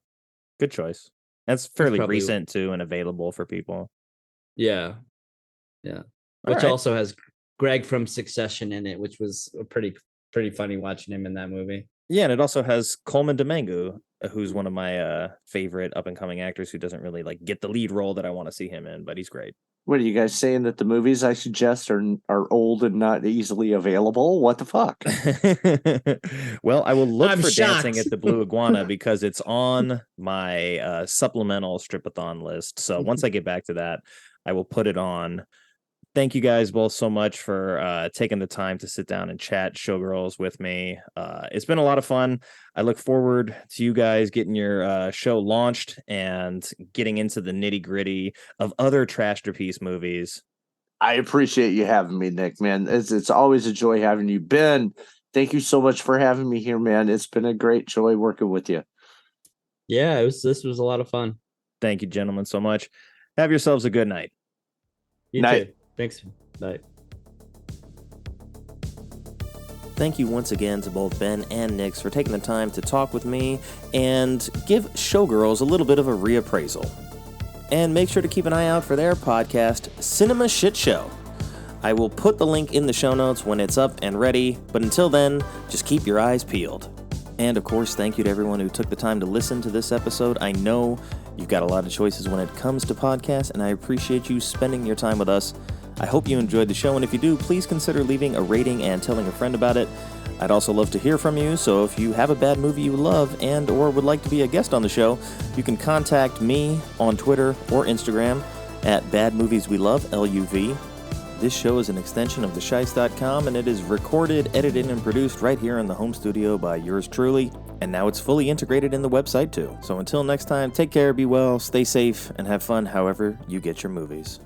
good choice. That's fairly recent too, and available for people. Yeah. Which also has Greg from Succession in it, which was pretty funny watching him in that movie. Yeah, and it also has Coleman Domingo, who's one of my favorite up and coming actors who doesn't really get the lead role that I want to see him in, but he's great. What are you guys saying, that the movies I suggest are old and not easily available? What the fuck? Well, I will look for shocked. Dancing at the Blue Iguana because it's on my supplemental strip-a-thon list. So once I get back to that, I will put it on. Thank you guys both so much for taking the time to sit down and chat Showgirls with me. It's been a lot of fun. I look forward to you guys getting your show launched and getting into the nitty gritty of other trashterpiece movies. I appreciate you having me, Nick, man. It's always a joy having you. Ben, thank you so much for having me here, man. It's been a great joy working with you. Yeah, this was a lot of fun. Thank you, gentlemen, so much. Have yourselves a good night. You too. Thanks. Bye. Thank you once again to both Ben and Nix for taking the time to talk with me and give Showgirls a little bit of a reappraisal. And make sure to keep an eye out for their podcast, Cinema Shitshow. I will put the link in the show notes when it's up and ready, but until then, just keep your eyes peeled. And of course, thank you to everyone who took the time to listen to this episode. I know you've got a lot of choices when it comes to podcasts, and I appreciate you spending your time with us. I hope you enjoyed the show, and if you do, please consider leaving a rating and telling a friend about it. I'd also love to hear from you, so if you have a bad movie you love and or would like to be a guest on the show, you can contact me on Twitter or Instagram at badmovieswelove, LUV. This show is an extension of theshice.com, and it is recorded, edited, and produced right here in the home studio by yours truly, and now it's fully integrated in the website too. So until next time, take care, be well, stay safe, and have fun however you get your movies.